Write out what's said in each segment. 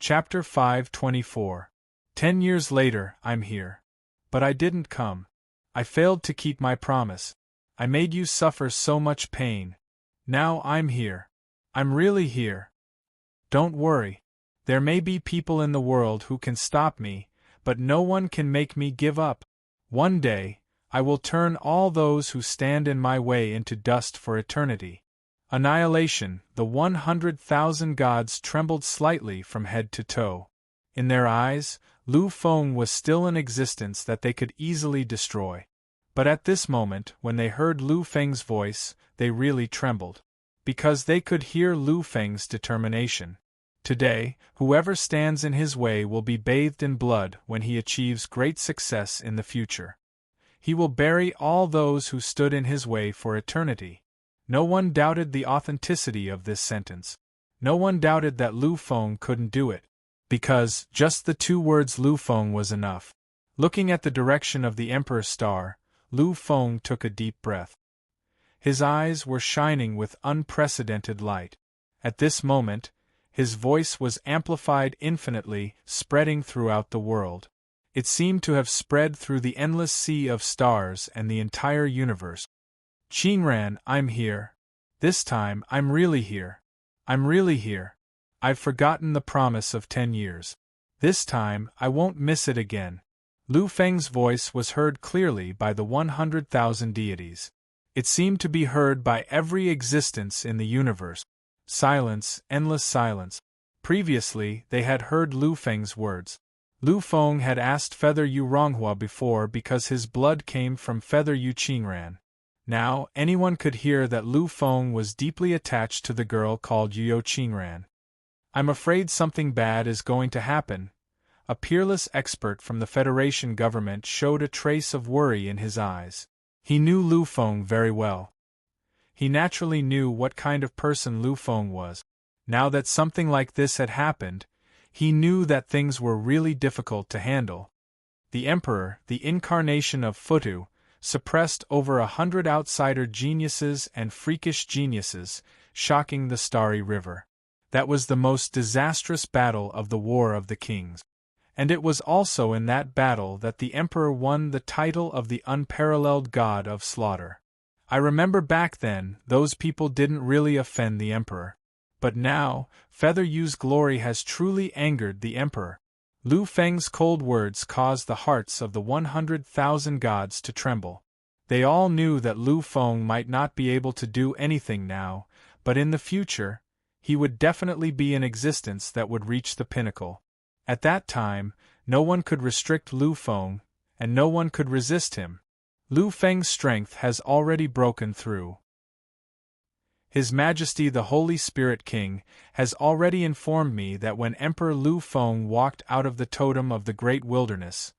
Chapter 524. 10 years later, I'm here. But I didn't come. I failed to keep my promise. I made you suffer so much pain. Now I'm here. I'm really here. Don't worry. There may be people in the world who can stop me, but no one can make me give up. One day, I will turn all those who stand in my way into dust for eternity. Annihilation. The 100,000 gods trembled slightly from head to toe. In their eyes, Lu Feng was still an existence that they could easily destroy. But at this moment, when they heard Lu Feng's voice, they really trembled. Because they could hear Lu Feng's determination. Today, whoever stands in his way will be bathed in blood when he achieves great success in the future. He will bury all those who stood in his way for eternity. No one doubted the authenticity of this sentence. No one doubted that Lu Feng couldn't do it. Because just the 2 words Lu Feng was enough. Looking at the direction of the Emperor's star, Lu Feng took a deep breath. His eyes were shining with unprecedented light. At this moment, his voice was amplified infinitely, spreading throughout the world. It seemed to have spread through the endless sea of stars and the entire universe. Qingran, I'm here. This time, I'm really here. I'm really here. I've forgotten the promise of 10 years. This time, I won't miss it again. Lu Feng's voice was heard clearly by the 100,000 deities. It seemed to be heard by every existence in the universe. Silence, endless silence. Previously, they had heard Lu Feng's words. Lu Feng had asked Feather Yu Ronghua before because his blood came from Feather Yu Qingran. Now, anyone could hear that Lu Feng was deeply attached to the girl called Yu Qingran. I'm afraid something bad is going to happen. A peerless expert from the Federation government showed a trace of worry in his eyes. He knew Lu Feng very well. He naturally knew what kind of person Lu Feng was. Now that something like this had happened, he knew that things were really difficult to handle. The Emperor, the incarnation of Futu, suppressed over 100 outsider geniuses and freakish geniuses, shocking the Starry River. That was the most disastrous battle of the War of the Kings. And it was also in that battle that the Emperor won the title of the unparalleled God of Slaughter. I remember back then, those people didn't really offend the Emperor. But now, Feather Yu's glory has truly angered the Emperor. Lu Feng's cold words caused the hearts of the 100,000 gods to tremble. They all knew that Lu Feng might not be able to do anything now, but in the future, he would definitely be an existence that would reach the pinnacle. At that time, no one could restrict Lu Feng, and no one could resist him. Lu Feng's strength has already broken through. His Majesty the Holy Spirit King has already informed me that when Emperor Lu Feng walked out of the totem of the Great Wilderness,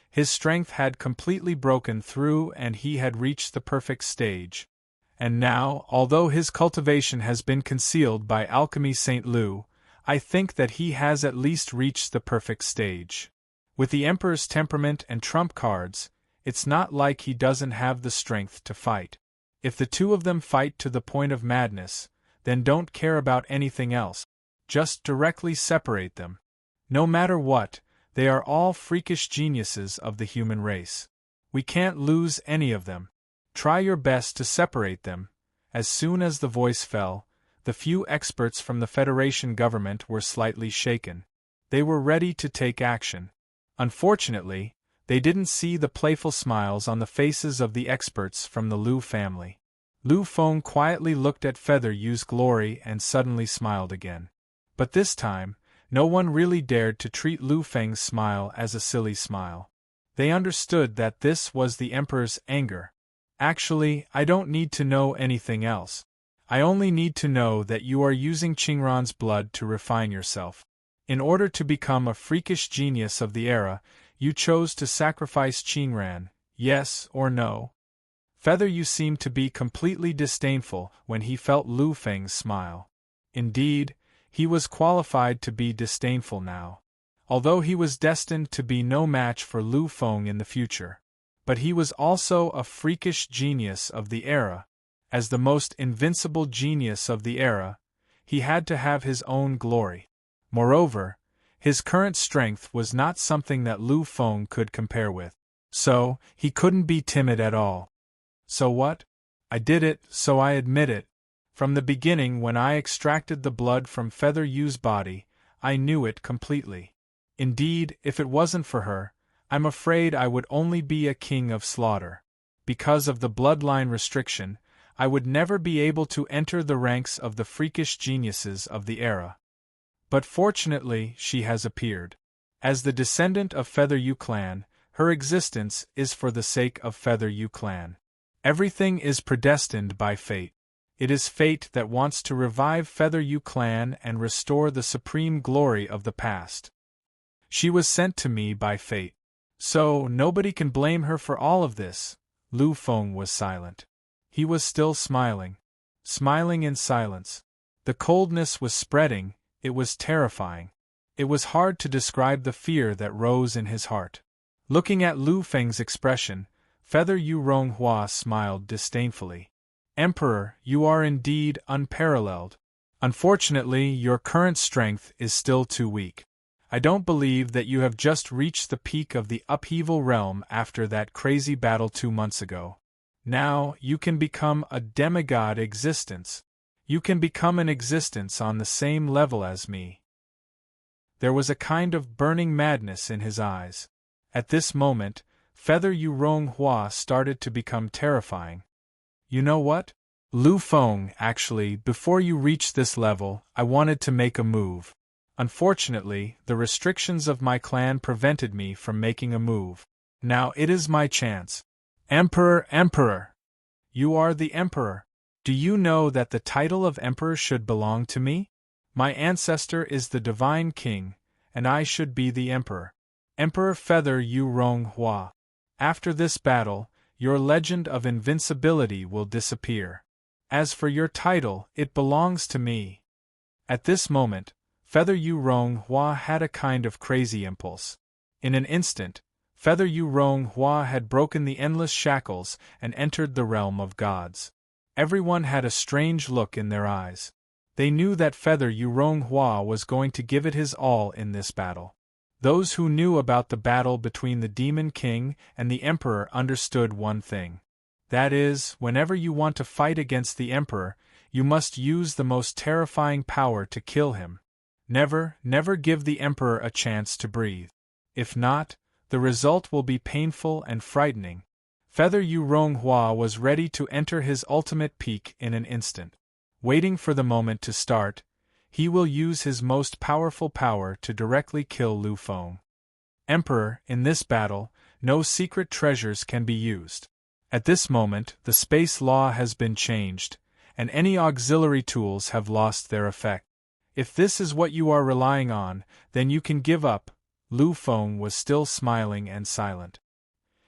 his strength had completely broken through and he had reached the perfect stage. And now, although his cultivation has been concealed by Alchemy St. Lu, I think that he has at least reached the perfect stage. With the Emperor's temperament and trump cards, it's not like he doesn't have the strength to fight. If the 2 of them fight to the point of madness, then don't care about anything else. Just directly separate them. No matter what, they are all freakish geniuses of the human race. We can't lose any of them. Try your best to separate them. As soon as the voice fell, the few experts from the Federation government were slightly shaken. They were ready to take action. Unfortunately, they didn't see the playful smiles on the faces of the experts from the Lu family. Lu Feng quietly looked at Feather Yu's glory and suddenly smiled again. But this time, no one really dared to treat Lu Feng's smile as a silly smile. They understood that this was the Emperor's anger. Actually, I don't need to know anything else. I only need to know that you are using Qingran's blood to refine yourself. In order to become a freakish genius of the era, you chose to sacrifice Qingran, yes or no? Feather Yu seemed to be completely disdainful when he felt Lu Feng's smile. Indeed, he was qualified to be disdainful now. Although he was destined to be no match for Lu Feng in the future. But he was also a freakish genius of the era. As the most invincible genius of the era, he had to have his own glory. Moreover, His current strength was not something that Lu Feng could compare with. So, he couldn't be timid at all. So what? I did it, so I admit it. From the beginning, when I extracted the blood from Feather Yu's body, I knew it completely. Indeed, if it wasn't for her, I'm afraid I would only be a king of slaughter. Because of the bloodline restriction, I would never be able to enter the ranks of the freakish geniuses of the era. But fortunately, she has appeared. As the descendant of Feather Yu clan, her existence is for the sake of Feather Yu clan. Everything is predestined by fate. It is fate that wants to revive Feather Yu clan and restore the supreme glory of the past. She was sent to me by fate. So, nobody can blame her for all of this. Lu Feng was silent. He was still smiling. Smiling in silence. The coldness was spreading, it was terrifying. It was hard to describe the fear that rose in his heart. Looking at Lu Feng's expression, Feather Yu Ronghua smiled disdainfully. Emperor, you are indeed unparalleled. Unfortunately, your current strength is still too weak. I don't believe that you have just reached the peak of the upheaval realm after that crazy battle 2 months ago. Now, you can become a demigod existence. You can become an existence on the same level as me. There was a kind of burning madness in his eyes. At this moment, Feather Yu Ronghua started to become terrifying. You know what? Lu Feng, actually, before you reach this level, I wanted to make a move. Unfortunately, the restrictions of my clan prevented me from making a move. Now it is my chance. Emperor, Emperor! You are the Emperor. Do you know that the title of Emperor should belong to me? My ancestor is the Divine King, and I should be the Emperor. Emperor Feather Yu Ronghua. After this battle, your legend of invincibility will disappear. As for your title, it belongs to me. At this moment, Feather Yu Ronghua had a kind of crazy impulse. In an instant, Feather Yu Ronghua had broken the endless shackles and entered the realm of gods. Everyone had a strange look in their eyes. They knew that Feather Yu Ronghua was going to give it his all in this battle. Those who knew about the battle between the Demon King and the Emperor understood one thing. That is, whenever you want to fight against the Emperor, you must use the most terrifying power to kill him. Never, never give the Emperor a chance to breathe. If not, the result will be painful and frightening. Feather Yu Ronghua was ready to enter his ultimate peak in an instant. Waiting for the moment to start, he will use his most powerful power to directly kill Lu Feng. Emperor, in this battle, no secret treasures can be used. At this moment, the space law has been changed, and any auxiliary tools have lost their effect. If this is what you are relying on, then you can give up. Lu Feng was still smiling and silent.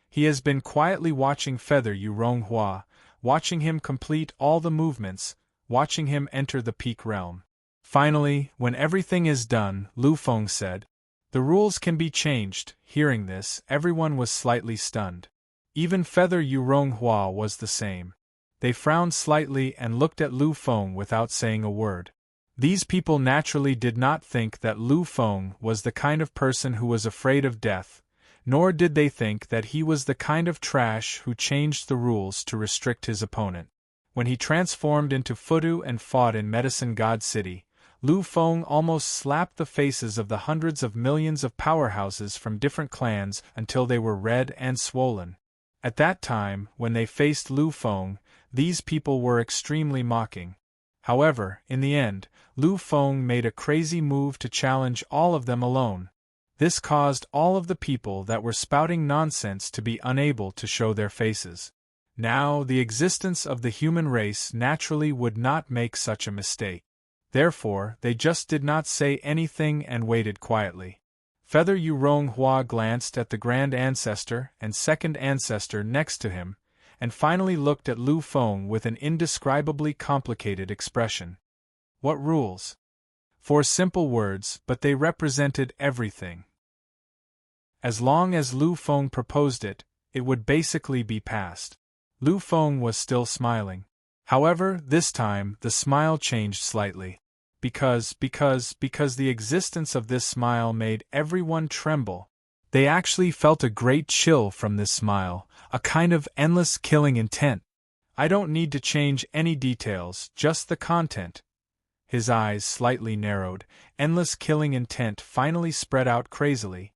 He has been quietly watching Feather Yu Ronghua, watching him complete all the movements, watching him enter the peak realm. Finally, when everything is done, Lu Feng said, "The rules can be changed." Hearing this, everyone was slightly stunned. Even Feather Yu Ronghua was the same. They frowned slightly and looked at Lu Feng without saying a word. These people naturally did not think that Lu Feng was the kind of person who was afraid of death, nor did they think that he was the kind of trash who changed the rules to restrict his opponent. When he transformed into Fudu and fought in Medicine God City, Lu Feng almost slapped the faces of the hundreds of millions of powerhouses from different clans until they were red and swollen. At that time, when they faced Lu Feng, these people were extremely mocking. However, in the end, Lu Feng made a crazy move to challenge all of them alone. This caused all of the people that were spouting nonsense to be unable to show their faces. Now, the existence of the human race naturally would not make such a mistake. Therefore, they just did not say anything and waited quietly. Feather Yu Ronghua glanced at the Grand Ancestor and Second Ancestor next to him, and finally looked at Lu Feng with an indescribably complicated expression. What rules? 4 simple words, but they represented everything. As long as Lu Feng proposed it, it would basically be passed. Lu Feng was still smiling. However, this time, the smile changed slightly. because the existence of this smile made everyone tremble. They actually felt a great chill from this smile, a kind of endless killing intent. I don't need to change any details, just the content. His eyes slightly narrowed, endless killing intent finally spread out crazily.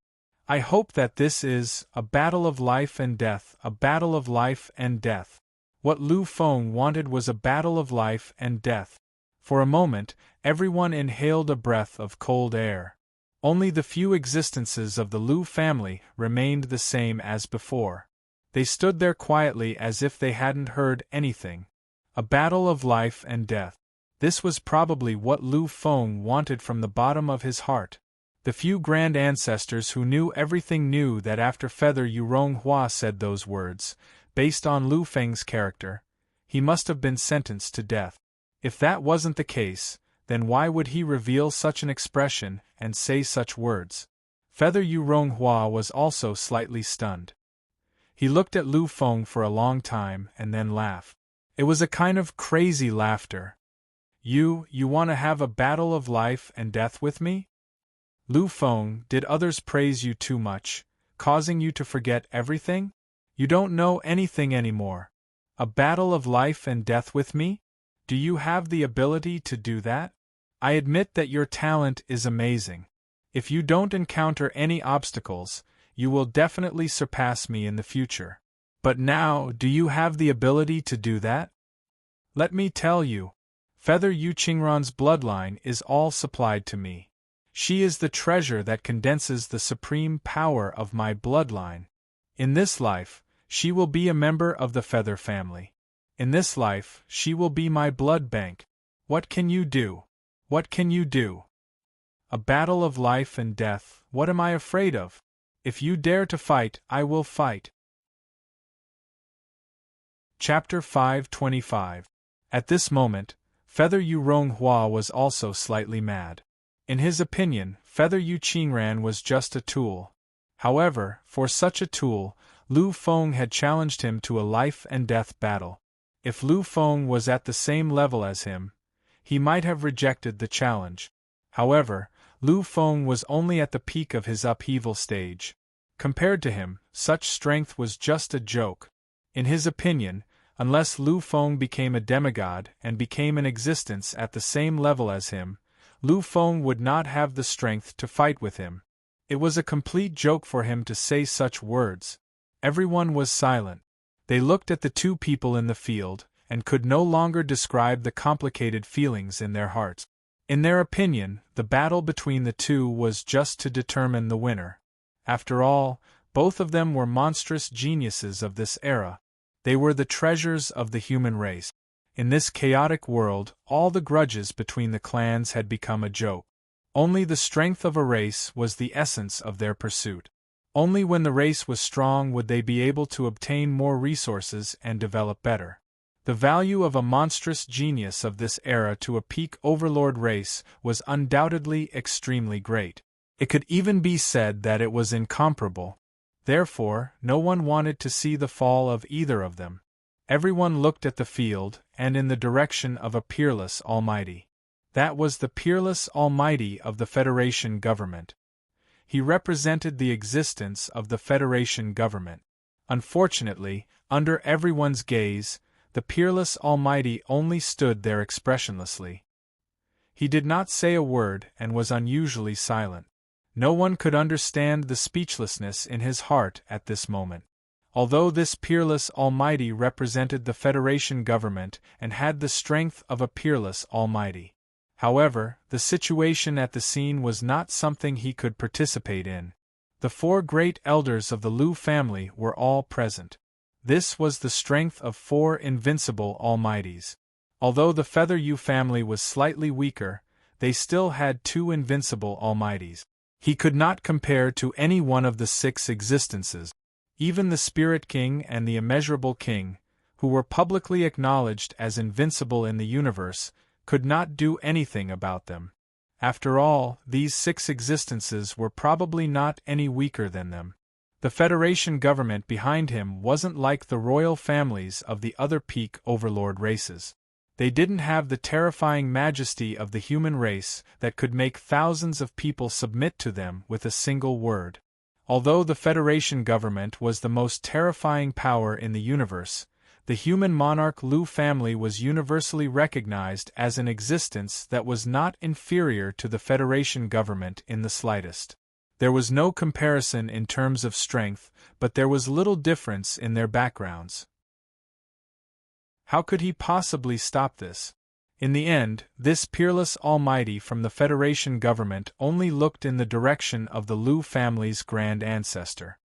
I hope that this is a battle of life and death, a battle of life and death. What Lu Feng wanted was a battle of life and death. For a moment, everyone inhaled a breath of cold air. Only the few existences of the Lu family remained the same as before. They stood there quietly as if they hadn't heard anything. A battle of life and death. This was probably what Lu Feng wanted from the bottom of his heart. The few grand ancestors who knew everything knew that after Feather Yuronghua said those words, based on Lu Feng's character, he must have been sentenced to death. If that wasn't the case, then why would he reveal such an expression and say such words? Feather Yuronghua was also slightly stunned. He looked at Lu Feng for a long time and then laughed. It was a kind of crazy laughter. You want to have a battle of life and death with me? Lu Feng, did others praise you too much, causing you to forget everything? You don't know anything anymore. A battle of life and death with me? Do you have the ability to do that? I admit that your talent is amazing. If you don't encounter any obstacles, you will definitely surpass me in the future. But now, do you have the ability to do that? Let me tell you, Feather Yu Qingran's bloodline is all supplied to me. She is the treasure that condenses the supreme power of my bloodline. In this life, she will be a member of the Feather family. In this life, she will be my blood bank. What can you do? What can you do? A battle of life and death, what am I afraid of? If you dare to fight, I will fight. Chapter 525. At this moment, Feather Yuronghua was also slightly mad. In his opinion, Feather Yu Qingran was just a tool. However, for such a tool, Lu Feng had challenged him to a life-and-death battle. If Lu Feng was at the same level as him, he might have rejected the challenge. However, Lu Feng was only at the peak of his upheaval stage. Compared to him, such strength was just a joke. In his opinion, unless Lu Feng became a demigod and became an existence at the same level as him, Lu Feng would not have the strength to fight with him. It was a complete joke for him to say such words. Everyone was silent. They looked at the two people in the field, and could no longer describe the complicated feelings in their hearts. In their opinion, the battle between the two was just to determine the winner. After all, both of them were monstrous geniuses of this era. They were the treasures of the human race. In this chaotic world, all the grudges between the clans had become a joke. Only the strength of a race was the essence of their pursuit. Only when the race was strong would they be able to obtain more resources and develop better. The value of a monstrous genius of this era to a peak overlord race was undoubtedly extremely great. It could even be said that it was incomparable. Therefore, no one wanted to see the fall of either of them. Everyone looked at the field, and in the direction of a peerless Almighty. That was the peerless Almighty of the Federation government. He represented the existence of the Federation government. Unfortunately, under everyone's gaze, the peerless Almighty only stood there expressionlessly. He did not say a word and was unusually silent. No one could understand the speechlessness in his heart at this moment. Although this peerless Almighty represented the Federation government and had the strength of a peerless Almighty. However, the situation at the scene was not something he could participate in. The four great elders of the Lu family were all present. This was the strength of four invincible Almighties. Although the Feather Yu family was slightly weaker, they still had two invincible Almighties. He could not compare to any one of the six existences. Even the Spirit King and the Immeasurable King, who were publicly acknowledged as invincible in the universe, could not do anything about them. After all, these six existences were probably not any weaker than them. The Federation government behind him wasn't like the royal families of the other peak overlord races. They didn't have the terrifying majesty of the human race that could make thousands of people submit to them with a single word. Although the Federation government was the most terrifying power in the universe, the human monarch Lu family was universally recognized as an existence that was not inferior to the Federation government in the slightest. There was no comparison in terms of strength, but there was little difference in their backgrounds. How could he possibly stop this? In the end, this peerless almighty from the Federation government only looked in the direction of the Lu family's grand ancestor.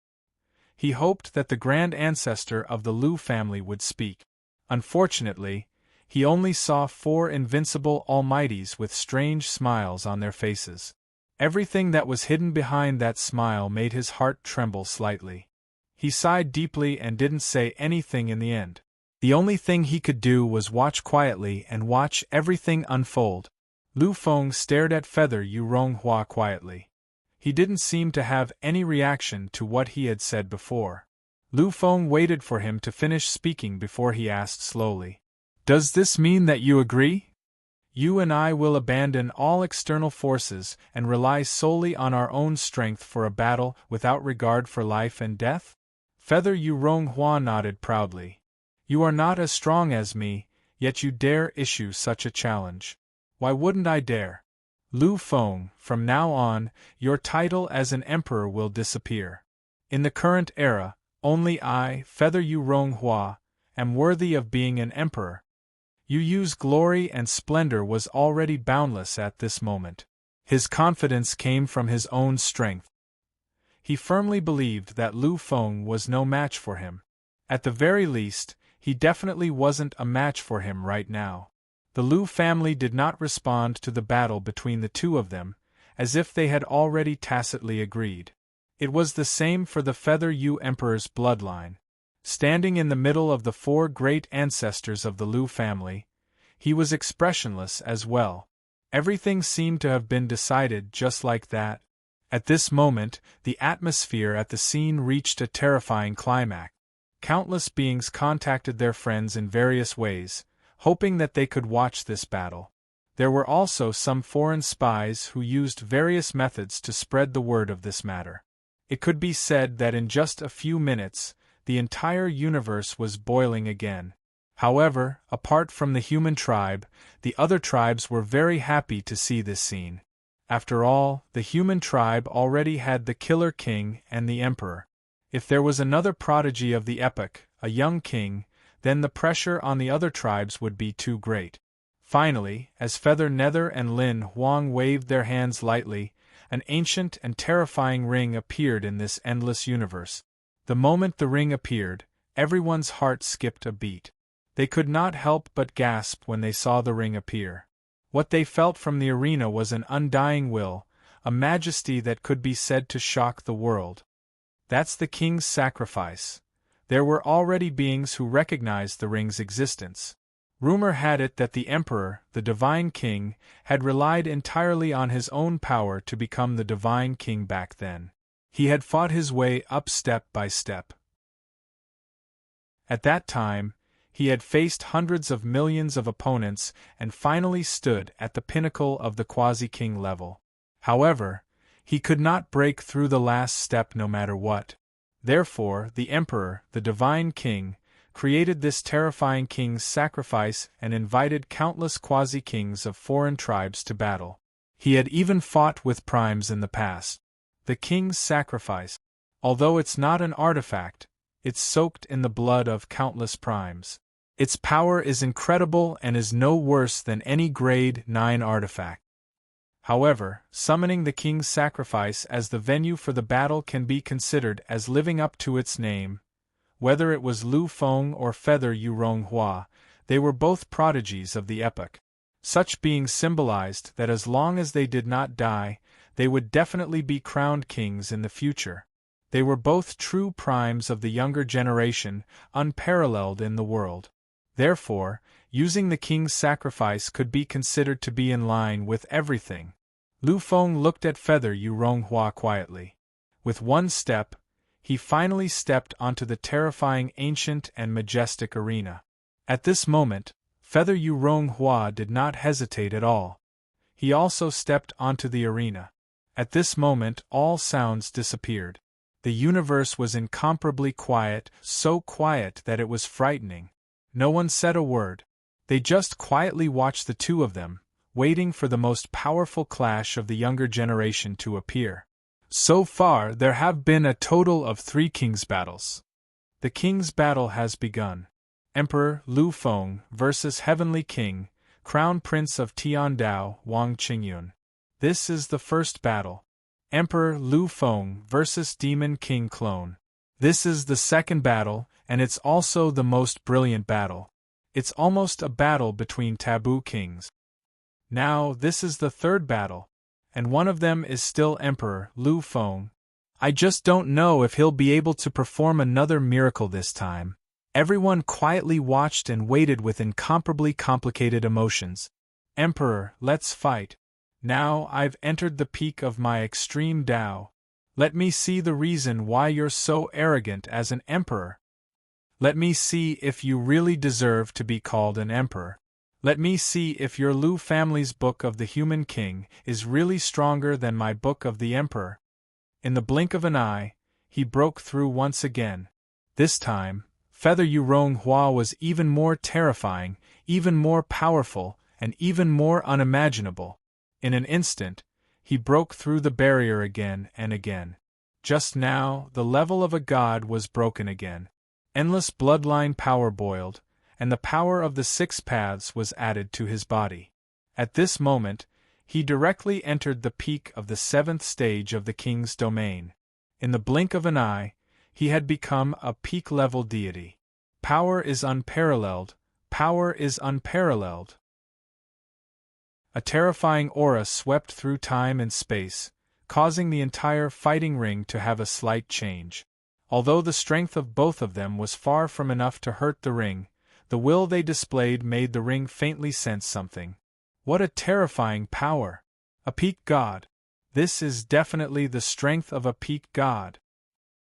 He hoped that the grand ancestor of the Lu family would speak. Unfortunately, he only saw 4 invincible almighties with strange smiles on their faces. Everything that was hidden behind that smile made his heart tremble slightly. He sighed deeply and didn't say anything in the end. The only thing he could do was watch quietly and watch everything unfold. Lu Feng stared at Feather Yu Ronghua quietly. He didn't seem to have any reaction to what he had said before. Lu Feng waited for him to finish speaking before he asked slowly, "Does this mean that you agree? You and I will abandon all external forces and rely solely on our own strength for a battle without regard for life and death?" Feather Yu Ronghua nodded proudly. "You are not as strong as me, yet you dare issue such a challenge. Why wouldn't I dare? Lu Feng, from now on, your title as an emperor will disappear. In the current era, only I, Feather Yu Ronghua, am worthy of being an emperor. Yu Yu's glory and splendor was already boundless at this moment. His confidence came from his own strength. He firmly believed that Lu Feng was no match for him. At the very least, he definitely wasn't a match for him right now. The Lu family did not respond to the battle between the two of them, as if they had already tacitly agreed. It was the same for the Feather Yu Emperor's bloodline. Standing in the middle of the 4 great ancestors of the Lu family, he was expressionless as well. Everything seemed to have been decided just like that. At this moment, the atmosphere at the scene reached a terrifying climax. Countless beings contacted their friends in various ways, hoping that they could watch this battle. There were also some foreign spies who used various methods to spread the word of this matter. It could be said that in just a few minutes, the entire universe was boiling again. However, apart from the human tribe, the other tribes were very happy to see this scene. After all, the human tribe already had the Killer King and the Emperor. If there was another prodigy of the epoch, a young king, then the pressure on the other tribes would be too great. Finally, as Feather Nether and Lin Huang waved their hands lightly, an ancient and terrifying ring appeared in this endless universe. The moment the ring appeared, everyone's heart skipped a beat. They could not help but gasp when they saw the ring appear. What they felt from the arena was an undying will, a majesty that could be said to shock the world. That's the king's sacrifice. There were already beings who recognized the ring's existence. Rumor had it that the emperor, the divine king, had relied entirely on his own power to become the divine king back then. He had fought his way up step by step. At that time, he had faced hundreds of millions of opponents and finally stood at the pinnacle of the quasi-king level. However, he could not break through the last step no matter what. Therefore, the emperor, the divine king, created this terrifying king's sacrifice and invited countless quasi-kings of foreign tribes to battle. He had even fought with primes in the past. The king's sacrifice, although it's not an artifact, it's soaked in the blood of countless primes. Its power is incredible and is no worse than any grade 9 artifact. However, summoning the king's sacrifice as the venue for the battle can be considered as living up to its name. Whether it was Lu Feng or Feather Yu Ronghua, they were both prodigies of the epoch. Such beings symbolized that as long as they did not die, they would definitely be crowned kings in the future. They were both true primes of the younger generation, unparalleled in the world. Therefore, using the king's sacrifice could be considered to be in line with everything. Lu Feng looked at Feather Yu Ronghua quietly. With one step, he finally stepped onto the terrifying ancient and majestic arena. At this moment, Feather Yu Ronghua did not hesitate at all. He also stepped onto the arena. At this moment all sounds disappeared. The universe was incomparably quiet, so quiet that it was frightening. No one said a word. They just quietly watched the two of them, waiting for the most powerful clash of the younger generation to appear. So far there have been a total of 3 King's battles. The King's battle has begun. Emperor Lu Feng versus Heavenly King, Crown Prince of Tiandao, Wang Qingyun. This is the first battle. Emperor Lu Feng versus Demon King Clone. This is the second battle, and it's also the most brilliant battle. It's almost a battle between taboo kings. Now this is the third battle, and one of them is still Emperor Lu Feng. I just don't know if he'll be able to perform another miracle this time. Everyone quietly watched and waited with incomparably complicated emotions. Emperor, let's fight. Now I've entered the peak of my extreme Tao. Let me see the reason why you're so arrogant as an emperor. Let me see if you really deserve to be called an emperor. Let me see if your Lu family's book of the Human King is really stronger than my book of the Emperor. In the blink of an eye, he broke through once again. This time, Feather Yu Ronghua was even more terrifying, even more powerful, and even more unimaginable. In an instant, he broke through the barrier again and again. Just now, the level of a god was broken again. Endless bloodline power boiled, and the power of the 6 paths was added to his body. At this moment, he directly entered the peak of the 7th stage of the king's domain. In the blink of an eye, he had become a peak-level deity. Power is unparalleled. Power is unparalleled. A terrifying aura swept through time and space, causing the entire fighting ring to have a slight change. Although the strength of both of them was far from enough to hurt the ring, the will they displayed made the ring faintly sense something. What a terrifying power! A peak god. This is definitely the strength of a peak god.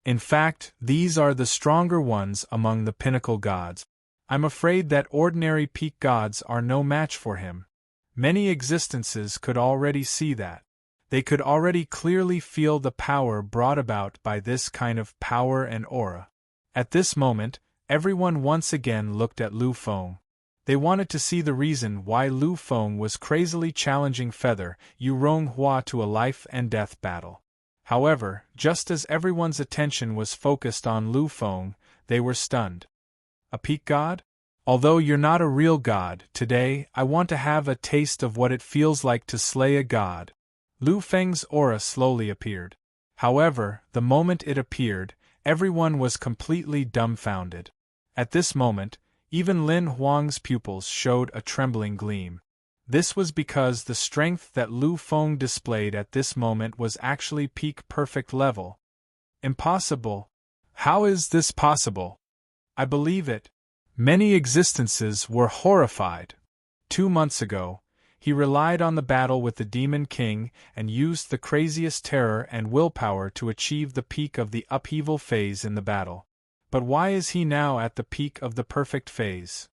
In fact, these are the stronger ones among the pinnacle gods. I'm afraid that ordinary peak gods are no match for him. Many existences could already see that. They could already clearly feel the power brought about by this kind of power and aura. At this moment, everyone once again looked at Lu Feng. They wanted to see the reason why Lu Feng was crazily challenging Feather Yu Ronghua to a life-and-death battle. However, just as everyone's attention was focused on Lu Feng, they were stunned. A peak god? Although you're not a real god, today I want to have a taste of what it feels like to slay a god. Lu Feng's aura slowly appeared. However, the moment it appeared, everyone was completely dumbfounded. At this moment, even Lin Huang's pupils showed a trembling gleam. This was because the strength that Lu Feng displayed at this moment was actually peak perfect level. Impossible! How is this possible? I believe it. Many existences were horrified. 2 months ago, he relied on the battle with the Demon King and used the craziest terror and willpower to achieve the peak of the upheaval phase in the battle. But why is he now at the peak of the perfect phase?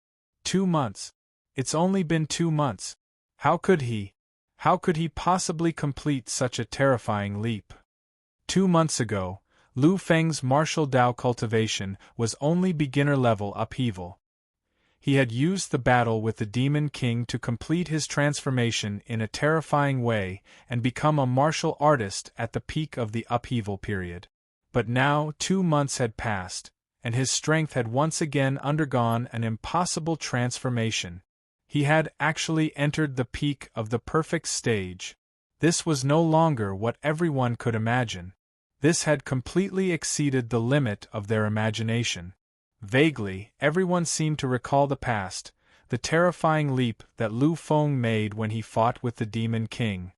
2 months. It's only been 2 months. How could he possibly complete such a terrifying leap? 2 months ago, Lu Feng's martial Dao cultivation was only beginner-level upheaval. He had used the battle with the Demon King to complete his transformation in a terrifying way and become a martial artist at the peak of the upheaval period. But now 2 months had passed, and his strength had once again undergone an impossible transformation. He had actually entered the peak of the perfect stage. This was no longer what everyone could imagine. This had completely exceeded the limit of their imagination. Vaguely, everyone seemed to recall the past, the terrifying leap that Lu Feng made when he fought with the Demon King.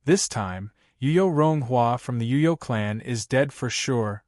This time, Yuyo Ronghua from the Yuyo clan is dead for sure.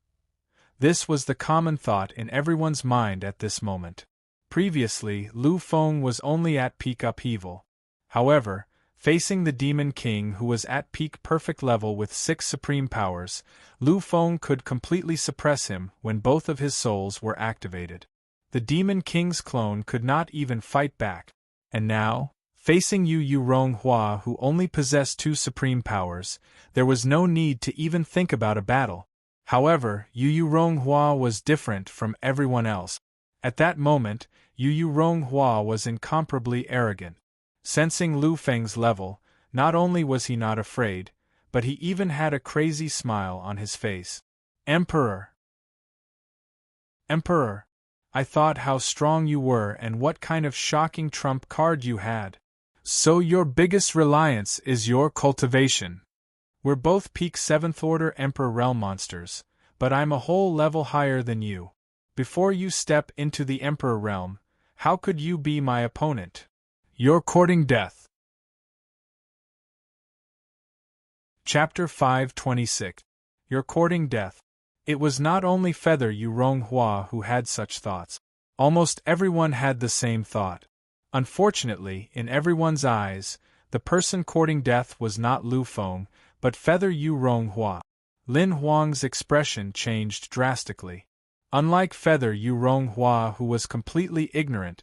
This was the common thought in everyone's mind at this moment. Previously, Lu Feng was only at peak upheaval. However, facing the Demon King who was at peak perfect level with 6 supreme powers, Lu Feng could completely suppress him when both of his souls were activated. The Demon King's clone could not even fight back. And now, facing Yu Ronghua, who only possessed 2 supreme powers, there was no need to even think about a battle. However, Yu Ronghua was different from everyone else. At that moment, Yu Ronghua was incomparably arrogant. Sensing Lu Feng's level, not only was he not afraid, but he even had a crazy smile on his face. Emperor! Emperor! I thought how strong you were and what kind of shocking trump card you had. So your biggest reliance is your cultivation. We're both peak 7th Order Emperor realm monsters, but I'm a whole level higher than you. Before you step into the Emperor realm, how could you be my opponent? You're courting death. Chapter 526. You're courting death. It was not only Feather Yu Ronghua who had such thoughts. Almost everyone had the same thought. Unfortunately, in everyone's eyes, the person courting death was not Lu Feng, but Feather Yu Ronghua. Lin Huang's expression changed drastically. Unlike Feather Yu Ronghua, who was completely ignorant,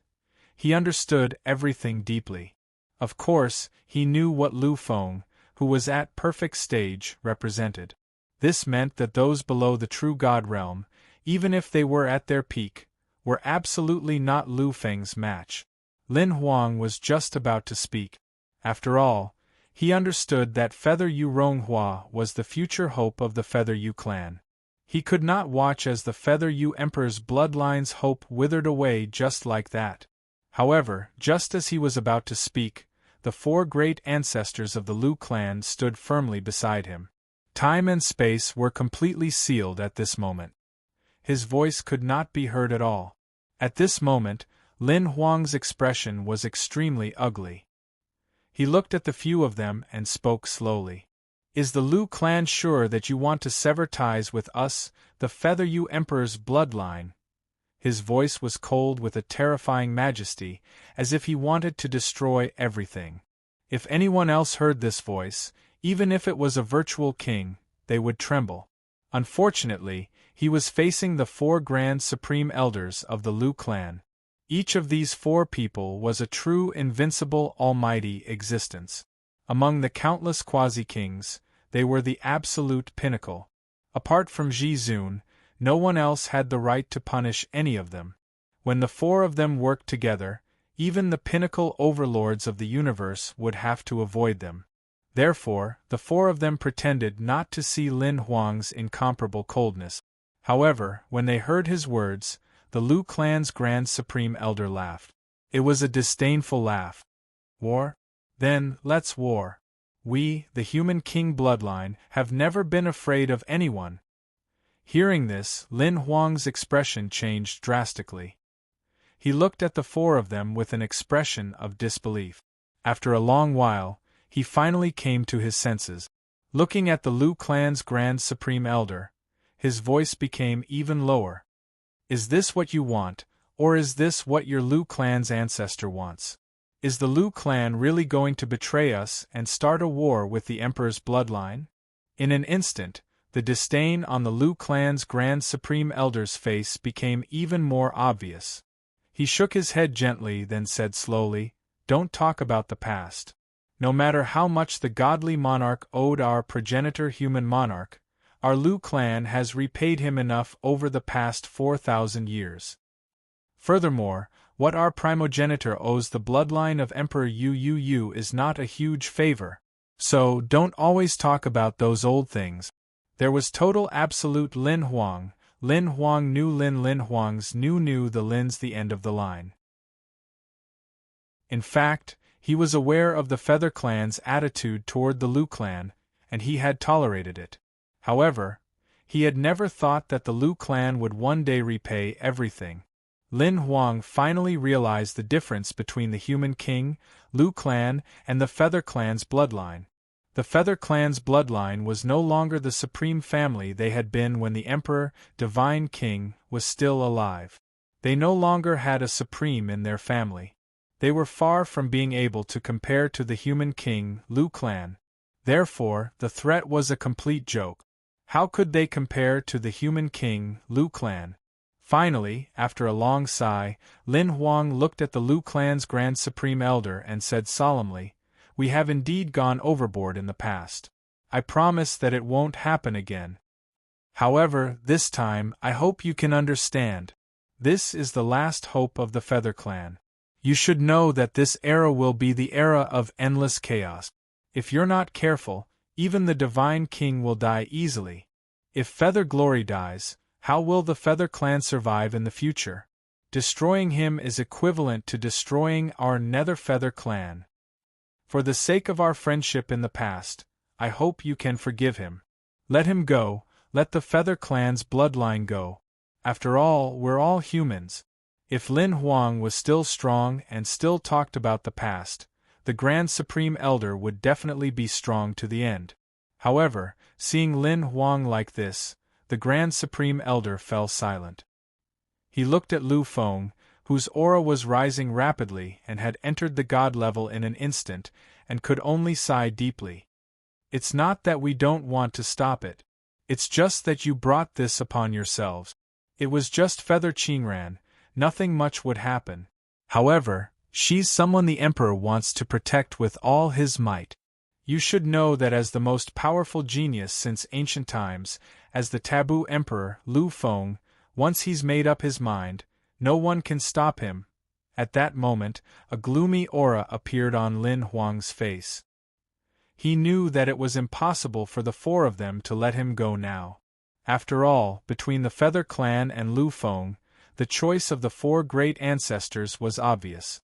he understood everything deeply. Of course, he knew what Lu Feng, who was at perfect stage, represented. This meant that those below the true God realm, even if they were at their peak, were absolutely not Lu Feng's match. Lin Huang was just about to speak. After all, he understood that Feather Yu Ronghua was the future hope of the Feather Yu clan. He could not watch as the Feather Yu Emperor's bloodline's hope withered away just like that. However, just as he was about to speak, the 4 great ancestors of the Lu clan stood firmly beside him. Time and space were completely sealed at this moment. His voice could not be heard at all. At this moment, Lin Huang's expression was extremely ugly. He looked at the few of them and spoke slowly. Is the Lu clan sure that you want to sever ties with us, the Feather Yu Emperor's bloodline? His voice was cold with a terrifying majesty, as if he wanted to destroy everything. If anyone else heard this voice, even if it was a virtual king, they would tremble. Unfortunately, he was facing the 4 Grand Supreme Elders of the Lu clan. Each of these 4 people was a true invincible almighty existence. Among the countless quasi-kings, they were the absolute pinnacle. Apart from Ji Zun, no one else had the right to punish any of them. When the 4 of them worked together, even the pinnacle overlords of the universe would have to avoid them. Therefore, the 4 of them pretended not to see Lin Huang's incomparable coldness. However, when they heard his words, the Lu clan's Grand Supreme Elder laughed. It was a disdainful laugh. War? Then, let's war. We, the human king bloodline, have never been afraid of anyone. Hearing this, Lin Huang's expression changed drastically. He looked at the 4 of them with an expression of disbelief. After a long while, he finally came to his senses. Looking at the Lu clan's Grand Supreme Elder, his voice became even lower. Is this what you want, or is this what your Lu clan's ancestor wants? Is the Lu clan really going to betray us and start a war with the Emperor's bloodline? In an instant, the disdain on the Lu clan's Grand Supreme Elder's face became even more obvious. He shook his head gently, then said slowly, "Don't talk about the past. No matter how much the godly monarch owed our progenitor human monarch, our Lu clan has repaid him enough over the past 4,000 years. Furthermore, what our primogenitor owes the bloodline of Emperor Yu is not a huge favor. So, don't always talk about those old things." There was total absolute Lin Huang. Lin Huang knew Lin Huang's knew the Lin's the end of the line. In fact, he was aware of the Feather clan's attitude toward the Lu clan, and he had tolerated it. However, he had never thought that the Lu clan would one day repay everything. Lin Huang finally realized the difference between the human king, Lu clan, and the Feather clan's bloodline. The Feather clan's bloodline was no longer the supreme family they had been when the Emperor, Divine King, was still alive. They no longer had a supreme in their family. They were far from being able to compare to the human king, Lu clan. Therefore, the threat was a complete joke. How could they compare to the human king, Lu clan? Finally, after a long sigh, Lin Huang looked at the Lu clan's Grand Supreme Elder and said solemnly, "We have indeed gone overboard in the past. I promise that it won't happen again. However, this time, I hope you can understand. This is the last hope of the Feather Clan. You should know that this era will be the era of endless chaos. If you're not careful, even the Divine King will die easily. If Feather Glory dies, how will the Feather Clan survive in the future? Destroying him is equivalent to destroying our Nether Feather Clan. For the sake of our friendship in the past, I hope you can forgive him. Let him go, let the Feather Clan's bloodline go. After all, we're all humans." If Lin Huang was still strong and still talked about the past, the Grand Supreme Elder would definitely be strong to the end. However, seeing Lin Huang like this, the Grand Supreme Elder fell silent. He looked at Lu Feng, whose aura was rising rapidly and had entered the god level in an instant, and could only sigh deeply. "It's not that we don't want to stop it. It's just that you brought this upon yourselves. It was just Feather Qingran, nothing much would happen. However, she's someone the Emperor wants to protect with all his might. You should know that as the most powerful genius since ancient times, as the Taboo Emperor, Lu Feng, once he's made up his mind, no one can stop him." At that moment, a gloomy aura appeared on Lin Huang's face. He knew that it was impossible for the four of them to let him go now. After all, between the Feather Clan and Lu Feng, the choice of the four great ancestors was obvious.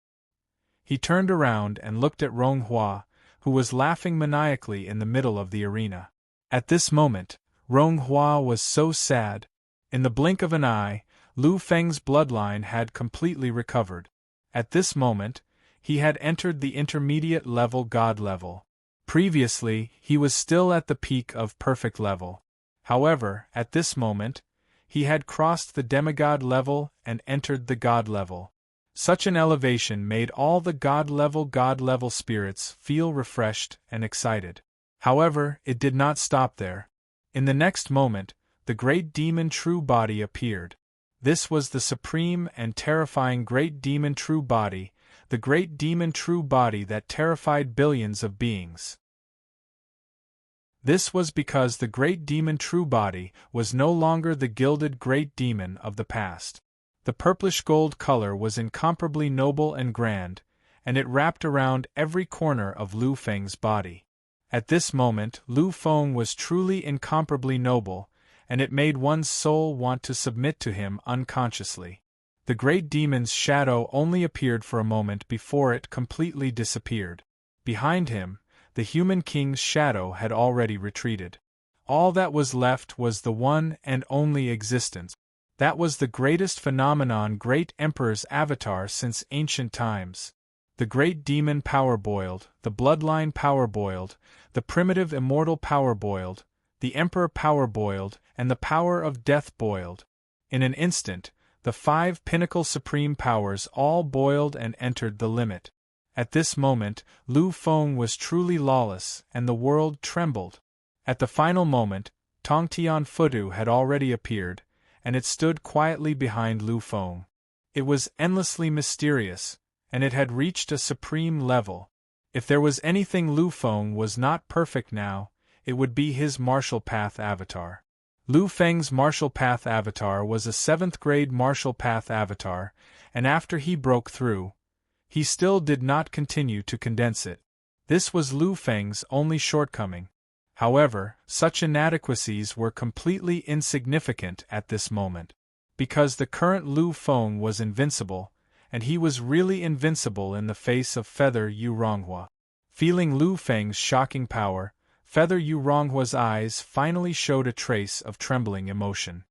He turned around and looked at Ronghua, who was laughing maniacally in the middle of the arena. At this moment, Ronghua was so sad. In the blink of an eye, Lu Feng's bloodline had completely recovered. At this moment, he had entered the intermediate level god level. Previously, he was still at the peak of perfect level. However, at this moment, he had crossed the demigod level and entered the god level. Such an elevation made all the god level spirits feel refreshed and excited. However, it did not stop there. In the next moment, the great demon True Body appeared. This was the supreme and terrifying great demon True Body, the great demon True Body that terrified billions of beings. This was because the great demon True Body was no longer the gilded great demon of the past. The purplish gold color was incomparably noble and grand, and it wrapped around every corner of Lu Feng's body. At this moment, Lu Feng was truly incomparably noble, and it made one's soul want to submit to him unconsciously. The great demon's shadow only appeared for a moment before it completely disappeared. Behind him, the human king's shadow had already retreated. All that was left was the one and only existence. That was the greatest phenomenon, great emperor's avatar since ancient times. The great demon power boiled, the bloodline power boiled, the primitive immortal power boiled, the emperor power boiled, and the power of death boiled. In an instant, the 5 pinnacle supreme powers all boiled and entered the limit. At this moment, Lu Feng was truly lawless, and the world trembled. At the final moment, Tongtian Futu had already appeared, and it stood quietly behind Lu Feng. It was endlessly mysterious, and it had reached a supreme level. If there was anything Lu Feng was not perfect now, it would be his martial path avatar. Lu Feng's martial path avatar was a 7th grade martial path avatar, and after he broke through, he still did not continue to condense it. This was Lu Feng's only shortcoming. However, such inadequacies were completely insignificant at this moment. Because the current Lu Feng was invincible, and he was really invincible in the face of Feather Yu Ronghua. Feeling Lu Feng's shocking power, Feather Yu Ronghua's eyes finally showed a trace of trembling emotion.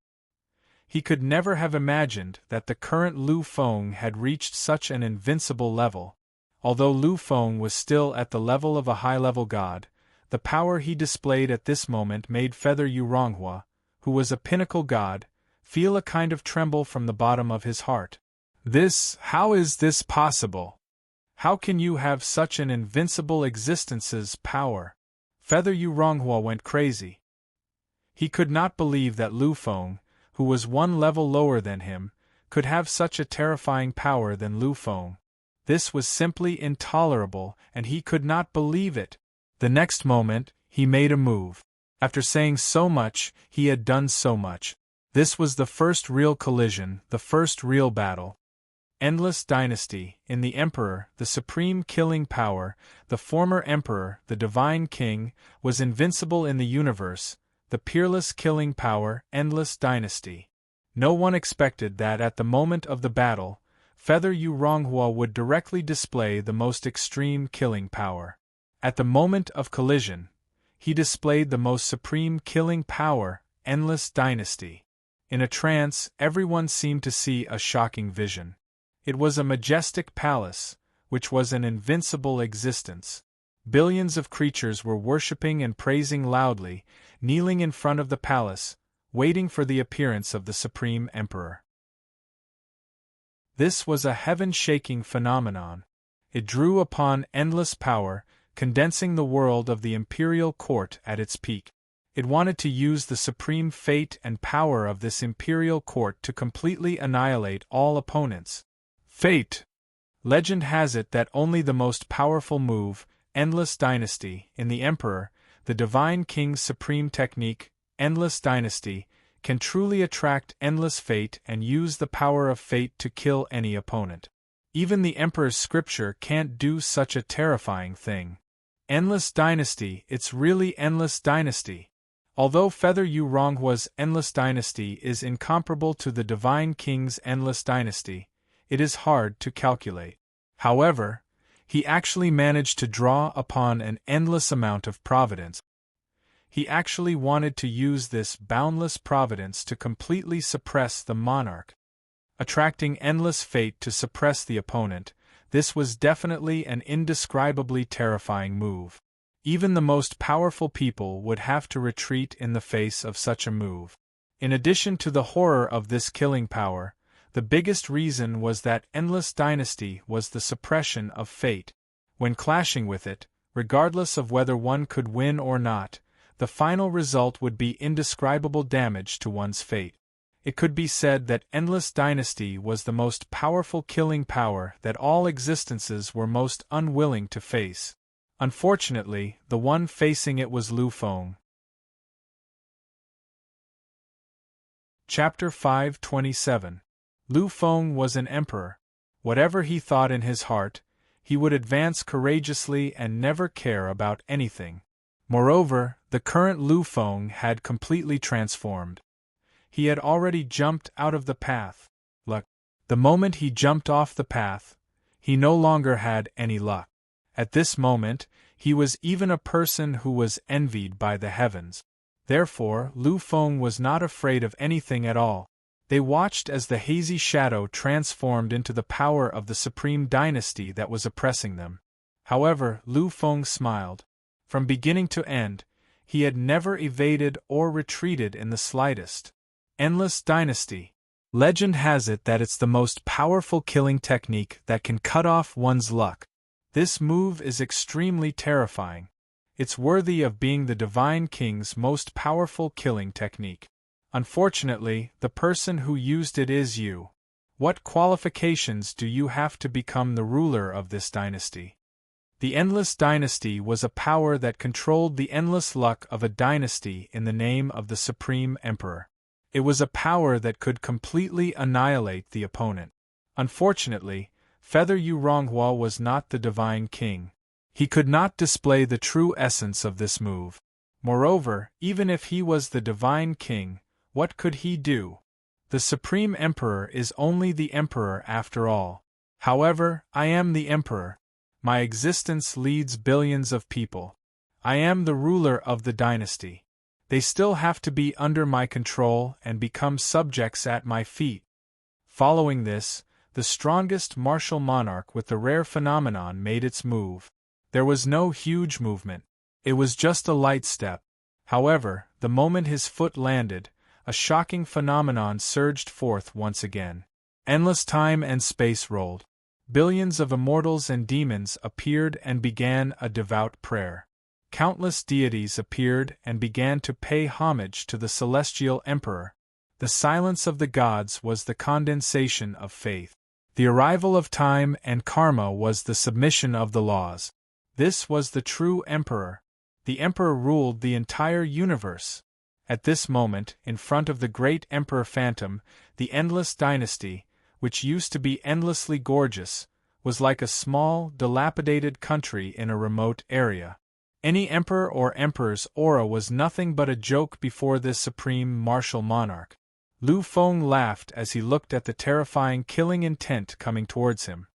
He could never have imagined that the current Lu Feng had reached such an invincible level. Although Lu Feng was still at the level of a high-level god, the power he displayed at this moment made Feather Yu Ronghua, who was a pinnacle god, feel a kind of tremble from the bottom of his heart. How is this possible? How can you have such an invincible existence's power? Feather Yu Ronghua went crazy. He could not believe that Lu Feng, who was one level lower than him, could have such a terrifying power than Lu Feng. This was simply intolerable, and he could not believe it. The next moment, he made a move. After saying so much, he had done so much. This was the first real collision, the first real battle. Endless dynasty, in the Emperor, the supreme killing power, the former Emperor, the divine king, was invincible in the universe, the peerless killing power, endless dynasty. No one expected that at the moment of the battle, Feather Yu Ronghua would directly display the most extreme killing power. At the moment of collision, he displayed the most supreme killing power, endless dynasty. In a trance, everyone seemed to see a shocking vision. It was a majestic palace, which was an invincible existence. Billions of creatures were worshipping and praising loudly, kneeling in front of the palace, waiting for the appearance of the Supreme Emperor. This was a heaven-shaking phenomenon. It drew upon endless power, condensing the world of the imperial court at its peak. It wanted to use the supreme fate and power of this imperial court to completely annihilate all opponents. Fate! Legend has it that only the most powerful move, Endless Dynasty, in the Emperor, the Divine King's supreme technique, Endless Dynasty, can truly attract endless fate and use the power of fate to kill any opponent. Even the Emperor's scripture can't do such a terrifying thing. Endless Dynasty, it's really Endless Dynasty. Although Feather Yu Ronghua's Endless Dynasty is incomparable to the Divine King's Endless Dynasty, it is hard to calculate. However, he actually managed to draw upon an endless amount of providence. He actually wanted to use this boundless providence to completely suppress the monarch. Attracting endless fate to suppress the opponent, this was definitely an indescribably terrifying move. Even the most powerful people would have to retreat in the face of such a move. In addition to the horror of this killing power, the biggest reason was that Endless Dynasty was the suppression of fate. When clashing with it, regardless of whether one could win or not, the final result would be indescribable damage to one's fate. It could be said that Endless Dynasty was the most powerful killing power that all existences were most unwilling to face. Unfortunately, the one facing it was Lu Feng. Chapter 527. Lu Feng was an emperor. Whatever he thought in his heart, he would advance courageously and never care about anything. Moreover, the current Lu Feng had completely transformed. He had already jumped out of the path. Luck. The moment he jumped off the path, he no longer had any luck. At this moment, he was even a person who was envied by the heavens. Therefore, Lu Feng was not afraid of anything at all. They watched as the hazy shadow transformed into the power of the supreme dynasty that was oppressing them. However, Lu Feng smiled. From beginning to end, he had never evaded or retreated in the slightest. Endless Dynasty. Legend has it that it's the most powerful killing technique that can cut off one's luck. This move is extremely terrifying. It's worthy of being the Divine King's most powerful killing technique. Unfortunately, the person who used it is you. What qualifications do you have to become the ruler of this dynasty? The Endless Dynasty was a power that controlled the endless luck of a dynasty in the name of the Supreme Emperor. It was a power that could completely annihilate the opponent. Unfortunately, Feather Yu Ronghua was not the Divine King. He could not display the true essence of this move. Moreover, even if he was the Divine King, what could he do? The Supreme Emperor is only the Emperor after all. However, I am the Emperor. My existence leads billions of people. I am the ruler of the dynasty. They still have to be under my control and become subjects at my feet. Following this, the strongest martial monarch with the rare phenomenon made its move. There was no huge movement. It was just a light step. However, the moment his foot landed, a shocking phenomenon surged forth once again. Endless time and space rolled. Billions of immortals and demons appeared and began a devout prayer. Countless deities appeared and began to pay homage to the celestial emperor. The silence of the gods was the condensation of faith. The arrival of time and karma was the submission of the laws. This was the true emperor. The emperor ruled the entire universe. At this moment, in front of the great emperor phantom, the endless dynasty, which used to be endlessly gorgeous, was like a small, dilapidated country in a remote area. Any emperor or emperor's aura was nothing but a joke before this supreme martial monarch. Lu Feng laughed as he looked at the terrifying killing intent coming towards him.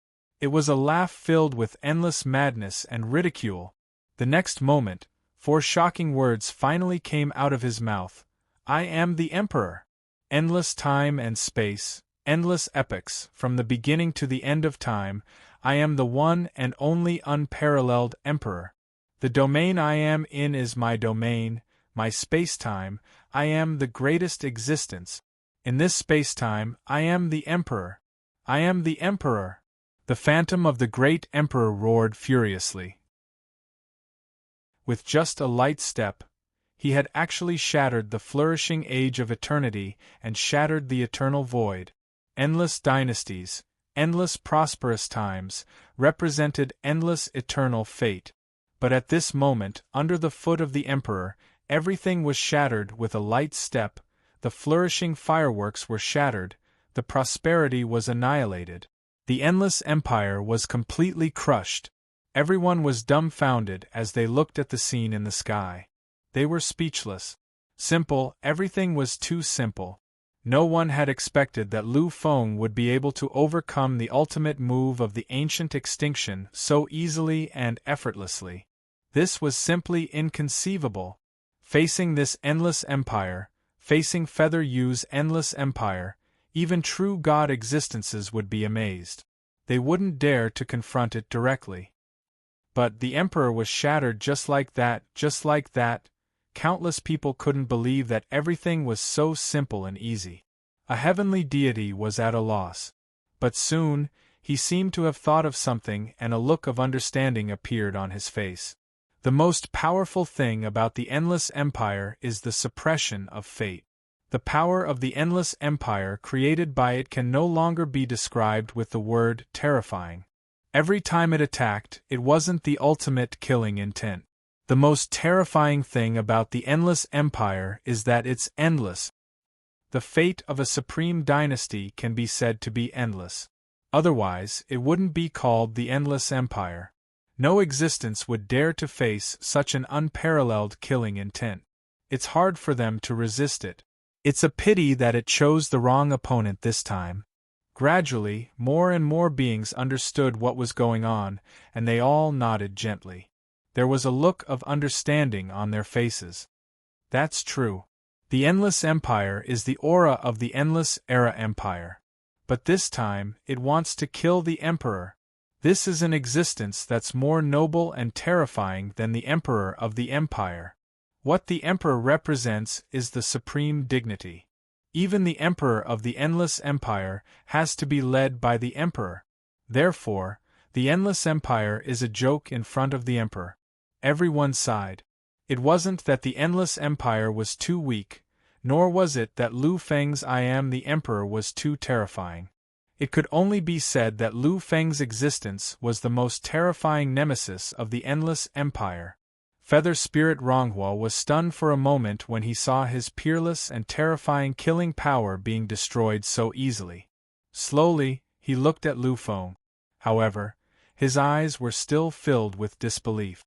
It was a laugh filled with endless madness and ridicule. The next moment, 4 shocking words finally came out of his mouth. I am the emperor. Endless time and space, endless epochs, from the beginning to the end of time, I am the one and only unparalleled emperor. The domain I am in is my domain, my space-time. I am the greatest existence. In this space-time, I am the emperor. I am the emperor. The phantom of the great emperor roared furiously. With just a light step, he had actually shattered the flourishing age of eternity and shattered the eternal void. Endless dynasties, endless prosperous times, represented endless eternal fate. But at this moment, under the foot of the emperor, everything was shattered with a light step. The flourishing fireworks were shattered, the prosperity was annihilated. The endless empire was completely crushed. Everyone was dumbfounded as they looked at the scene in the sky. They were speechless. Simple, everything was too simple. No one had expected that Lu Feng would be able to overcome the ultimate move of the ancient extinction so easily and effortlessly. This was simply inconceivable. Facing this endless empire, facing Feather Yu's endless empire, even true god existences would be amazed. They wouldn't dare to confront it directly. But the emperor was shattered just like that, just like that. Countless people couldn't believe that everything was so simple and easy. A heavenly deity was at a loss. But soon, he seemed to have thought of something and a look of understanding appeared on his face. The most powerful thing about the endless empire is the suppression of fate. The power of the endless empire created by it can no longer be described with the word terrifying. Every time it attacked, it wasn't the ultimate killing intent. The most terrifying thing about the endless empire is that it's endless. The fate of a supreme dynasty can be said to be endless. Otherwise, it wouldn't be called the endless empire. No existence would dare to face such an unparalleled killing intent. It's hard for them to resist it. It's a pity that it chose the wrong opponent this time. Gradually, more and more beings understood what was going on, and they all nodded gently. There was a look of understanding on their faces. That's true. The endless empire is the aura of the endless era empire. But this time, it wants to kill the emperor. This is an existence that's more noble and terrifying than the emperor of the empire. What the emperor represents is the supreme dignity. Even the emperor of the endless empire has to be led by the emperor. Therefore, the endless empire is a joke in front of the emperor. Everyone sighed. It wasn't that the endless empire was too weak, nor was it that Lu Feng's I am the emperor was too terrifying. It could only be said that Lu Feng's existence was the most terrifying nemesis of the endless empire. Feather Spirit Ronghua was stunned for a moment when he saw his peerless and terrifying killing power being destroyed so easily. Slowly, he looked at Lu Feng. However, his eyes were still filled with disbelief.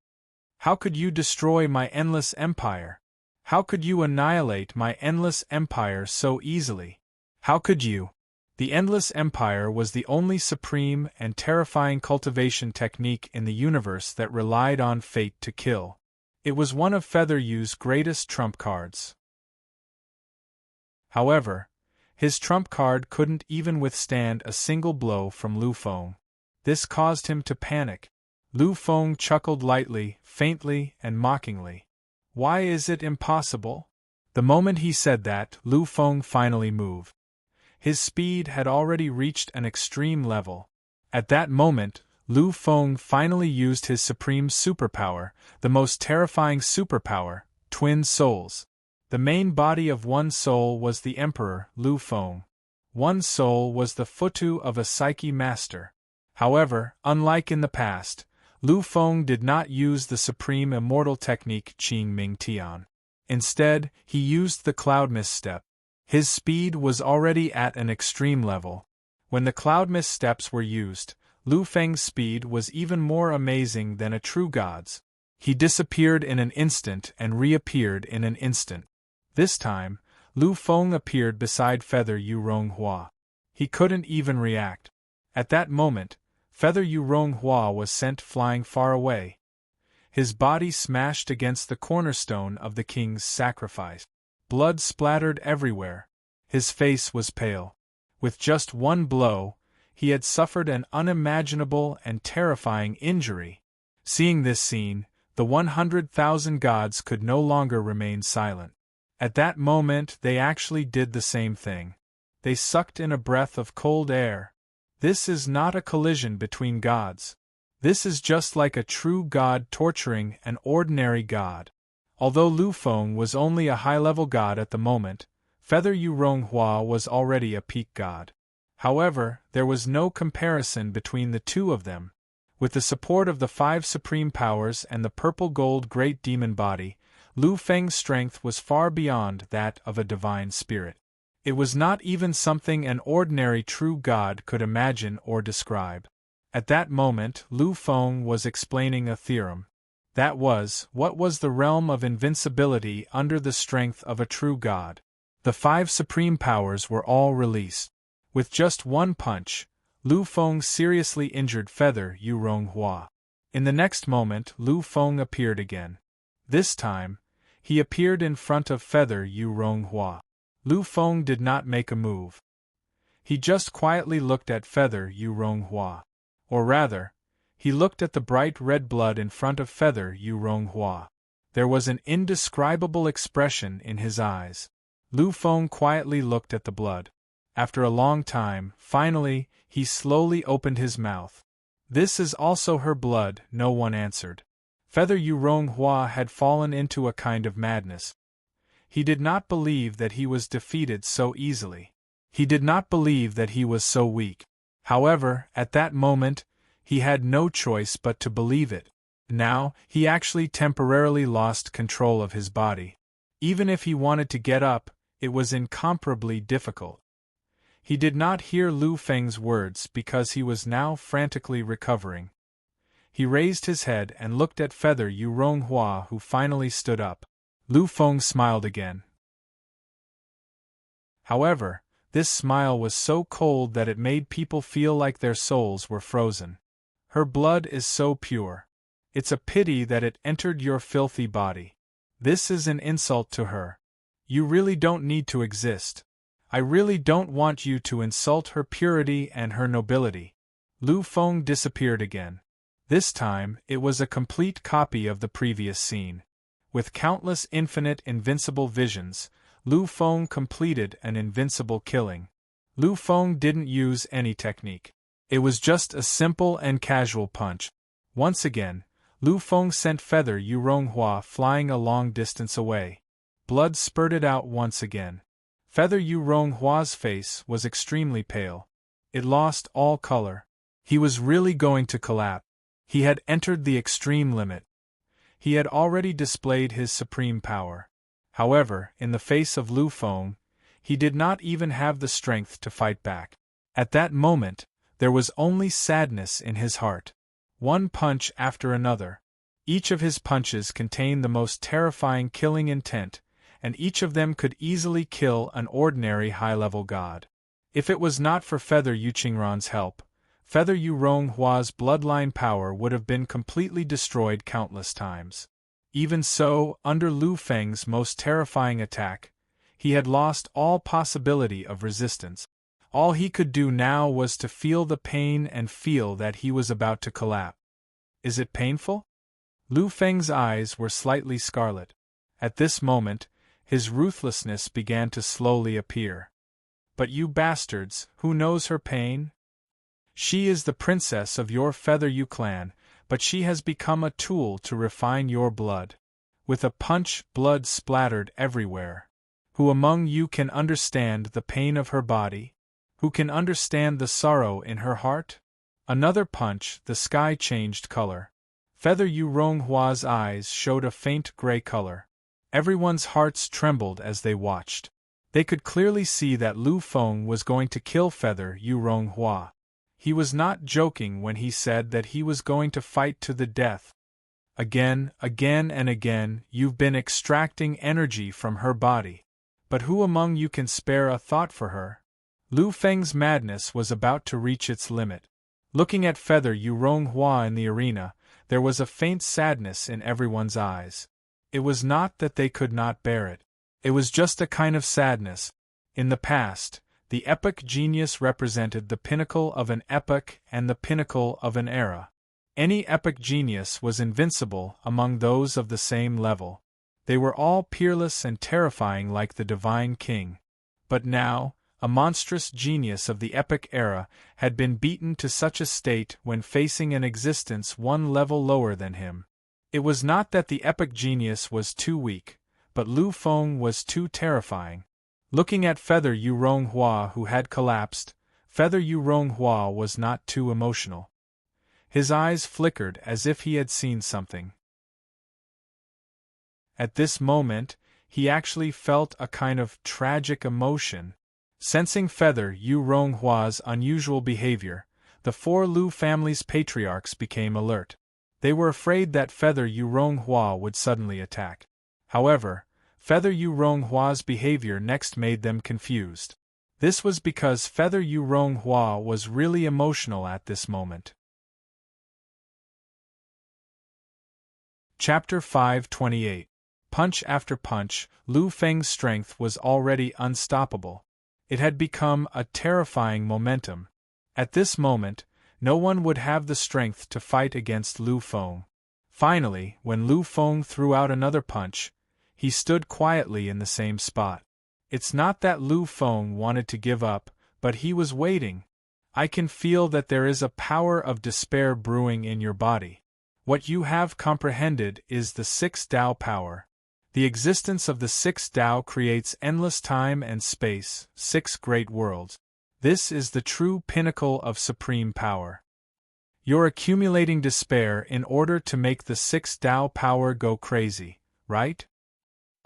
How could you destroy my endless empire? How could you annihilate my endless empire so easily? How could you? The endless empire was the only supreme and terrifying cultivation technique in the universe that relied on fate to kill. It was one of Feather Yu's greatest trump cards. However, his trump card couldn't even withstand a single blow from Lu Feng. This caused him to panic. Lu Feng chuckled lightly, faintly, and mockingly. Why is it impossible? The moment he said that, Lu Feng finally moved. His speed had already reached an extreme level. At that moment, Lu Feng finally used his supreme superpower, the most terrifying superpower, Twin Souls. The main body of one soul was the Emperor, Lu Feng. One soul was the Futu of a Psyche master. However, unlike in the past, Lu Feng did not use the supreme immortal technique Qing Ming Tian. Instead, he used the cloud mist step. His speed was already at an extreme level. When the cloud mist steps were used, Lu Feng's speed was even more amazing than a true god's. He disappeared in an instant and reappeared in an instant. This time, Lu Feng appeared beside Feather Yu Ronghua. He couldn't even react. At that moment, Feather Yu Ronghua was sent flying far away. His body smashed against the cornerstone of the king's sacrifice. Blood splattered everywhere. His face was pale. With just one blow, he had suffered an unimaginable and terrifying injury. Seeing this scene, the 100,000 gods could no longer remain silent. At that moment they actually did the same thing. They sucked in a breath of cold air. This is not a collision between gods. This is just like a true god torturing an ordinary god. Although Lu Feng was only a high-level god at the moment, Feather Yu Ronghua was already a peak god. However, there was no comparison between the two of them. With the support of the 5 supreme powers and the purple-gold great demon body, Lu Feng's strength was far beyond that of a divine spirit. It was not even something an ordinary true god could imagine or describe. At that moment, Lu Feng was explaining a theorem. That was, what was the realm of invincibility under the strength of a true god? The 5 supreme powers were all released. With just one punch, Lu Feng seriously injured Feather Yu Ronghua. In the next moment, Lu Feng appeared again. This time, he appeared in front of Feather Yu Ronghua. Lu Feng did not make a move. He just quietly looked at Feather Yu Ronghua. Or rather, he looked at the bright red blood in front of Feather Yu Ronghua. There was an indescribable expression in his eyes. Lu Feng quietly looked at the blood. After a long time, finally, he slowly opened his mouth. "This is also her blood," no one answered. Feather Yu Ronghua had fallen into a kind of madness. He did not believe that he was defeated so easily. He did not believe that he was so weak. However, at that moment, he had no choice but to believe it. Now, he actually temporarily lost control of his body. Even if he wanted to get up, it was incomparably difficult. He did not hear Lu Feng's words because he was now frantically recovering. He raised his head and looked at Feather Yu Ronghua, who finally stood up. Lu Feng smiled again. However, this smile was so cold that it made people feel like their souls were frozen. "Her blood is so pure. It's a pity that it entered your filthy body. This is an insult to her. You really don't need to exist. I really don't want you to insult her purity and her nobility." Lu Feng disappeared again. This time, it was a complete copy of the previous scene. With countless infinite invincible visions, Lu Feng completed an invincible killing. Lu Feng didn't use any technique. It was just a simple and casual punch. Once again, Lu Feng sent Feather Yu Ronghua flying a long distance away. Blood spurted out once again. Feather Yu Ronghua's face was extremely pale. It lost all color. He was really going to collapse. He had entered the extreme limit. He had already displayed his supreme power. However, in the face of Lu Feng, he did not even have the strength to fight back. At that moment, there was only sadness in his heart. One punch after another. Each of his punches contained the most terrifying killing intent, and each of them could easily kill an ordinary high-level god. If it was not for Feather Yu Qingran's help, Feather Yu Ronghua's bloodline power would have been completely destroyed countless times. Even so, under Lu Feng's most terrifying attack, he had lost all possibility of resistance. All he could do now was to feel the pain and feel that he was about to collapse. "Is it painful?" Lu Feng's eyes were slightly scarlet. At this moment, his ruthlessness began to slowly appear. "But you bastards, who knows her pain? She is the princess of your Feather Yu clan, but she has become a tool to refine your blood. With a punch, blood splattered everywhere. Who among you can understand the pain of her body? Who can understand the sorrow in her heart? Another punch, the sky changed color. Feather Yu Ronghua's eyes showed a faint gray color. Everyone's hearts trembled as they watched. They could clearly see that Lu Feng was going to kill Feather Yu Ronghua. He was not joking when he said that he was going to fight to the death. Again and again, you've been extracting energy from her body. But who among you can spare a thought for her? Lu Feng's madness was about to reach its limit. Looking at Feather Yu Ronghua in the arena, there was a faint sadness in everyone's eyes. It was not that they could not bear it. It was just a kind of sadness. In the past, the epic genius represented the pinnacle of an epoch and the pinnacle of an era. Any epic genius was invincible among those of the same level. They were all peerless and terrifying like the divine king. But now, a monstrous genius of the epic era had been beaten to such a state when facing an existence one level lower than him. It was not that the epic genius was too weak, but Lu Feng was too terrifying. Looking at Feather Yu Ronghua who had collapsed, Feather Yu Ronghua was not too emotional. His eyes flickered as if he had seen something. At this moment, he actually felt a kind of tragic emotion. Sensing Feather Yu Ronghua's unusual behavior, the four Lu family's patriarchs became alert. They were afraid that Feather Yu Ronghua would suddenly attack. However, Feather Yu Ronghua's behavior next made them confused. This was because Feather Yu Ronghua was really emotional at this moment. Chapter 528. Punch after punch, Lu Feng's strength was already unstoppable. It had become a terrifying momentum. At this moment, no one would have the strength to fight against Lu Feng. Finally, when Lu Feng threw out another punch, he stood quietly in the same spot. It's not that Lu Feng wanted to give up, but he was waiting. I can feel that there is a power of despair brewing in your body. What you have comprehended is the sixth Tao power. The existence of the sixth Tao creates endless time and space, 6 great worlds. This is the true pinnacle of supreme power. You're accumulating despair in order to make the sixth Tao power go crazy, right?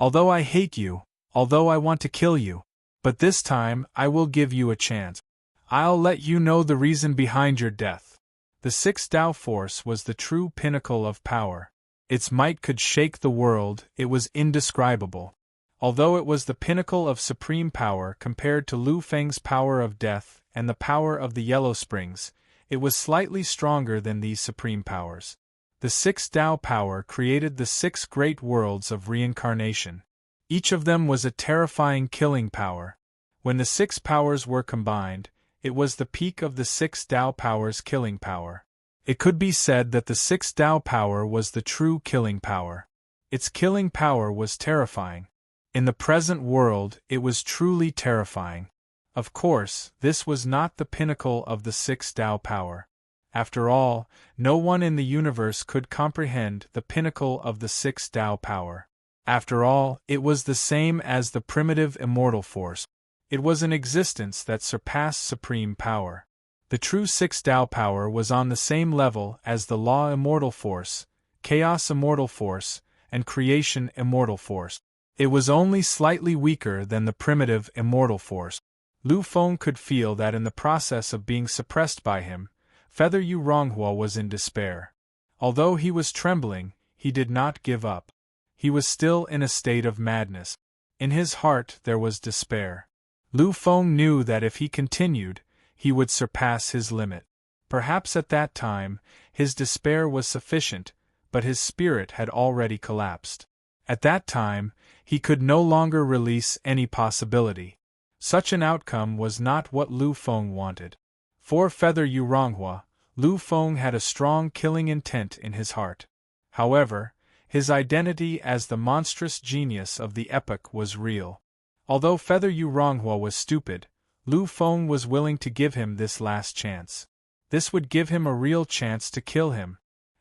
Although I hate you, although I want to kill you, but this time I will give you a chance. I'll let you know the reason behind your death. The sixth Tao force was the true pinnacle of power. Its might could shake the world, it was indescribable. Although it was the pinnacle of supreme power compared to Lu Feng's power of death and the power of the Yellow Springs, it was slightly stronger than these supreme powers. The sixth Tao power created the 6 great worlds of reincarnation. Each of them was a terrifying killing power. When the 6 powers were combined, it was the peak of the 6 Tao power's killing power. It could be said that the 6th Tao power was the true killing power. Its killing power was terrifying. In the present world, it was truly terrifying. Of course, this was not the pinnacle of the 6th Tao power. After all, no one in the universe could comprehend the pinnacle of the 6th Tao power. After all, it was the same as the primitive immortal force. It was an existence that surpassed supreme power. The true 6th Tao power was on the same level as the law immortal force, chaos immortal force, and creation immortal force. It was only slightly weaker than the primitive immortal force. Lu Feng could feel that in the process of being suppressed by him, Feather Yu Ronghua was in despair. Although he was trembling, he did not give up. He was still in a state of madness. In his heart there was despair. Lu Feng knew that if he continued, he would surpass his limit. Perhaps at that time, his despair was sufficient, but his spirit had already collapsed. At that time, he could no longer release any possibility. Such an outcome was not what Lu Feng wanted. For Feather Yu Ronghua, Lu Feng had a strong killing intent in his heart. However, his identity as the monstrous genius of the epoch was real. Although Feather Yu Ronghua was stupid, Lu Feng was willing to give him this last chance. This would give him a real chance to kill him.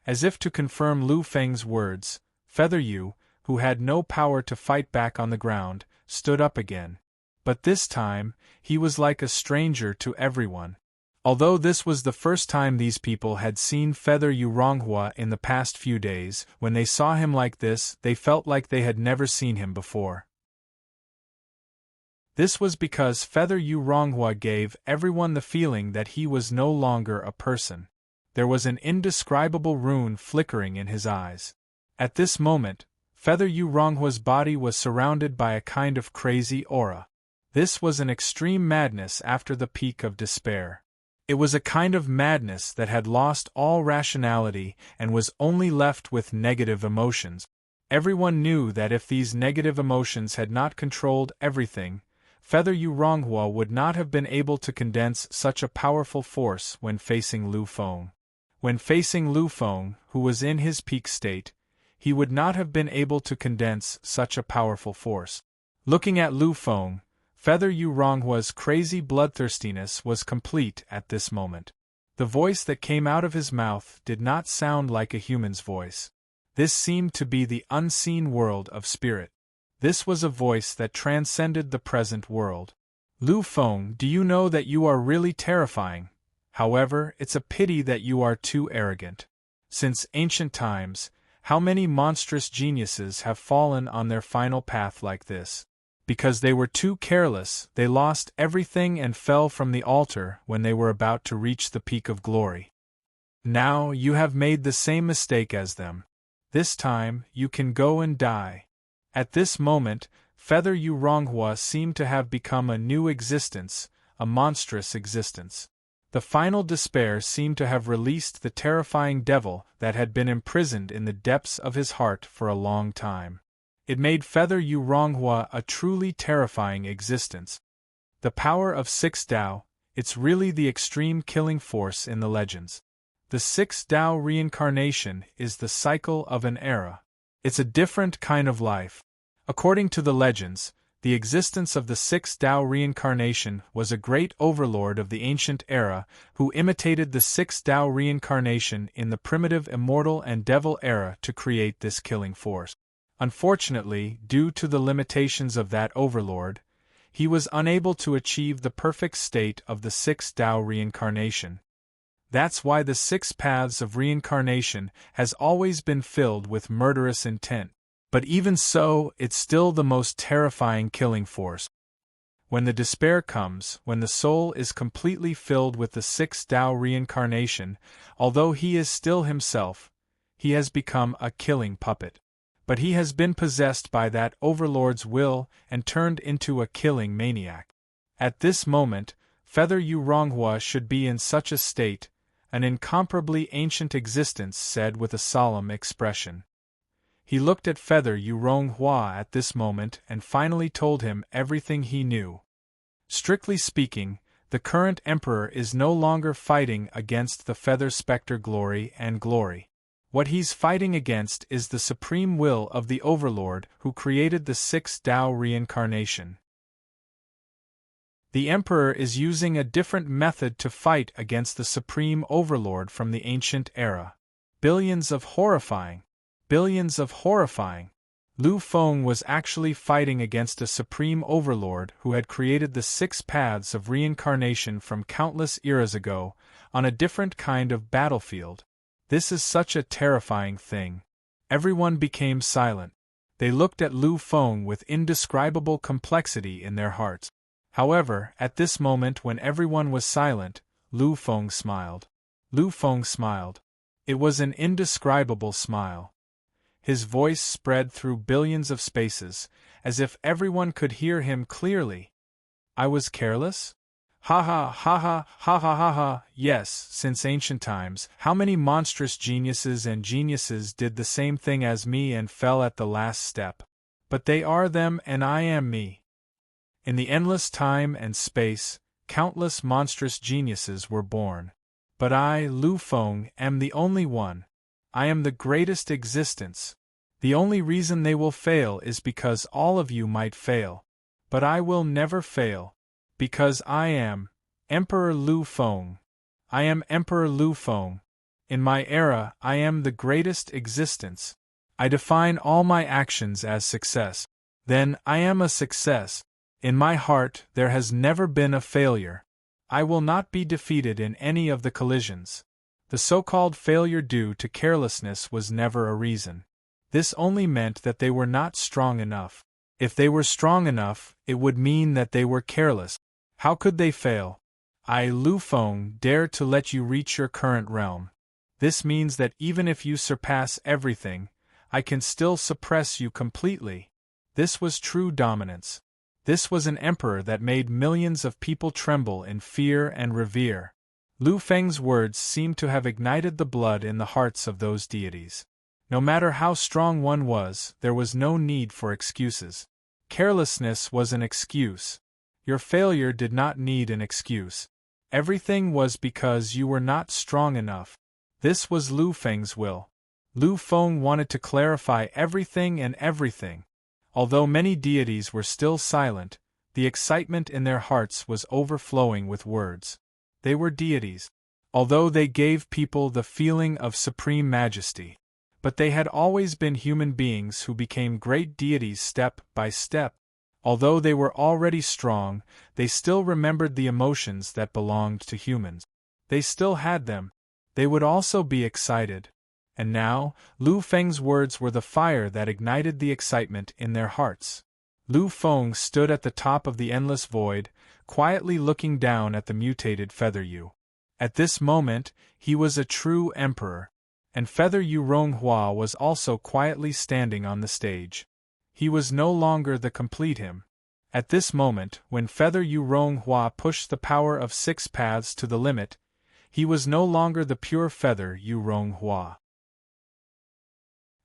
As if to confirm Lu Feng's words, Feather Yu, who had no power to fight back on the ground, stood up again. But this time, he was like a stranger to everyone. Although this was the first time these people had seen Feather Yuronghua in the past few days, when they saw him like this, they felt like they had never seen him before. This was because Feather Yuronghua gave everyone the feeling that he was no longer a person. There was an indescribable rune flickering in his eyes. At this moment, Feather Yuronghua's body was surrounded by a kind of crazy aura. This was an extreme madness after the peak of despair. It was a kind of madness that had lost all rationality and was only left with negative emotions. Everyone knew that if these negative emotions had not controlled everything, Feather Yuronghua would not have been able to condense such a powerful force when facing Lu Feng. When facing Lu Feng, who was in his peak state, he would not have been able to condense such a powerful force. Looking at Lu Feng, Feather Yuronghua's crazy bloodthirstiness was complete at this moment. The voice that came out of his mouth did not sound like a human's voice. This seemed to be the unseen world of spirit. This was a voice that transcended the present world. Lu Feng, do you know that you are really terrifying? However, it's a pity that you are too arrogant. Since ancient times, how many monstrous geniuses have fallen on their final path like this? Because they were too careless, they lost everything and fell from the altar when they were about to reach the peak of glory. Now you have made the same mistake as them. This time, you can go and die. At this moment, Feather Yuronghua seemed to have become a new existence, a monstrous existence. The final despair seemed to have released the terrifying devil that had been imprisoned in the depths of his heart for a long time. It made Feather Yuronghua a truly terrifying existence. The power of Six Tao, it's really the extreme killing force in the legends. The Six Tao reincarnation is the cycle of an era. It's a different kind of life. According to the legends, the existence of the Six Tao reincarnation was a great overlord of the ancient era who imitated the Six Tao reincarnation in the primitive immortal and devil era to create this killing force. Unfortunately, due to the limitations of that overlord, he was unable to achieve the perfect state of the Six Tao reincarnation. That's why the six paths of reincarnation has always been filled with murderous intent. But even so, it's still the most terrifying killing force. When the despair comes, when the soul is completely filled with the Six Tao reincarnation, although he is still himself, he has become a killing puppet. But he has been possessed by that overlord's will and turned into a killing maniac. At this moment, Feather Yuronghua should be in such a state, an incomparably ancient existence said with a solemn expression. He looked at Feather Yuronghua at this moment and finally told him everything he knew. Strictly speaking, the current emperor is no longer fighting against the Feather Spectre glory and glory. What he's fighting against is the supreme will of the Overlord who created the Six Tao reincarnation. The Emperor is using a different method to fight against the Supreme Overlord from the ancient era. Billions of horrifying. Lu Feng was actually fighting against a Supreme Overlord who had created the six paths of reincarnation from countless eras ago, on a different kind of battlefield. This is such a terrifying thing. Everyone became silent. They looked at Lu Feng with indescribable complexity in their hearts. However, at this moment when everyone was silent, Lu Feng smiled. It was an indescribable smile. His voice spread through billions of spaces, as if everyone could hear him clearly. I was careless? Ha ha ha ha ha ha ha ha. Yes, since ancient times, how many monstrous geniuses did the same thing as me and fell at the last step. But they are them and I am me. In the endless time and space, countless monstrous geniuses were born. But I, Lu Feng, am the only one. I am the greatest existence. The only reason they will fail is because all of you might fail. But I will never fail. Because I am Emperor Lu Feng. I am Emperor Lu Feng. In my era, I am the greatest existence. I define all my actions as success. Then, I am a success. In my heart, there has never been a failure. I will not be defeated in any of the collisions. The so-called failure due to carelessness was never a reason. This only meant that they were not strong enough. If they were strong enough, it would mean that they were careless. How could they fail? I, Lu Feng, dare to let you reach your current realm. This means that even if you surpass everything, I can still suppress you completely. This was true dominance. This was an emperor that made millions of people tremble in fear and revere. Lu Feng's words seemed to have ignited the blood in the hearts of those deities. No matter how strong one was, there was no need for excuses. Carelessness was an excuse. Your failure did not need an excuse. Everything was because you were not strong enough. This was Lu Feng's will. Lu Feng wanted to clarify everything and everything. Although many deities were still silent, the excitement in their hearts was overflowing with words. They were deities. Although they gave people the feeling of supreme majesty. But they had always been human beings who became great deities step by step. Although they were already strong, they still remembered the emotions that belonged to humans. They still had them. They would also be excited. And now, Lu Feng's words were the fire that ignited the excitement in their hearts. Lu Feng stood at the top of the endless void, quietly looking down at the mutated Feather Yu. At this moment, he was a true emperor. And Feather Yu Ronghua was also quietly standing on the stage. He was no longer the complete him. At this moment, when Feather Yu Ronghua pushed the power of 6 paths to the limit, he was no longer the pure Feather Yu Ronghua.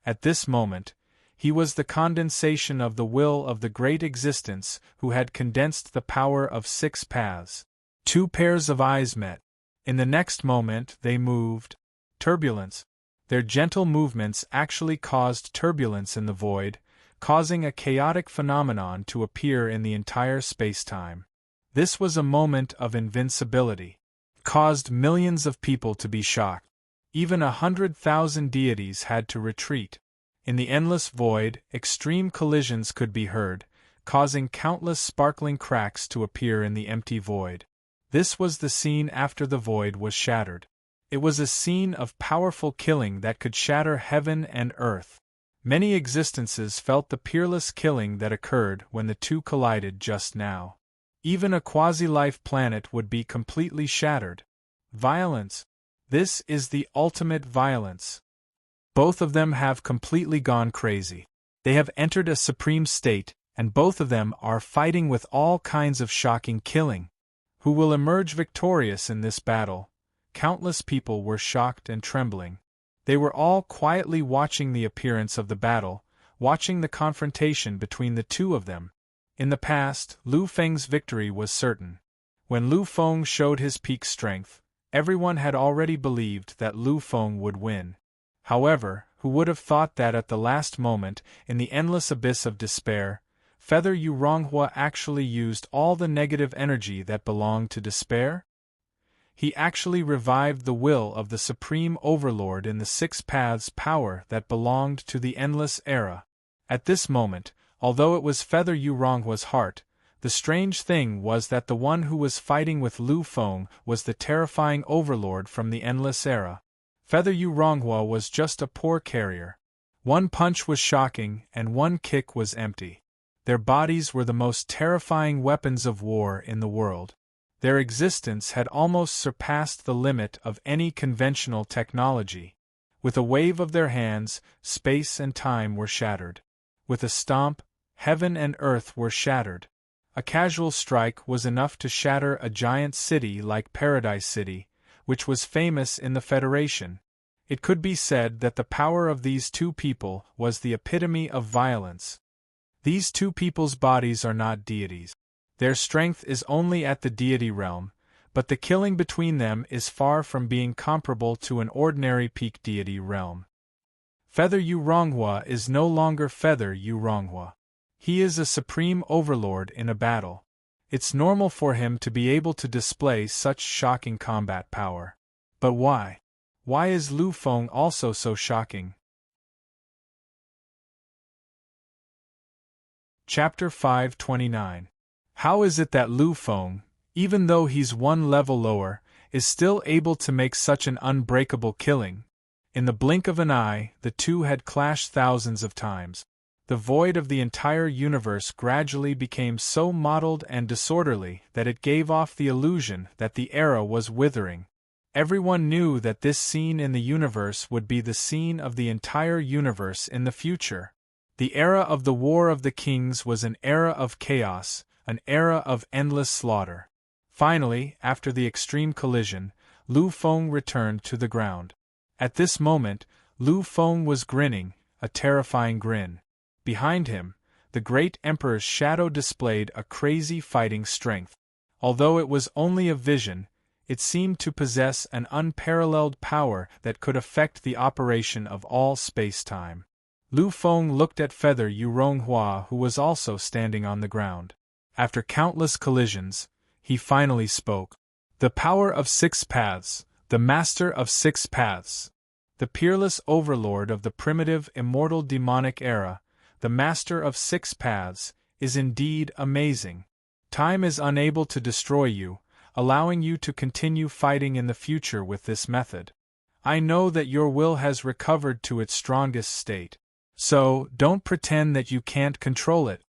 At this moment, he was the condensation of the will of the great existence who had condensed the power of 6 paths. 2 pairs of eyes met. In the next moment they moved. Turbulence. Their gentle movements actually caused turbulence in the void, causing a chaotic phenomenon to appear in the entire space-time. This was a moment of invincibility. It caused millions of people to be shocked. Even 100,000 deities had to retreat. In the endless void, extreme collisions could be heard, causing countless sparkling cracks to appear in the empty void. This was the scene after the void was shattered. It was a scene of powerful killing that could shatter heaven and earth. Many existences felt the peerless killing that occurred when the two collided just now. Even a quasi-life planet would be completely shattered. Violence. This is the ultimate violence. Both of them have completely gone crazy. They have entered a supreme state, and both of them are fighting with all kinds of shocking killing. Who will emerge victorious in this battle? Countless people were shocked and trembling. They were all quietly watching the appearance of the battle, watching the confrontation between the two of them. In the past, Lu Feng's victory was certain. When Lu Feng showed his peak strength, everyone had already believed that Lu Feng would win. However, who would have thought that at the last moment, in the endless abyss of despair, Feather Yu Ronghua actually used all the negative energy that belonged to despair? He actually revived the will of the Supreme Overlord in the 6 paths power that belonged to the endless era. At this moment, although it was Feather Yu Ronghua's heart, the strange thing was that the one who was fighting with Lu Feng was the terrifying Overlord from the endless era. Feather Yu Ronghua was just a poor carrier. One punch was shocking and one kick was empty. Their bodies were the most terrifying weapons of war in the world. Their existence had almost surpassed the limit of any conventional technology. With a wave of their hands, space and time were shattered. With a stomp, heaven and earth were shattered. A casual strike was enough to shatter a giant city like Paradise City, which was famous in the Federation. It could be said that the power of these two people was the epitome of violence. These two people's bodies are not deities. Their strength is only at the deity realm, but the killing between them is far from being comparable to an ordinary peak deity realm. Feather Yu Ronghua is no longer Feather Yu Ronghua. He is a supreme overlord in a battle. It's normal for him to be able to display such shocking combat power. But why? Why is Lu Feng also so shocking? Chapter 529. How is it that Lu Feng, even though he's one level lower, is still able to make such an unbreakable killing? In the blink of an eye, the two had clashed thousands of times. The void of the entire universe gradually became so mottled and disorderly that it gave off the illusion that the era was withering. Everyone knew that this scene in the universe would be the scene of the entire universe in the future. The era of the War of the Kings was an era of chaos, an era of endless slaughter. Finally, after the extreme collision, Lu Feng returned to the ground. At this moment, Lu Feng was grinning, a terrifying grin. Behind him, the great Emperor's shadow displayed a crazy fighting strength. Although it was only a vision, it seemed to possess an unparalleled power that could affect the operation of all space-time. Lu Feng looked at Feather Yuronghua, who was also standing on the ground. After countless collisions, he finally spoke. The power of six paths, the master of six paths. The peerless overlord of the primitive immortal demonic era, the master of six paths, is indeed amazing. Time is unable to destroy you, allowing you to continue fighting in the future with this method. I know that your will has recovered to its strongest state. So, don't pretend that you can't control it.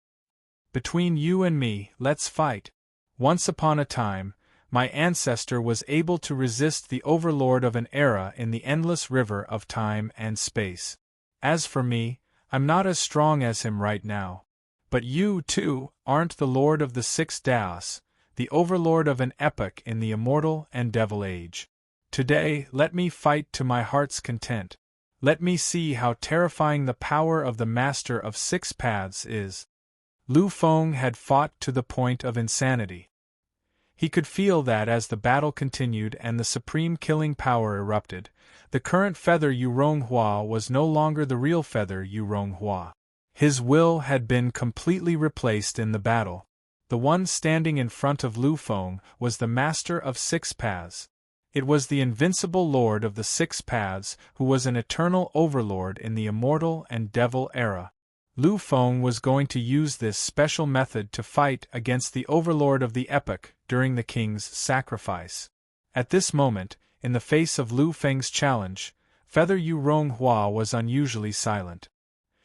Between you and me, let's fight. Once upon a time, my ancestor was able to resist the overlord of an era in the endless river of time and space. As for me, I'm not as strong as him right now. But you, too, aren't the lord of the six Daos, the overlord of an epoch in the immortal and devil age. Today, let me fight to my heart's content. Let me see how terrifying the power of the Master of Six Paths is. Lu Feng had fought to the point of insanity. He could feel that as the battle continued and the supreme killing power erupted, the current Feather Yuronghua was no longer the real Feather Yuronghua. His will had been completely replaced in the battle. The one standing in front of Lu Feng was the Master of Six Paths. It was the invincible Lord of the Six Paths who was an eternal overlord in the immortal and devil era. Lu Feng was going to use this special method to fight against the overlord of the epoch during the king's sacrifice. At this moment, in the face of Lu Feng's challenge, Feather Yuronghua was unusually silent.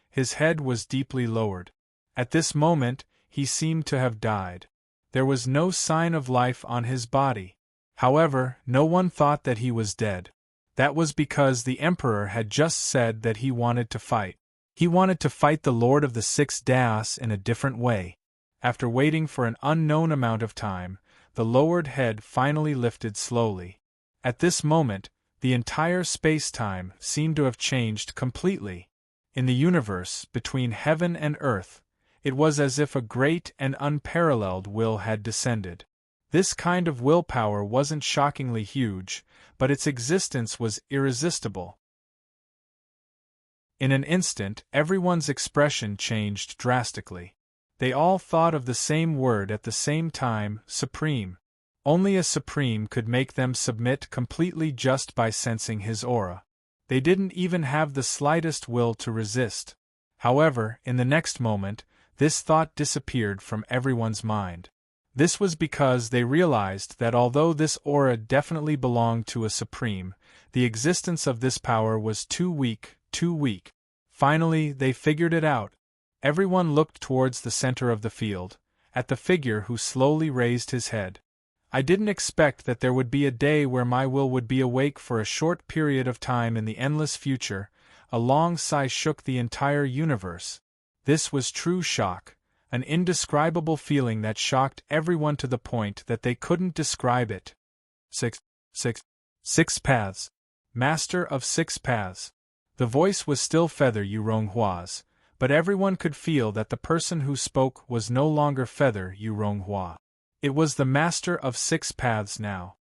His head was deeply lowered. At this moment, he seemed to have died. There was no sign of life on his body. However, no one thought that he was dead. That was because the Emperor had just said that he wanted to fight. He wanted to fight the Lord of the Six Daos in a different way. After waiting for an unknown amount of time, the lowered head finally lifted slowly. At this moment, the entire space-time seemed to have changed completely. In the universe, between heaven and earth, it was as if a great and unparalleled will had descended. This kind of willpower wasn't shockingly huge, but its existence was irresistible. In an instant, everyone's expression changed drastically. They all thought of the same word at the same time, supreme. Only a supreme could make them submit completely just by sensing his aura. They didn't even have the slightest will to resist. However, in the next moment, this thought disappeared from everyone's mind. This was because they realized that although this aura definitely belonged to a supreme, the existence of this power was too weak. Finally, they figured it out. Everyone looked towards the center of the field, at the figure who slowly raised his head. I didn't expect that there would be a day where my will would be awake for a short period of time in the endless future. A long sigh shook the entire universe. This was true shock. An indescribable feeling that shocked everyone to the point that they couldn't describe it. Six paths. Master of Six Paths. The voice was still Feather Yuronghua's, but everyone could feel that the person who spoke was no longer Feather Yuronghua. It was the Master of Six Paths now.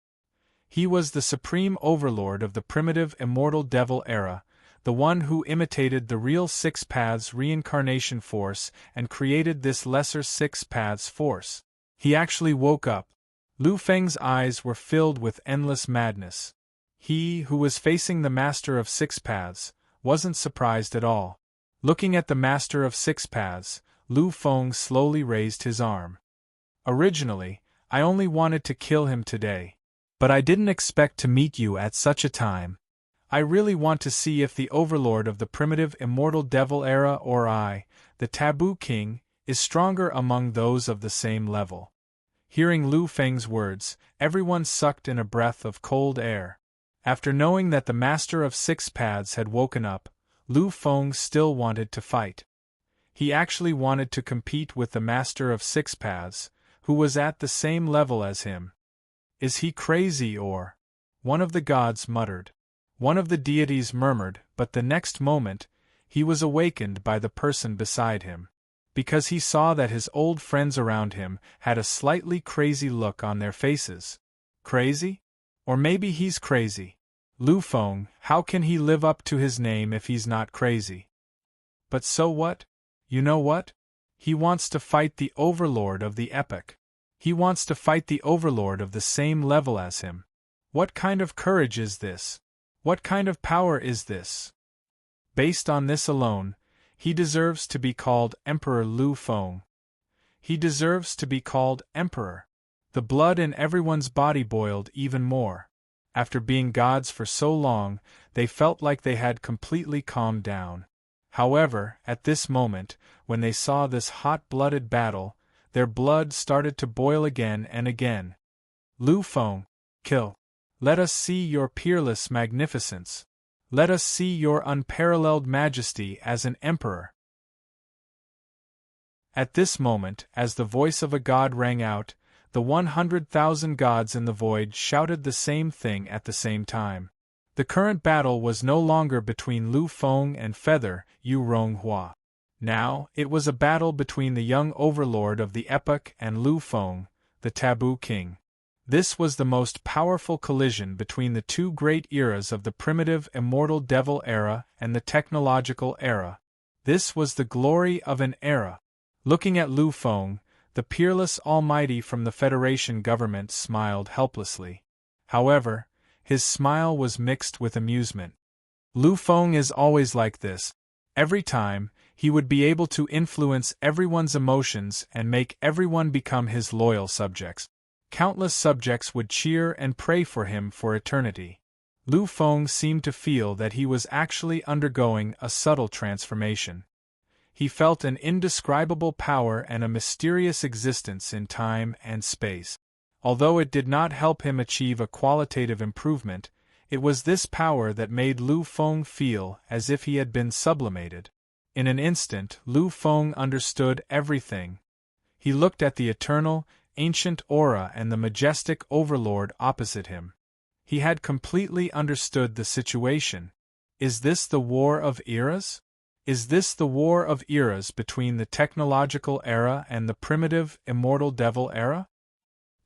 He was the supreme overlord of the primitive immortal devil era, the one who imitated the real Six Paths reincarnation force and created this lesser Six Paths force. He actually woke up. Lu Feng's eyes were filled with endless madness. He, who was facing the Master of Six Paths, wasn't surprised at all. Looking at the Master of Six Paths, Lu Feng slowly raised his arm. Originally, I only wanted to kill him today. But I didn't expect to meet you at such a time. I really want to see if the Overlord of the primitive immortal devil era or I, the Taboo King, is stronger among those of the same level. Hearing Lu Feng's words, everyone sucked in a breath of cold air. After knowing that the Master of Six Paths had woken up, Lu Feng still wanted to fight. He actually wanted to compete with the Master of Six Paths, who was at the same level as him. Is he crazy or? One of the gods muttered. One of the deities murmured, but the next moment, he was awakened by the person beside him. Because he saw that his old friends around him had a slightly crazy look on their faces. Crazy? Or maybe he's crazy. Lu Feng, how can he live up to his name if he's not crazy? But so what? You know what? He wants to fight the Overlord of the epoch. He wants to fight the Overlord of the same level as him. What kind of courage is this? What kind of power is this? Based on this alone, he deserves to be called Emperor Lu Feng. He deserves to be called Emperor. The blood in everyone's body boiled even more. After being gods for so long, they felt like they had completely calmed down. However, at this moment, when they saw this hot-blooded battle, their blood started to boil again and again. Lu Feng, kill. Let us see your peerless magnificence. Let us see your unparalleled majesty as an emperor. At this moment, as the voice of a god rang out, the 100,000 gods in the void shouted the same thing at the same time. The current battle was no longer between Lu Feng and Feather Yu Ronghua. Now, it was a battle between the young Overlord of the epoch and Lu Feng, the Taboo King. This was the most powerful collision between the two great eras of the primitive immortal devil era and the technological era. This was the glory of an era. Looking at Lu Feng, the peerless almighty from the Federation government smiled helplessly. However, his smile was mixed with amusement. Lu Feng is always like this. Every time, he would be able to influence everyone's emotions and make everyone become his loyal subjects. Countless subjects would cheer and pray for him for eternity. Lu Feng seemed to feel that he was actually undergoing a subtle transformation. He felt an indescribable power and a mysterious existence in time and space. Although it did not help him achieve a qualitative improvement, it was this power that made Lu Feng feel as if he had been sublimated. In an instant, Lu Feng understood everything. He looked at the eternal, ancient aura and the majestic Overlord opposite him. He had completely understood the situation. Is this the war of eras? Is this the war of eras between the technological era and the primitive, immortal devil era?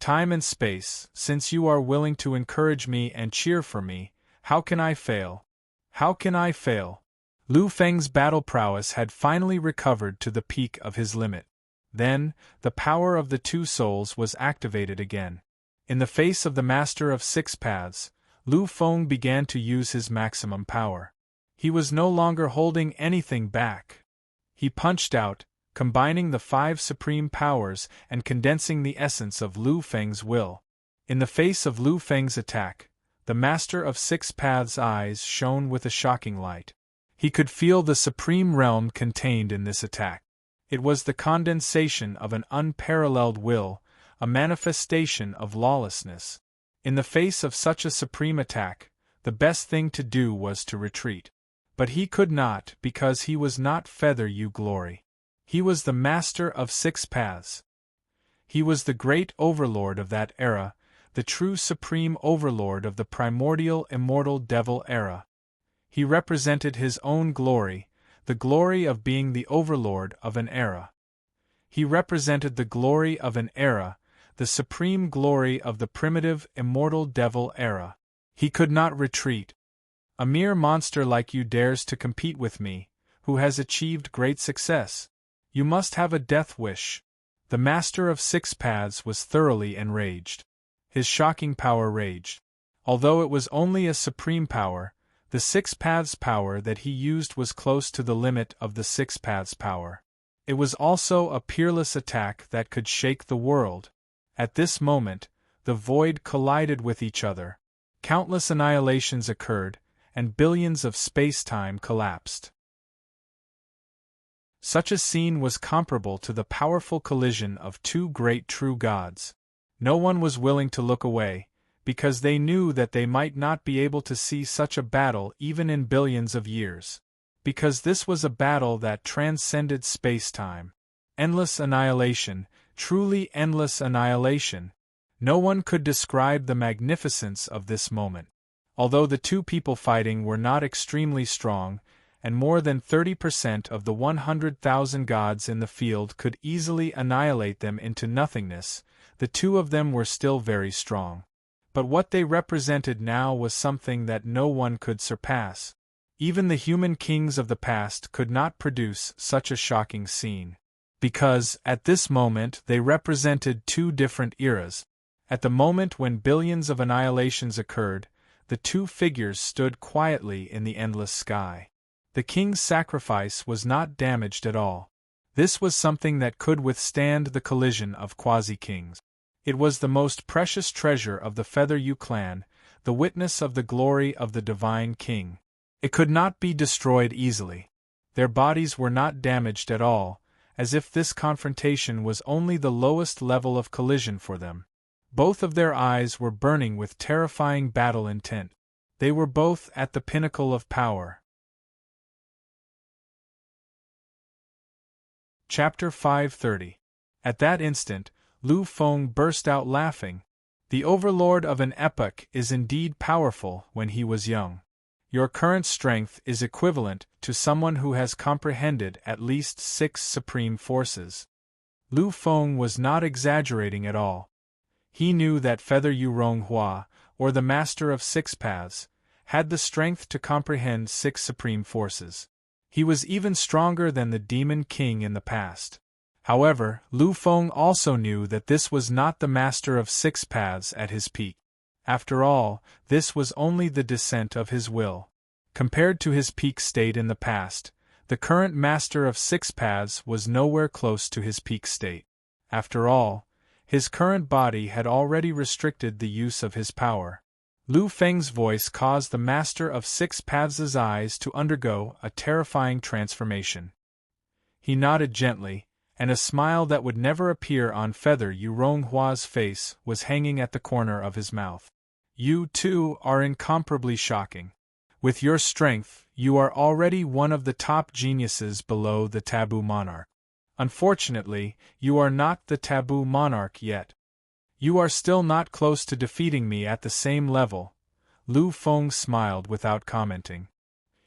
Time and space, since you are willing to encourage me and cheer for me, how can I fail? How can I fail? Lu Feng's battle prowess had finally recovered to the peak of his limit. Then, the power of the two souls was activated again. In the face of the Master of Six Paths, Lu Feng began to use his maximum power. He was no longer holding anything back. He punched out, combining the 5 supreme powers and condensing the essence of Lu Feng's will. In the face of Lu Feng's attack, the Master of Six Paths' eyes shone with a shocking light. He could feel the supreme realm contained in this attack. It was the condensation of an unparalleled will, a manifestation of lawlessness. In the face of such a supreme attack, the best thing to do was to retreat. But he could not because he was not Feather Yu Glory. He was the Master of Six Paths. He was the great Overlord of that era, the true supreme Overlord of the primordial immortal devil era. He represented his own glory, the glory of being the Overlord of an era. He represented the glory of an era, the supreme glory of the primitive immortal devil era. He could not retreat. A mere monster like you dares to compete with me, who has achieved great success. You must have a death wish. The Master of Six Paths was thoroughly enraged. His shocking power raged. Although it was only a supreme power, the Six Paths power that he used was close to the limit of the Six Paths power. It was also a peerless attack that could shake the world. At this moment, the void collided with each other. Countless annihilations occurred, and billions of space-time collapsed. Such a scene was comparable to the powerful collision of two great true gods. No one was willing to look away, because they knew that they might not be able to see such a battle even in billions of years. Because this was a battle that transcended space-time. Endless annihilation, truly endless annihilation. No one could describe the magnificence of this moment. Although the two people fighting were not extremely strong, and more than 30% of the 100,000 gods in the field could easily annihilate them into nothingness, the two of them were still very strong. But what they represented now was something that no one could surpass. Even the human kings of the past could not produce such a shocking scene. Because, at this moment, they represented two different eras. At the moment when billions of annihilations occurred, the two figures stood quietly in the endless sky. The king's sacrifice was not damaged at all. This was something that could withstand the collision of quasi-kings. It was the most precious treasure of the Feather You clan, the witness of the glory of the divine king. It could not be destroyed easily. Their bodies were not damaged at all, as if this confrontation was only the lowest level of collision for them. Both of their eyes were burning with terrifying battle intent. They were both at the pinnacle of power. Chapter 530. At that instant, Lu Feng burst out laughing. The Overlord of an epoch is indeed powerful when he was young. Your current strength is equivalent to someone who has comprehended at least 6 supreme forces. Lu Feng was not exaggerating at all. He knew that Feather You Ronghua, or the Master of 6 Paths, had the strength to comprehend 6 supreme forces. He was even stronger than the Demon King in the past. However, Lu Feng also knew that this was not the Master of 6 Paths at his peak. After all, this was only the descent of his will. Compared to his peak state in the past, the current Master of 6 Paths was nowhere close to his peak state. After all, his current body had already restricted the use of his power. Lu Feng's voice caused the Master of 6 Paths' eyes to undergo a terrifying transformation. He nodded gently, and a smile that would never appear on Feather You Ronghua's face was hanging at the corner of his mouth. You, too, are incomparably shocking. With your strength, you are already one of the top geniuses below the Taboo Monarch. Unfortunately, you are not the Taboo Monarch yet. You are still not close to defeating me at the same level. Lu Feng smiled without commenting.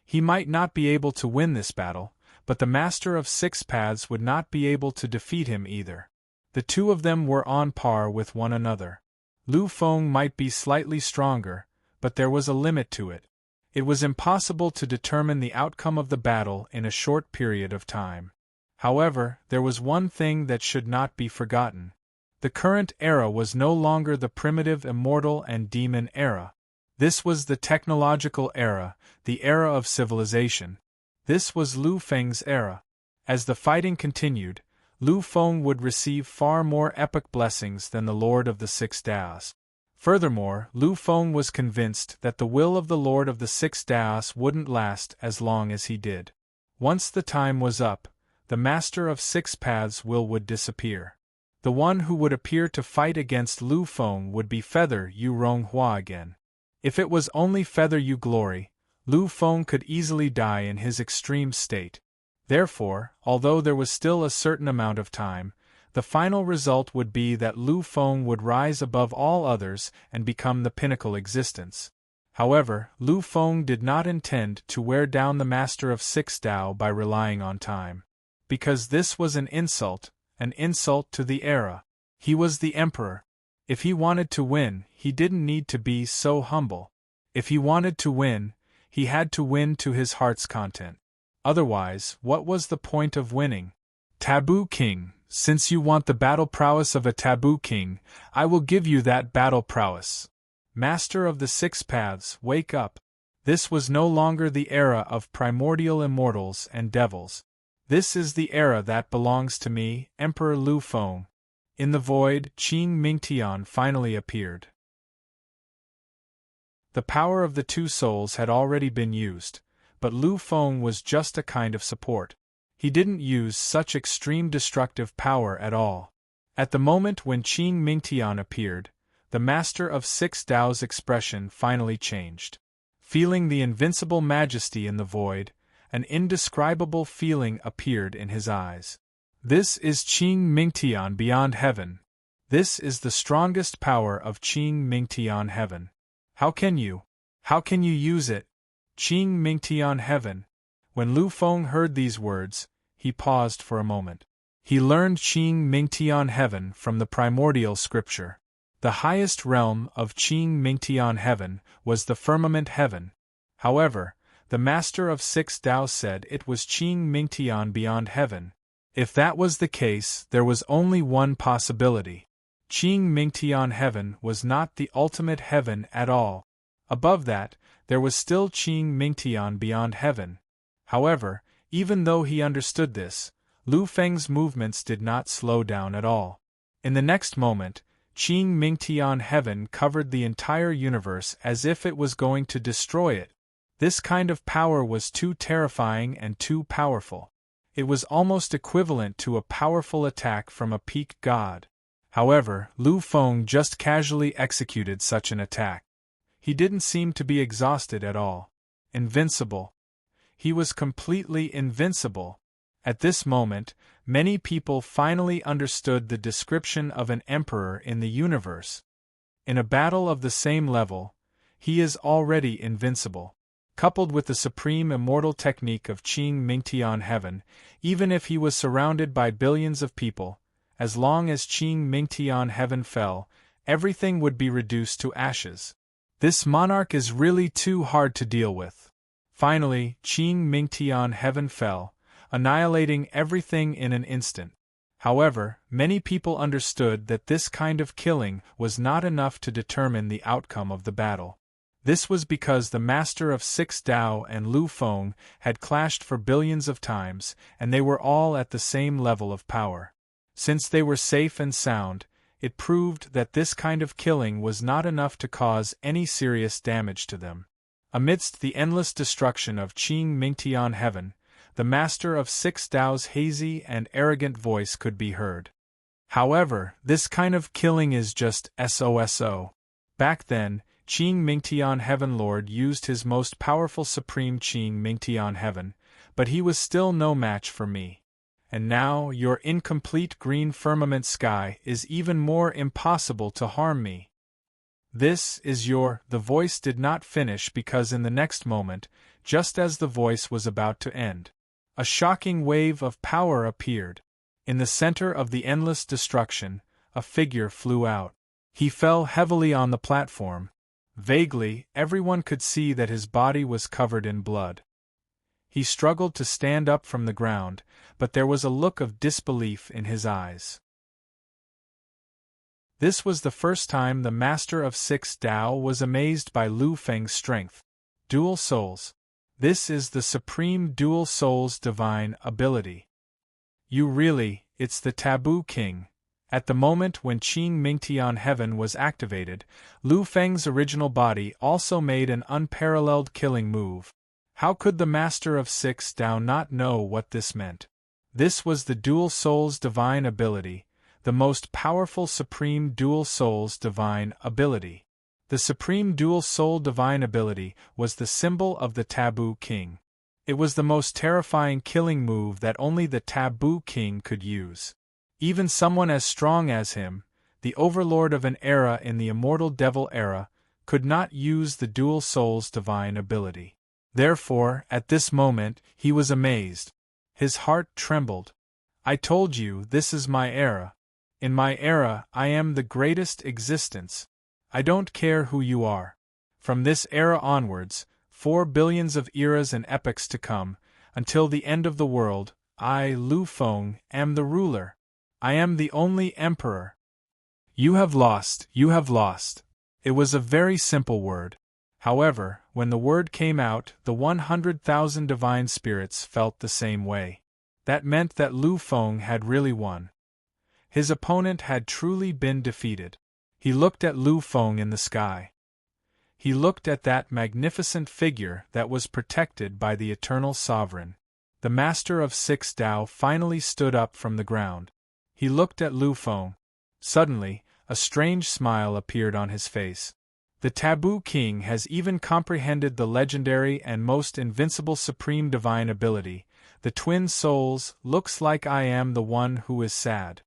He might not be able to win this battle, but the Master of 6 Paths would not be able to defeat him either. The two of them were on par with one another. Lu Feng might be slightly stronger, but there was a limit to it. It was impossible to determine the outcome of the battle in a short period of time. However, there was one thing that should not be forgotten. The current era was no longer the primitive immortal and demon era. This was the technological era, the era of civilization. This was Lu Feng's era. As the fighting continued, Lu Feng would receive far more epic blessings than the Lord of the 6 Daos. Furthermore, Lu Feng was convinced that the will of the Lord of the 6 Daos wouldn't last as long as he did. Once the time was up, the Master of 6 Paths' will would disappear. The one who would appear to fight against Lu Feng would be Feather You Ronghua again. If it was only Feather You Glory, Lu Feng could easily die in his extreme state. Therefore, although there was still a certain amount of time, the final result would be that Lu Feng would rise above all others and become the pinnacle existence. However, Lu Feng did not intend to wear down the Master of 6 Dao by relying on time. Because this was an insult to the era. He was the emperor. If he wanted to win, he didn't need to be so humble. If he wanted to win, he had to win to his heart's content. Otherwise, what was the point of winning? Taboo King, since you want the battle prowess of a Taboo King, I will give you that battle prowess. Master of the 6 Paths, wake up. This was no longer the era of primordial immortals and devils. This is the era that belongs to me, Emperor Lu Feng. In the void, Qing Mingtian finally appeared. The power of the two souls had already been used, but Lu Feng was just a kind of support. He didn't use such extreme destructive power at all. At the moment when Qing Mingtian appeared, the Master of Six Dao's expression finally changed. Feeling the invincible majesty in the void, an indescribable feeling appeared in his eyes. This is Qing Mingtian beyond heaven. This is the strongest power of Qing Mingtian heaven. How can you use it? Qing Mingtian heaven. When Lu Feng heard these words, he paused for a moment. He learned Qing Mingtian heaven from the primordial scripture. The highest realm of Qing Mingtian heaven was the firmament heaven. However, the Master of Six Dao said it was Qing Mingtian beyond heaven. If that was the case, there was only one possibility. Qing Mingtian heaven was not the ultimate heaven at all. Above that, there was still Qing Mingtian beyond heaven. However, even though he understood this, Lu Feng's movements did not slow down at all. In the next moment, Qing Mingtian heaven covered the entire universe as if it was going to destroy it. This kind of power was too terrifying and too powerful. It was almost equivalent to a powerful attack from a peak god. However, Lu Feng just casually executed such an attack. He didn't seem to be exhausted at all. Invincible. He was completely invincible. At this moment, many people finally understood the description of an emperor in the universe. In a battle of the same level, he is already invincible. Coupled with the supreme immortal technique of Qing Mingtian heaven, even if he was surrounded by billions of people, as long as Qing Mingtian heaven fell, everything would be reduced to ashes. This monarch is really too hard to deal with. Finally, Qing Mingtian heaven fell, annihilating everything in an instant. However, many people understood that this kind of killing was not enough to determine the outcome of the battle. This was because the Master of Six Dao and Lu Feng had clashed for billions of times, and they were all at the same level of power. Since they were safe and sound, it proved that this kind of killing was not enough to cause any serious damage to them. Amidst the endless destruction of Qing Mingtian heaven, the Master of Six Dao's hazy and arrogant voice could be heard. However, this kind of killing is just SOSO. Back then, Qing Mingtian Heaven Lord used his most powerful supreme Qing Mingtian Heaven, but he was still no match for me. And now your incomplete green firmament sky is even more impossible to harm me. This is the voice did not finish because in the next moment, just as the voice was about to end, a shocking wave of power appeared. In the center of the endless destruction, a figure flew out. He fell heavily on the platform. Vaguely, everyone could see that his body was covered in blood. He struggled to stand up from the ground, but there was a look of disbelief in his eyes. This was the first time the Master of Six Dao was amazed by Lu Feng's strength. Dual Souls. This is the supreme Dual Souls divine ability. It's the Taboo King. At the moment when Qing Mingtian Heaven was activated, Lu Feng's original body also made an unparalleled killing move. How could the Master of Six Dao not know what this meant? This was the Dual Souls divine ability, the most powerful supreme Dual Souls divine ability. The supreme Dual Soul divine ability was the symbol of the Taboo King. It was the most terrifying killing move that only the Taboo King could use. Even someone as strong as him, the overlord of an era in the immortal devil era, could not use the Dual Souls divine ability. Therefore, at this moment, he was amazed. His heart trembled. I told you this is my era. In my era, I am the greatest existence. I don't care who you are. From this era onwards, 4 billions of eras and epochs to come, until the end of the world, I, Lu Feng, am the ruler. I am the only emperor. You have lost, you have lost. It was a very simple word. However, when the word came out, the 100,000 divine spirits felt the same way. That meant that Lu Feng had really won. His opponent had truly been defeated. He looked at Lu Feng in the sky. He looked at that magnificent figure that was protected by the eternal sovereign. The master of six Tao finally stood up from the ground. He looked at Lu Feng. Suddenly, a strange smile appeared on his face. The Taboo King has even comprehended the legendary and most invincible supreme divine ability. The twin souls. Looks like I am the one who is sad.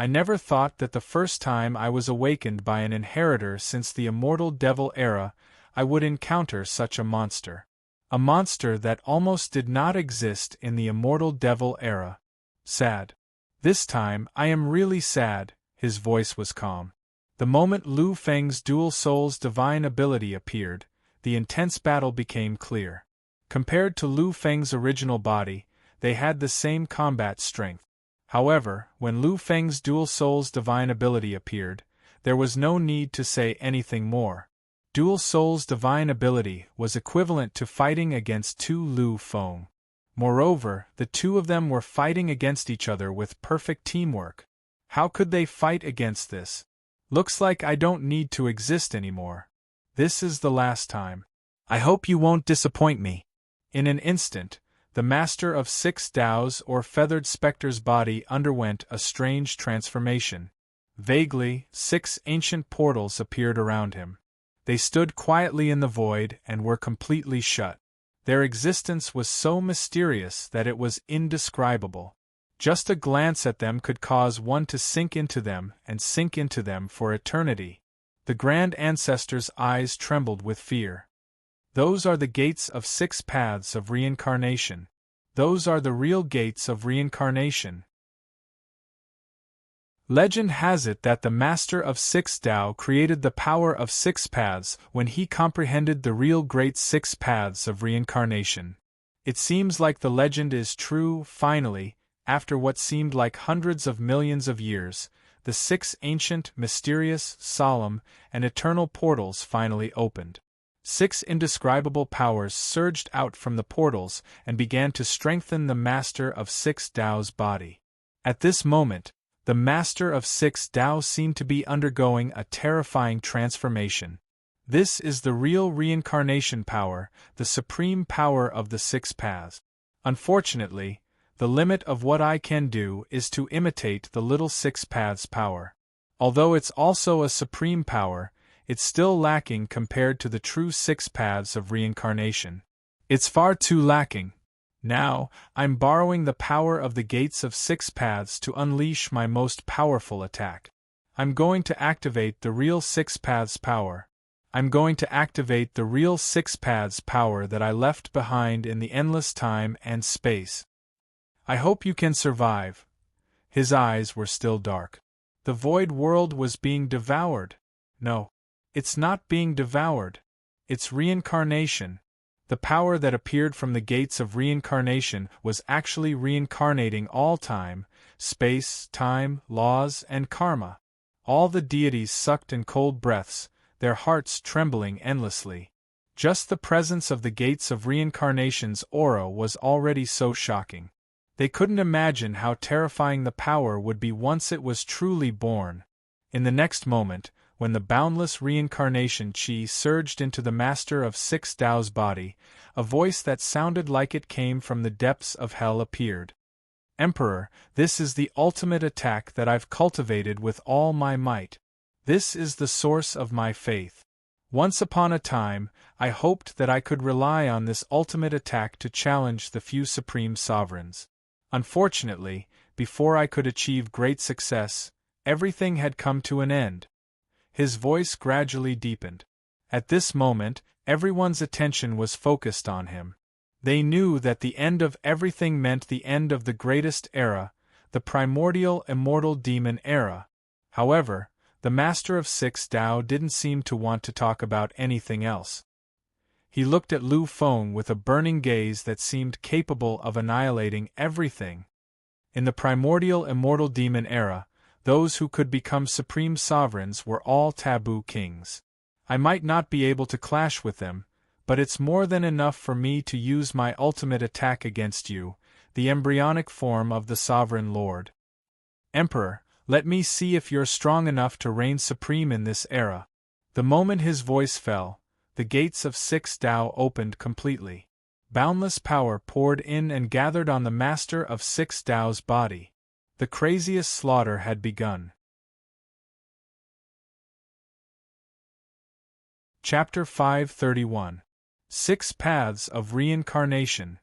I never thought that the first time I was awakened by an inheritor since the immortal devil era, I would encounter such a monster. A monster that almost did not exist in the immortal devil era. Sad. This time I am really sad. His voice was calm. The moment Lu Feng's dual soul's divine ability appeared, the intense battle became clear. Compared to Lu Feng's original body, they had the same combat strength. However, when Lu Feng's dual soul's divine ability appeared, there was no need to say anything more. Dual soul's divine ability was equivalent to fighting against two Lu Feng. Moreover, the two of them were fighting against each other with perfect teamwork. How could they fight against this? Looks like I don't need to exist anymore. This is the last time. I hope you won't disappoint me. In an instant, the master of six Taos or feathered specter's body underwent a strange transformation. Vaguely, six ancient portals appeared around him. They stood quietly in the void and were completely shut. Their existence was so mysterious that it was indescribable. Just a glance at them could cause one to sink into them and sink into them for eternity. The Grand Ancestor's eyes trembled with fear. Those are the gates of six paths of reincarnation. Those are the real gates of reincarnation. Legend has it that the Master of Six Tao created the power of six paths when he comprehended the real great six paths of reincarnation. It seems like the legend is true. Finally, after what seemed like hundreds of millions of years, the six ancient, mysterious, solemn, and eternal portals finally opened. Six indescribable powers surged out from the portals and began to strengthen the Master of Six Tao's body. At this moment, the Master of Six Tao seemed to be undergoing a terrifying transformation. This is the real reincarnation power, the supreme power of the six paths. Unfortunately, the limit of what I can do is to imitate the little six paths power. Although it's also a supreme power, it's still lacking compared to the true six paths of reincarnation. It's far too lacking. Now, I'm borrowing the power of the gates of six paths to unleash my most powerful attack. I'm going to activate the real six paths power. I'm going to activate the real six paths power that I left behind in the endless time and space. I hope you can survive. His eyes were still dark. The void world was being devoured. No, it's not being devoured. It's reincarnation. The power that appeared from the gates of reincarnation was actually reincarnating all time, space, time, laws, and karma. All the deities sucked in cold breaths, their hearts trembling endlessly. Just the presence of the gates of reincarnation's aura was already so shocking. They couldn't imagine how terrifying the power would be once it was truly born. In the next moment, when the boundless reincarnation chi surged into the Master of Six Tao's body, a voice that sounded like it came from the depths of hell appeared. Emperor, this is the ultimate attack that I've cultivated with all my might. This is the source of my faith. Once upon a time, I hoped that I could rely on this ultimate attack to challenge the few supreme sovereigns. Unfortunately, before I could achieve great success, everything had come to an end. His voice gradually deepened. At this moment, everyone's attention was focused on him. They knew that the end of everything meant the end of the greatest era, the primordial immortal demon era. However, the Master of Six Tao didn't seem to want to talk about anything else. He looked at Lu Feng with a burning gaze that seemed capable of annihilating everything. In the primordial immortal demon era, those who could become supreme sovereigns were all taboo kings. I might not be able to clash with them, but it's more than enough for me to use my ultimate attack against you, the embryonic form of the sovereign lord. Emperor, let me see if you're strong enough to reign supreme in this era. The moment his voice fell, the gates of Six Tao opened completely. Boundless power poured in and gathered on the master of Six Tao's body. The craziest slaughter had begun. Chapter 531. Six Paths of Reincarnation.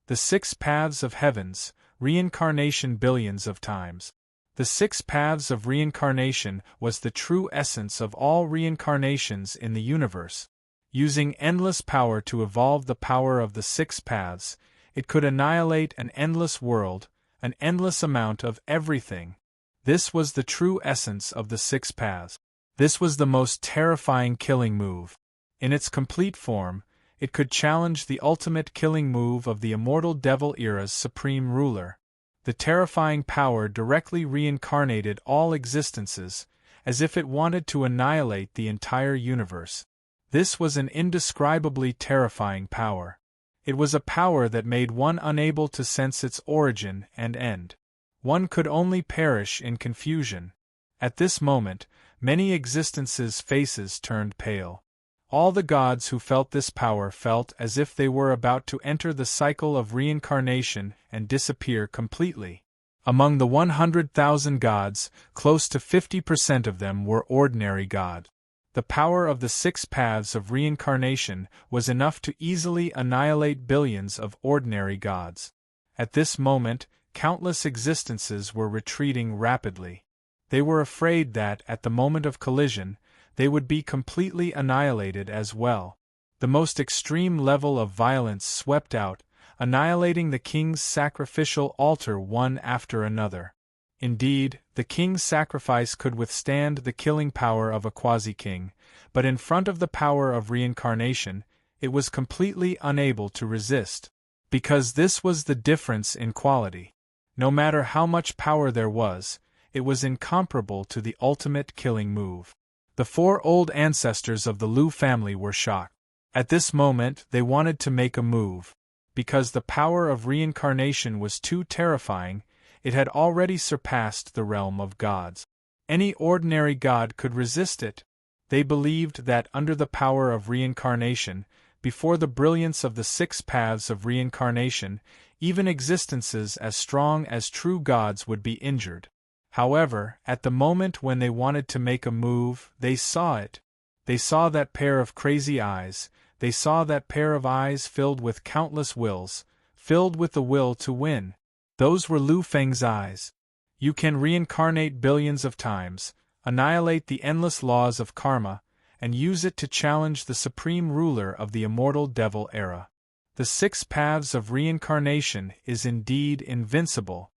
The Six Paths of Heavens, Reincarnation billions of times. The Six Paths of Reincarnation was the true essence of all reincarnations in the universe. Using endless power to evolve the power of the Six Paths, it could annihilate an endless world, an endless amount of everything. This was the true essence of the Six Paths. This was the most terrifying killing move. In its complete form, it could challenge the ultimate killing move of the immortal Devil Era's supreme ruler. The terrifying power directly reincarnated all existences, as if it wanted to annihilate the entire universe. This was an indescribably terrifying power. It was a power that made one unable to sense its origin and end. One could only perish in confusion. At this moment, many existences' faces turned pale. All the gods who felt this power felt as if they were about to enter the cycle of reincarnation and disappear completely. Among the 100,000 gods, close to 50% of them were ordinary gods. The power of the Six Paths of Reincarnation was enough to easily annihilate billions of ordinary gods. At this moment, countless existences were retreating rapidly. They were afraid that, at the moment of collision, they would be completely annihilated as well. The most extreme level of violence swept out, annihilating the king's sacrificial altar one after another. Indeed, the king's sacrifice could withstand the killing power of a quasi-king, but in front of the power of reincarnation, it was completely unable to resist. Because this was the difference in quality. No matter how much power there was, it was incomparable to the ultimate killing move. The four old ancestors of the Lu family were shocked. At this moment, they wanted to make a move. Because the power of reincarnation was too terrifying, it had already surpassed the realm of gods. Any ordinary god could resist it. They believed that under the power of reincarnation, before the brilliance of the Six Paths of Reincarnation, even existences as strong as true gods would be injured. However, at the moment when they wanted to make a move, they saw it. They saw that pair of crazy eyes, they saw that pair of eyes filled with countless wills, filled with the will to win. Those were Lu Feng's eyes. You can reincarnate billions of times, annihilate the endless laws of karma, and use it to challenge the supreme ruler of the immortal Devil Era. The Six Paths of Reincarnation is indeed invincible.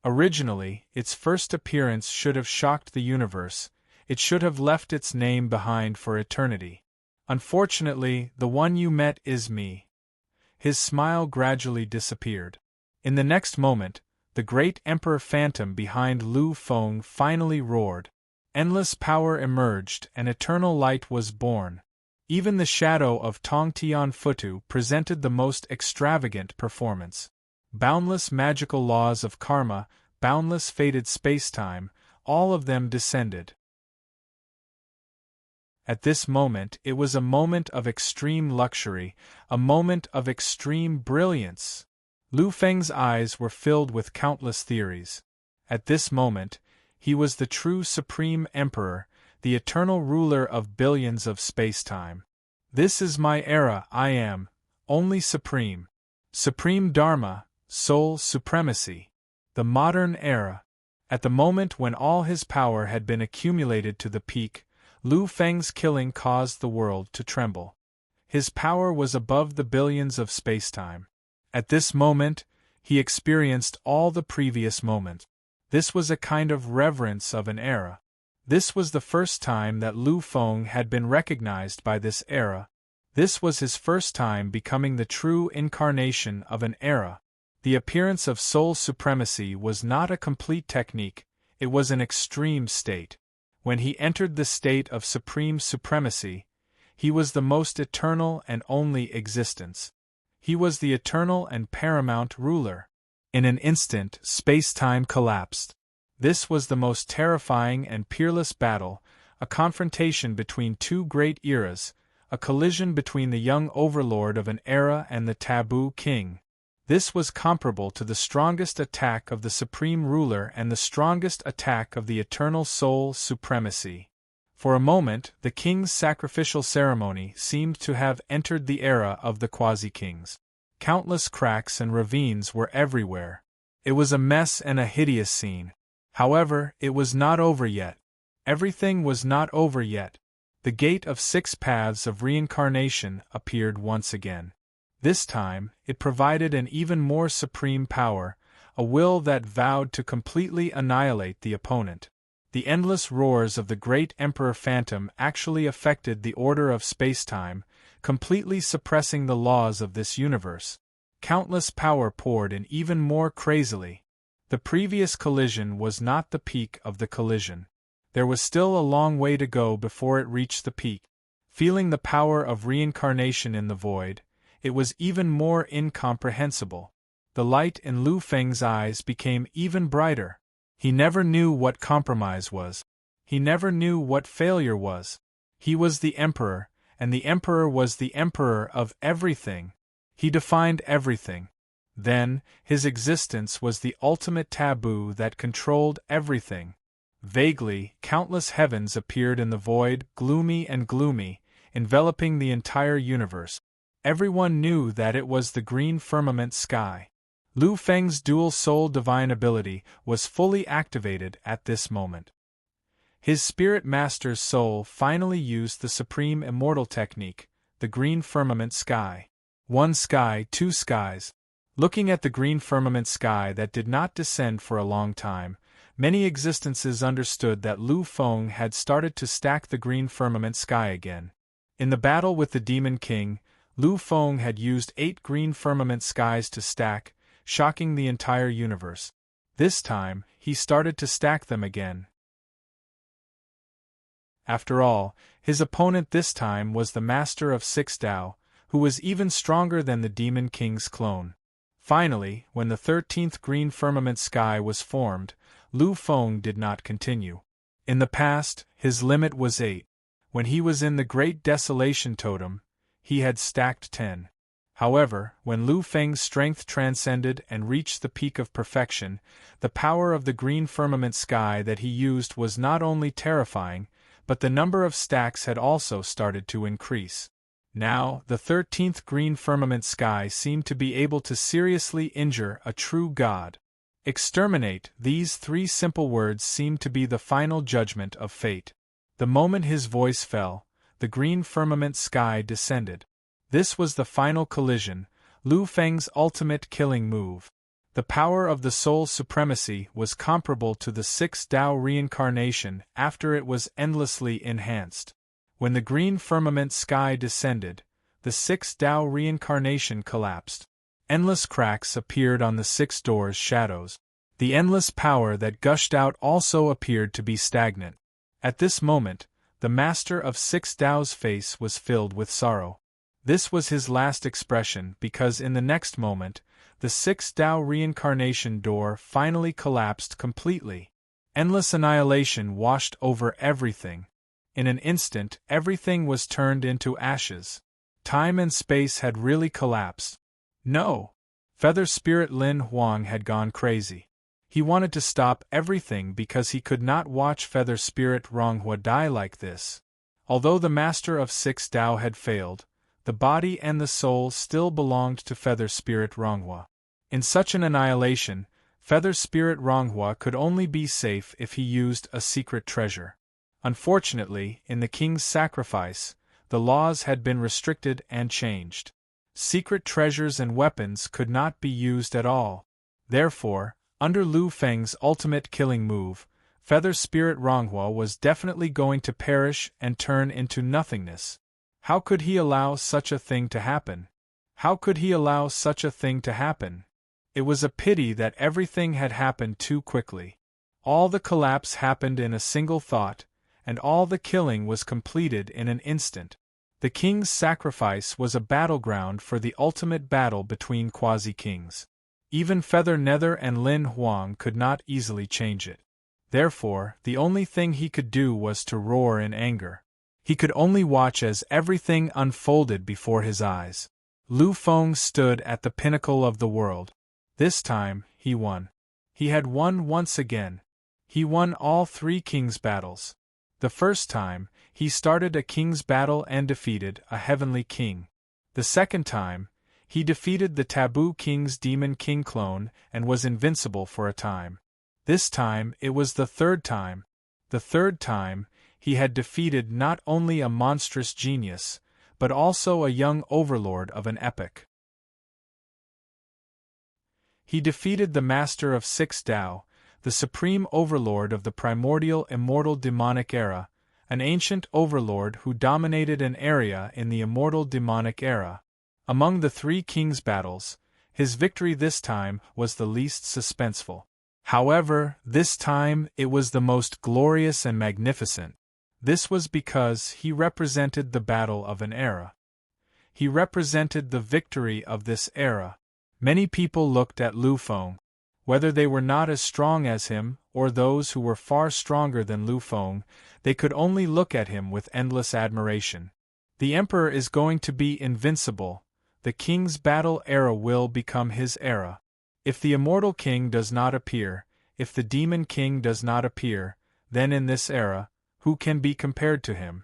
Originally, its first appearance should have shocked the universe. It should have left its name behind for eternity. Unfortunately, the one you met is me. His smile gradually disappeared. In the next moment, the great Emperor Phantom behind Lu Feng finally roared. Endless power emerged and eternal light was born. Even the shadow of Tong Tian Futu presented the most extravagant performance. Boundless magical laws of karma, boundless fated space-time, all of them descended. At this moment it was a moment of extreme luxury, a moment of extreme brilliance. Lu Feng's eyes were filled with countless theories. At this moment, he was the true Supreme Emperor, the eternal ruler of billions of space-time. This is my era, I am, only supreme. Supreme Dharma, soul supremacy. The modern era. At the moment when all his power had been accumulated to the peak, Lu Feng's killing caused the world to tremble. His power was above the billions of space-time. At this moment, he experienced all the previous moments. This was a kind of reverence of an era. This was the first time that Lu Feng had been recognized by this era. This was his first time becoming the true incarnation of an era. The appearance of soul supremacy was not a complete technique, it was an extreme state. When he entered the state of supreme supremacy, he was the most eternal and only existence. He was the eternal and paramount ruler. In an instant, space-time collapsed. This was the most terrifying and peerless battle, a confrontation between two great eras, a collision between the young overlord of an era and the taboo king. This was comparable to the strongest attack of the supreme ruler and the strongest attack of the eternal soul supremacy. For a moment, the king's sacrificial ceremony seemed to have entered the era of the quasi-kings. Countless cracks and ravines were everywhere. It was a mess and a hideous scene. However, it was not over yet. Everything was not over yet. The gate of 6 paths of reincarnation appeared once again. This time, it provided an even more supreme power, a will that vowed to completely annihilate the opponent. The endless roars of the great Emperor Phantom actually affected the order of spacetime, completely suppressing the laws of this universe. Countless power poured in even more crazily. The previous collision was not the peak of the collision. There was still a long way to go before it reached the peak. Feeling the power of reincarnation in the void, it was even more incomprehensible. The light in Lu Feng's eyes became even brighter. He never knew what compromise was. He never knew what failure was. He was the Emperor, and the Emperor was the Emperor of everything. He defined everything. Then, his existence was the ultimate taboo that controlled everything. Vaguely, countless heavens appeared in the void, gloomy, enveloping the entire universe. Everyone knew that it was the green firmament sky. Lu Feng's dual-soul divine ability was fully activated at this moment. His spirit master's soul finally used the supreme immortal technique, the green firmament sky. 1 sky, 2 skies. Looking at the green firmament sky that did not descend for a long time, many existences understood that Lu Feng had started to stack the green firmament sky again. In the battle with the Demon King, Lu Feng had used 8 green firmament skies to stack, shocking the entire universe. This time, he started to stack them again. After all, his opponent this time was the Master of 6 Dao, who was even stronger than the Demon King's clone. Finally, when the 13th green firmament sky was formed, Lu Feng did not continue. In the past, his limit was 8. When he was in the Great Desolation Totem, he had stacked 10. However, when Lu Feng's strength transcended and reached the peak of perfection, the power of the green firmament sky that he used was not only terrifying, but the number of stacks had also started to increase. Now, the 13th green firmament sky seemed to be able to seriously injure a true god. Exterminate, these 3 simple words seemed to be the final judgment of fate. The moment his voice fell, the green firmament sky descended. This was the final collision, Lu Feng's ultimate killing move. The power of the soul supremacy was comparable to the 6 Dao reincarnation after it was endlessly enhanced. When the green firmament sky descended, the 6 Dao reincarnation collapsed. Endless cracks appeared on the 6 doors' shadows. The endless power that gushed out also appeared to be stagnant. At this moment, the Master of 6 Dao's face was filled with sorrow. This was his last expression because in the next moment, the 6 Dao reincarnation door finally collapsed completely. Endless annihilation washed over everything. In an instant, everything was turned into ashes. Time and space had really collapsed. No! Feather Spirit Lin Huang had gone crazy. He wanted to stop everything because he could not watch Feather Spirit Ronghua die like this. Although the Master of 6 Dao had failed, the body and the soul still belonged to Feather Spirit Ronghua. In such an annihilation, Feather Spirit Ronghua could only be safe if he used a secret treasure. Unfortunately, in the king's sacrifice, the laws had been restricted and changed. Secret treasures and weapons could not be used at all. Therefore, under Lu Feng's ultimate killing move, Feather Spirit Ronghua was definitely going to perish and turn into nothingness. How could he allow such a thing to happen? How could he allow such a thing to happen? It was a pity that everything had happened too quickly. All the collapse happened in a single thought, and all the killing was completed in an instant. The king's sacrifice was a battleground for the ultimate battle between quasi-kings. Even Feather Nether and Lin Huang could not easily change it. Therefore, the only thing he could do was to roar in anger. He could only watch as everything unfolded before his eyes. Lu Feng stood at the pinnacle of the world. This time, he won. He had won once again. He won all 3 kings' battles. The first time, he started a king's battle and defeated a heavenly king. The second time, he defeated the Taboo King's demon king clone and was invincible for a time. This time it was the third time. The third time, he had defeated not only a monstrous genius, but also a young overlord of an epoch. He defeated the master of 6 Tao, the supreme overlord of the primordial immortal demonic era, an ancient overlord who dominated an area in the immortal demonic era. Among the 3 kings' battles, his victory this time was the least suspenseful. However, this time it was the most glorious and magnificent. This was because he represented the battle of an era. He represented the victory of this era. Many people looked at Lu Feng. Whether they were not as strong as him, or those who were far stronger than Lu Feng, they could only look at him with endless admiration. The emperor is going to be invincible. The king's battle era will become his era. If the immortal king does not appear, if the demon king does not appear, then in this era, who can be compared to him?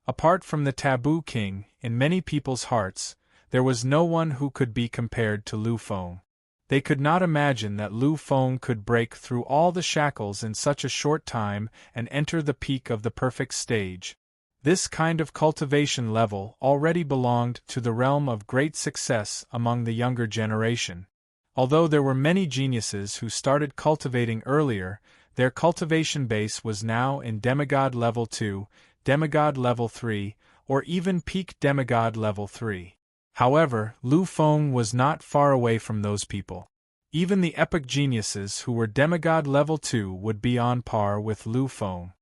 Apart from the Taboo King, in many people's hearts, there was no one who could be compared to Lu Feng. They could not imagine that Lu Feng could break through all the shackles in such a short time and enter the peak of the perfect stage. This kind of cultivation level already belonged to the realm of great success among the younger generation. Although there were many geniuses who started cultivating earlier, their cultivation base was now in demigod level 2, demigod level 3, or even peak demigod level 3. However, Lu Feng was not far away from those people. Even the epic geniuses who were demigod level 2 would be on par with Lu Feng.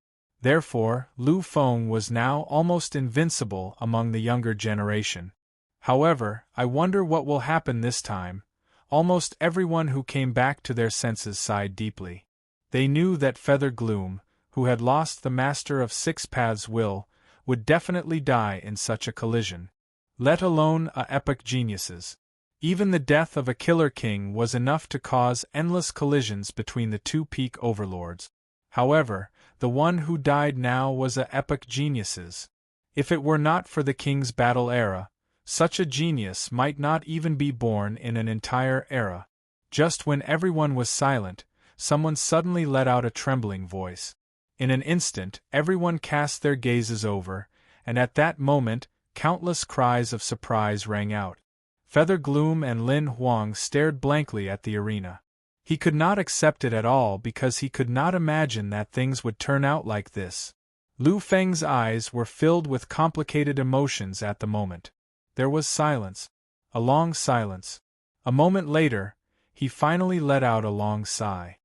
Therefore, Lu Feng was now almost invincible among the younger generation. However, I wonder what will happen this time. Almost everyone who came back to their senses sighed deeply. They knew that Feather Gloom, who had lost the Master of 6 Paths would definitely die in such a collision. Let alone a epic geniuses. Even the death of a killer king was enough to cause endless collisions between the 2 peak overlords. However, the one who died now was a epic geniuses. If it were not for the king's battle era, such a genius might not even be born in an entire era. Just when everyone was silent, someone suddenly let out a trembling voice. In an instant, everyone cast their gazes over, and at that moment, countless cries of surprise rang out. Feather Gloom and Lin Huang stared blankly at the arena. He could not accept it at all because he could not imagine that things would turn out like this. Lu Feng's eyes were filled with complicated emotions at the moment. There was silence. A long silence. A moment later, he finally let out a long sigh.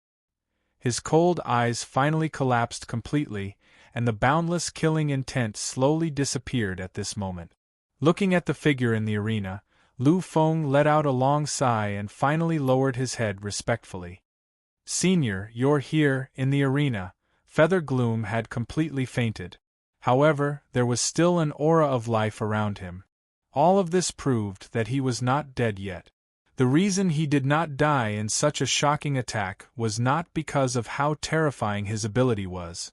His cold eyes finally collapsed completely, and the boundless killing intent slowly disappeared at this moment. Looking at the figure in the arena, Lu Feng let out a long sigh and finally lowered his head respectfully. "Senior, you're here, in the arena." Feather Gloom had completely fainted. However, there was still an aura of life around him. All of this proved that he was not dead yet. The reason he did not die in such a shocking attack was not because of how terrifying his ability was.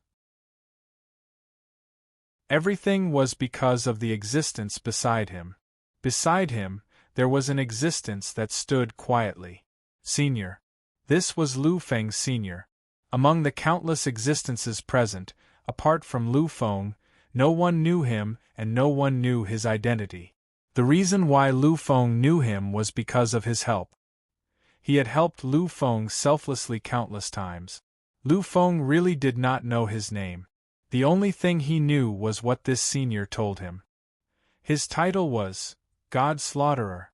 Everything was because of the existence beside him. Beside him, there was an existence that stood quietly. Senior. This was Lu Feng Senior. Among the countless existences present, apart from Lu Feng, no one knew him and no one knew his identity. The reason why Lu Feng knew him was because of his help. He had helped Lu Feng selflessly countless times. Lu Feng really did not know his name. The only thing he knew was what this senior told him. His title was God Slaughterer.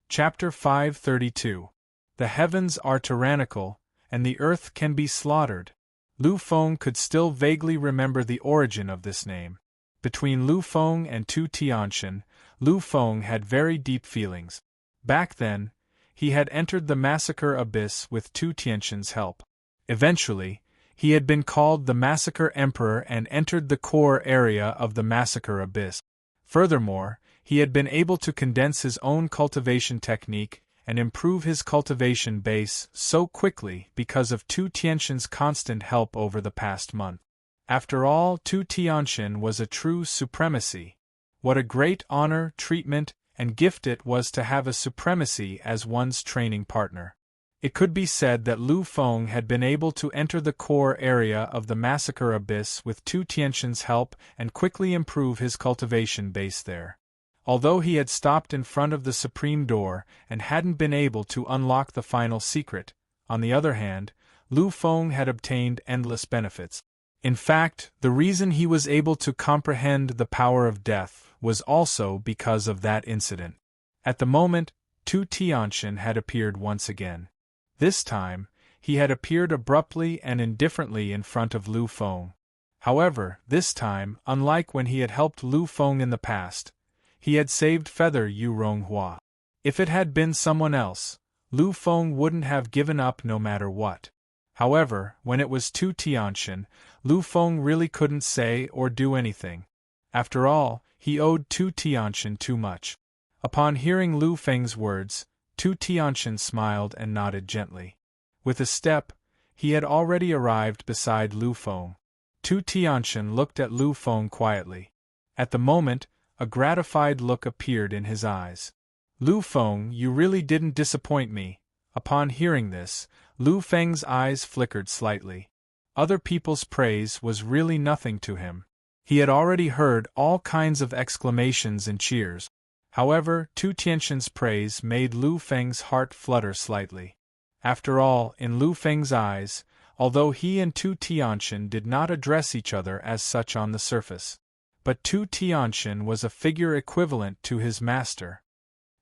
Chapter 532. The heavens are tyrannical, and the earth can be slaughtered. Lu Feng could still vaguely remember the origin of this name. Between Lu Feng and Tu Tianxian, Lu Feng had very deep feelings. Back then, he had entered the Massacre Abyss with Tu Tianxin's help. Eventually, he had been called the Massacre Emperor and entered the core area of the Massacre Abyss. Furthermore, he had been able to condense his own cultivation technique and improve his cultivation base so quickly because of Tu Tianxin's constant help over the past month. After all, Tu Tianxin was a true supremacy. What a great honor, treatment, and gift it was to have a supremacy as one's training partner. It could be said that Lu Feng had been able to enter the core area of the Massacre Abyss with Tu Tianxin's help and quickly improve his cultivation base there. Although he had stopped in front of the Supreme Door and hadn't been able to unlock the final secret, on the other hand, Lu Feng had obtained endless benefits. In fact, the reason he was able to comprehend the power of death was also because of that incident. At the moment, Tu Tianxin had appeared once again. This time, he had appeared abruptly and indifferently in front of Lu Feng. However, this time, unlike when he had helped Lu Feng in the past, he had saved Feather Yu Ronghua. If it had been someone else, Lu Feng wouldn't have given up no matter what. However, when it was Tu Tianxin, Lu Feng really couldn't say or do anything. After all, he owed Tu Tianxin too much. Upon hearing Lu Feng's words, Tu Tianxin smiled and nodded gently. With a step, he had already arrived beside Lu Feng. Tu Tianxin looked at Lu Feng quietly. At the moment, a gratified look appeared in his eyes. Lu Feng, you really didn't disappoint me. Upon hearing this, Lu Feng's eyes flickered slightly. Other people's praise was really nothing to him. He had already heard all kinds of exclamations and cheers. However, Tu Tianxin's praise made Lu Feng's heart flutter slightly. After all, in Lu Feng's eyes, although he and Tu Tianxin did not address each other as such on the surface, but Tu Tianxin was a figure equivalent to his master.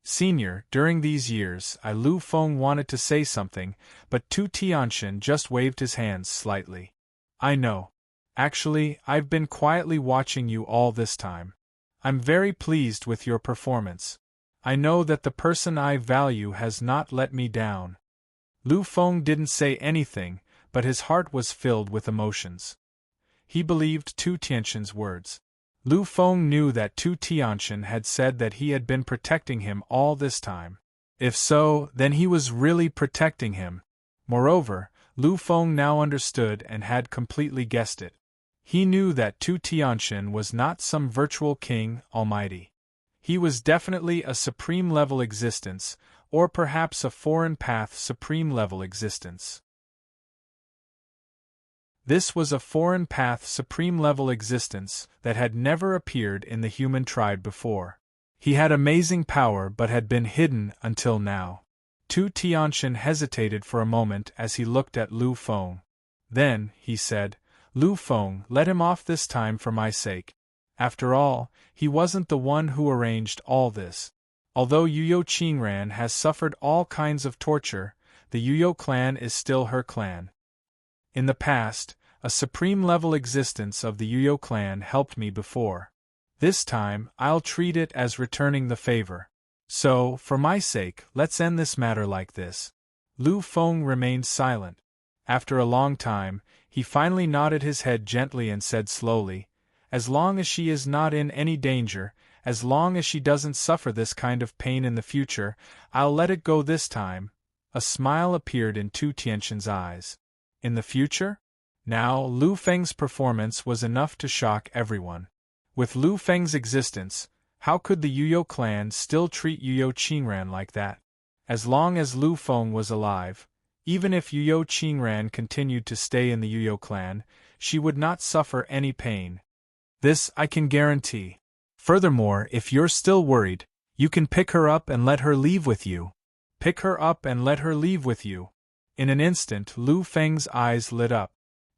Senior, during these years, Lu Feng wanted to say something, but Tu Tianxin just waved his hands slightly. I know. Actually, I've been quietly watching you all this time. I'm very pleased with your performance. I know that the person I value has not let me down. Lu Feng didn't say anything, but his heart was filled with emotions. He believed Tu Tianxin's words. Lu Feng knew that Tu Tianxin had said that he had been protecting him all this time. If so, then he was really protecting him. Moreover, Lu Feng now understood and had completely guessed it. He knew that Tu Tianxin was not some virtual king almighty. He was definitely a supreme-level existence, or perhaps a foreign path supreme-level existence. This was a foreign path supreme-level existence that had never appeared in the human tribe before. He had amazing power but had been hidden until now. Tu Tianxin hesitated for a moment as he looked at Lu Feng. Then, he said, Lu Feng, let him off this time for my sake. After all, he wasn't the one who arranged all this. Although Yuyo Qingran has suffered all kinds of torture, the Yuyo clan is still her clan. In the past, a supreme-level existence of the Yuyo clan helped me before. This time, I'll treat it as returning the favor. So, for my sake, let's end this matter like this. Lu Feng remained silent. After a long time, he finally nodded his head gently and said slowly, as long as she is not in any danger, as long as she doesn't suffer this kind of pain in the future, I'll let it go this time. A smile appeared in Tu Tianxin's eyes. In the future? Now, Lu Feng's performance was enough to shock everyone. With Lu Feng's existence, how could the Yuyo clan still treat Yuyo Qingran like that? As long as Lu Feng was alive, even if Yuyo Qingran continued to stay in the Yuyo clan, she would not suffer any pain. This I can guarantee. Furthermore, if you're still worried, you can pick her up and let her leave with you. Pick her up and let her leave with you. In an instant, Lu Feng's eyes lit up.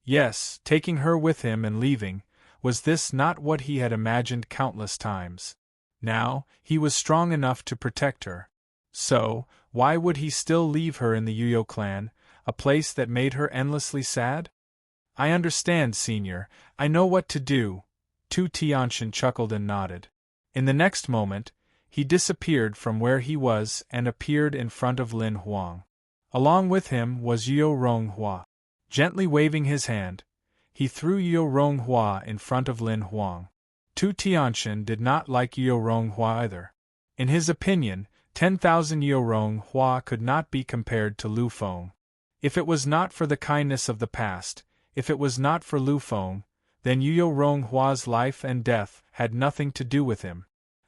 Yes, taking her with him and leaving, was this not what he had imagined countless times? Now, he was strong enough to protect her. So, why would he still leave her in the Yuyo clan, a place that made her endlessly sad? I understand, Senior, I know what to do. Tu Tianxin chuckled and nodded. In the next moment, He disappeared from where he was and appeared in front of Lin Huang. Along with him was Yeo Ronghua. Gently waving his hand, he threw Yeo Ronghua in front of Lin Huang. Tu Tianxin did not like Yeo Ronghua either. In his opinion, 10,000 Yeo Ronghua could not be compared to Lu Feng. If it was not for the kindness of the past, if it was not for Lu Feng, then Yeo Ronghua's life and death had nothing to do with him.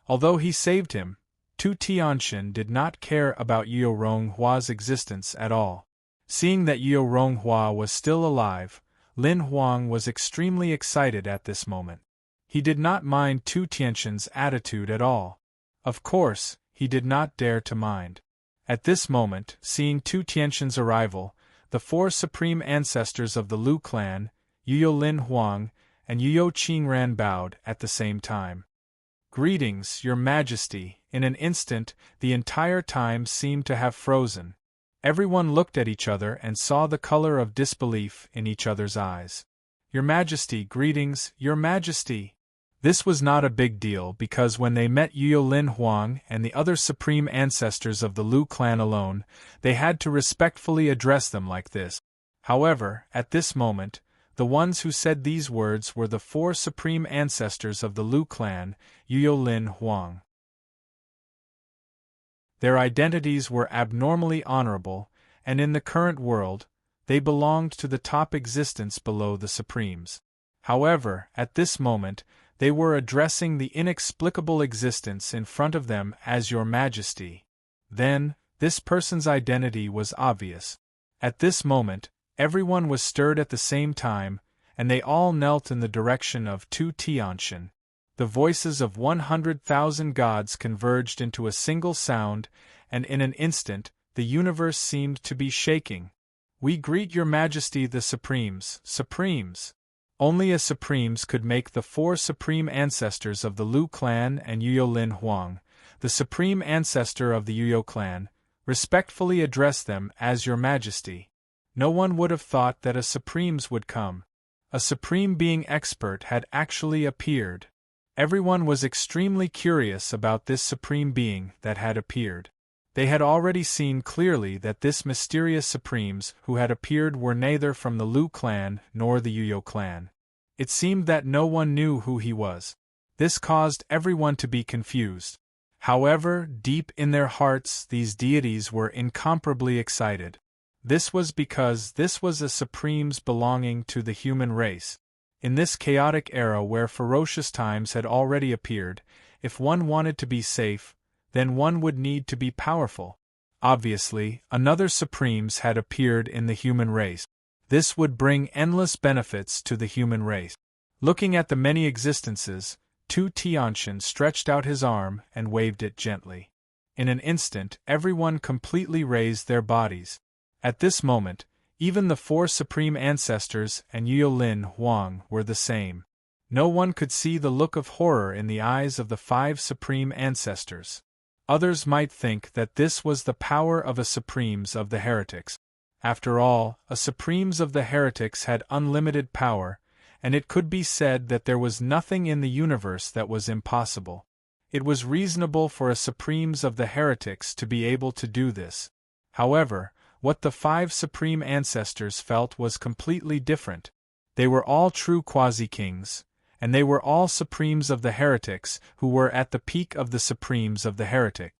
Although he saved him, Tu Tianxin did not care about Yeo Ronghua's existence at all. Seeing that Yeo Ronghua was still alive, Lin Huang was extremely excited at this moment. He did not mind Tu Tianxin's attitude at all. Of course, he did not dare to mind. At this moment, seeing Tu Tianxin's arrival, the four supreme ancestors of the Lu clan, Yeo Lin Huang, and Yeo Qingran bowed at the same time. "Greetings, Your Majesty." In an instant, the entire time seemed to have frozen. Everyone looked at each other and saw the color of disbelief in each other's eyes. "Your Majesty, greetings, Your Majesty." This was not a big deal because when they met Yeo Lin Huang and the other supreme ancestors of the Lu clan alone, they had to respectfully address them like this. However, at this moment, the ones who said these words were the four supreme ancestors of the Lu clan, Yeo Lin Huang. Their identities were abnormally honorable, and in the current world, they belonged to the top existence below the supremes. However, at this moment, they were addressing the inexplicable existence in front of them as Your Majesty. Then, this person's identity was obvious. At this moment, everyone was stirred at the same time, and they all knelt in the direction of Tu Tianxin. The voices of 100,000 gods converged into a single sound, and in an instant, the universe seemed to be shaking. "We greet Your Majesty the Supremes." Supremes! Only a Supremes could make the four supreme ancestors of the Lu clan and Yeo Lin Huang, the supreme ancestor of the Yeo clan, respectfully address them as Your Majesty. No one would have thought that a Supremes would come. A Supreme Being expert had actually appeared. Everyone was extremely curious about this Supreme Being that had appeared. They had already seen clearly that this mysterious Supremes who had appeared were neither from the Lu clan nor the Yeo clan. It seemed that no one knew who he was. This caused everyone to be confused. However, deep in their hearts these deities were incomparably excited. This was because this was a Supremes belonging to the human race. In this chaotic era where ferocious times had already appeared, if one wanted to be safe, then one would need to be powerful. Obviously, another Supremes had appeared in the human race. This would bring endless benefits to the human race. Looking at the many existences, Tu Tianxin stretched out his arm and waved it gently. In an instant, everyone completely raised their bodies. At this moment, even the four supreme ancestors and Yeo Lin Huang were the same. No one could see the look of horror in the eyes of the five supreme ancestors. Others might think that this was the power of a Supremes of the heretics. After all, a Supremes of the heretics had unlimited power, and it could be said that there was nothing in the universe that was impossible. It was reasonable for a Supremes of the heretics to be able to do this. However, what the five supreme ancestors felt was completely different. They were all true quasi-kings, and they were all Supremes of the heretics who were at the peak of the Supremes of the heretic.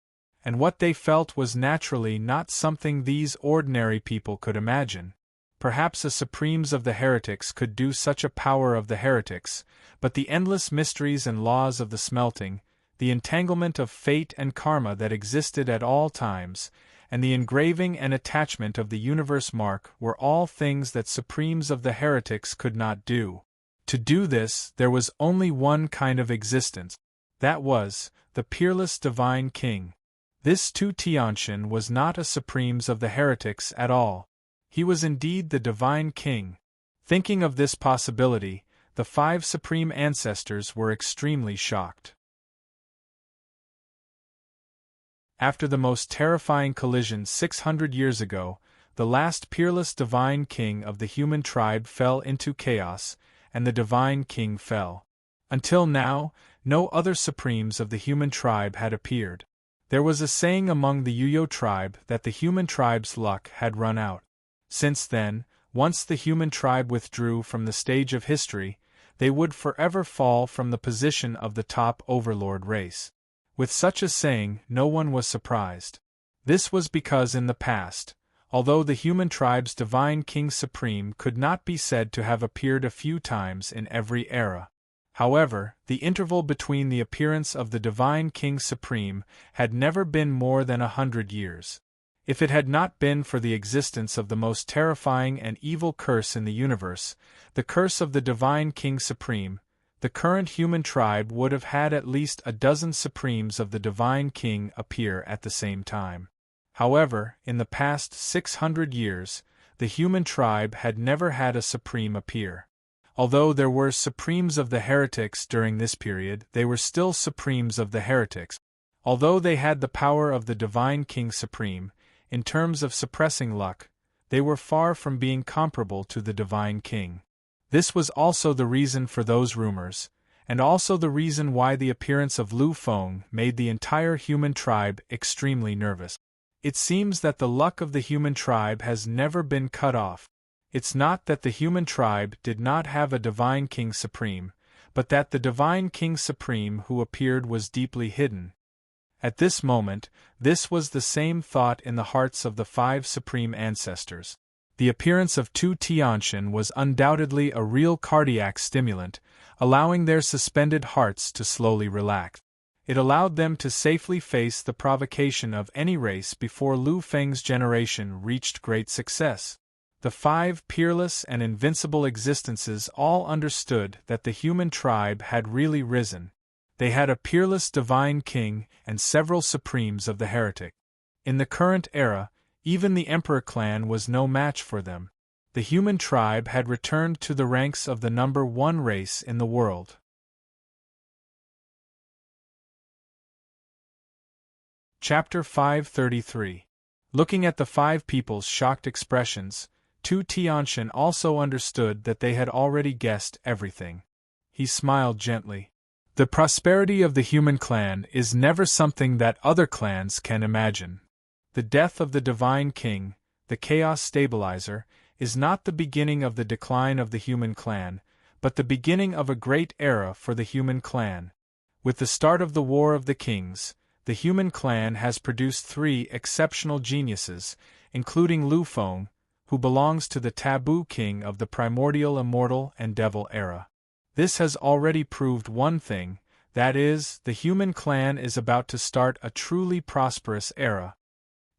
And what they felt was naturally not something these ordinary people could imagine. Perhaps a Supremes of the heretics could do such a power of the heretics, but the endless mysteries and laws of the smelting, the entanglement of fate and karma that existed at all times, and the engraving and attachment of the universe mark were all things that Supremes of the heretics could not do. To do this, there was only one kind of existence. That was, the peerless divine king. This Tu Tianxin was not a Supremes of the heretics at all. He was indeed the divine king. Thinking of this possibility, the five supreme ancestors were extremely shocked. After the most terrifying collision 600 years ago, the last peerless divine king of the human tribe fell into chaos, and the divine king fell. Until now, No other supremes of the human tribe had appeared. There was a saying among the Yuyo tribe that the human tribe's luck had run out. Since then, once the human tribe withdrew from the stage of history, they would forever fall from the position of the top overlord race. With such a saying, no one was surprised. This was because in the past, although the human tribe's divine king supreme could not be said to have appeared a few times in every era. However, the interval between the appearance of the divine king supreme had never been more than 100 years. If it had not been for the existence of the most terrifying and evil curse in the universe, the curse of the divine king supreme, the current human tribe would have had at least a dozen supremes of the divine king appear at the same time. However, in the past 600 years, the human tribe had never had a supreme appear. Although there were supremes of the heretics during this period, they were still supremes of the heretics. Although they had the power of the divine king supreme, in terms of suppressing luck, they were far from being comparable to the divine king. This was also the reason for those rumors, and also the reason why the appearance of Lu Feng made the entire human tribe extremely nervous. It seems that the luck of the human tribe has never been cut off. It's not that the human tribe did not have a divine king supreme, but that the divine king supreme who appeared was deeply hidden. At this moment, this was the same thought in the hearts of the 5 supreme ancestors. The appearance of Tu Tianshan was undoubtedly a real cardiac stimulant, allowing their suspended hearts to slowly relax. It allowed them to safely face the provocation of any race before Lu Feng's generation reached great success. The 5 peerless and invincible existences all understood that the human tribe had really risen. They had a peerless divine king and several supremes of the heretic. In the current era, even the emperor clan was no match for them. The human tribe had returned to the ranks of the number 1 race in the world. Chapter 533. Looking at the 5 people's shocked expressions, Tu Tianshan also understood that they had already guessed everything. He smiled gently. The prosperity of the human clan is never something that other clans can imagine. The death of the divine king, the chaos stabilizer, is not the beginning of the decline of the human clan, but the beginning of a great era for the human clan. With the start of the War of the Kings, the human clan has produced 3 exceptional geniuses, including Lu Feng, who belongs to the taboo king of the primordial immortal and devil era. This has already proved one thing, that is, the human clan is about to start a truly prosperous era.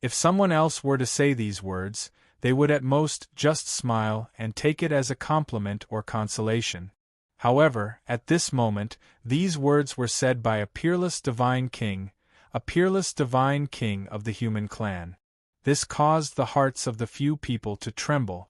If someone else were to say these words, they would at most just smile and take it as a compliment or consolation. However, at this moment, these words were said by a peerless divine king of the human clan. This caused the hearts of the few people to tremble.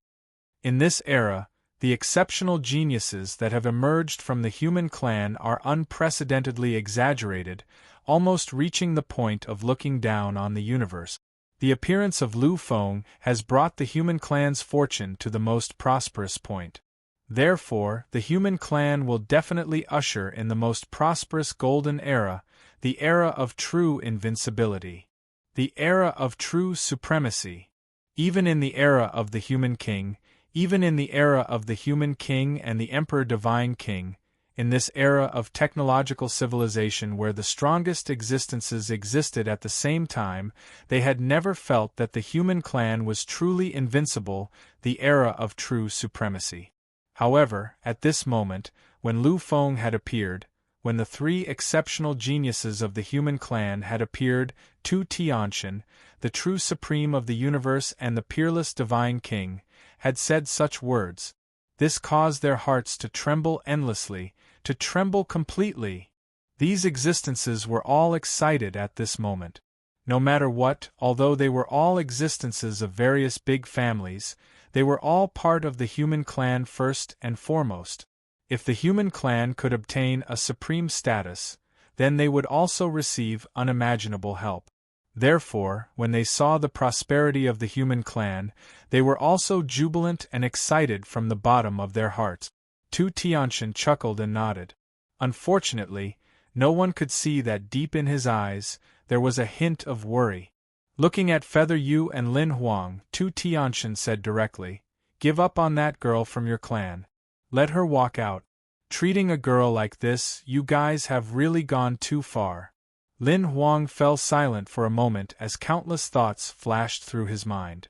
In this era, the exceptional geniuses that have emerged from the human clan are unprecedentedly exaggerated, almost reaching the point of looking down on the universe. The appearance of Lu Feng has brought the human clan's fortune to the most prosperous point. Therefore, the human clan will definitely usher in the most prosperous golden era, the era of true invincibility. The era of true supremacy. Even in the era of the human king, even in the era of the human king and the emperor divine king, in this era of technological civilization where the strongest existences existed at the same time, they had never felt that the human clan was truly invincible, the era of true supremacy. However, at this moment, when Lu Feng had appeared, when the 3 exceptional geniuses of the human clan had appeared, Tu Tianshan, the true supreme of the universe and the peerless divine king, had said such words, this caused their hearts to tremble endlessly, to tremble completely. These existences were all excited at this moment. No matter what, although they were all existences of various big families, they were all part of the human clan first and foremost. If the human clan could obtain a supreme status, then they would also receive unimaginable help. Therefore, when they saw the prosperity of the human clan, they were also jubilant and excited from the bottom of their hearts. Tu Tianshan chuckled and nodded. Unfortunately, No one could see that deep in his eyes, there was a hint of worry. Looking at Feather Yu and Lin Huang, Tu Tianxian said directly, "Give up on that girl from your clan. Let her walk out. Treating a girl like this, you guys have really gone too far." Lin Huang fell silent for a moment as countless thoughts flashed through his mind.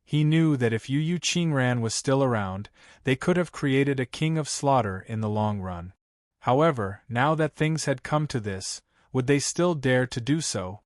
He knew that if Yu Qingran was still around, they could have created a king of slaughter in the long run. However, now that things had come to this, would they still dare to do so?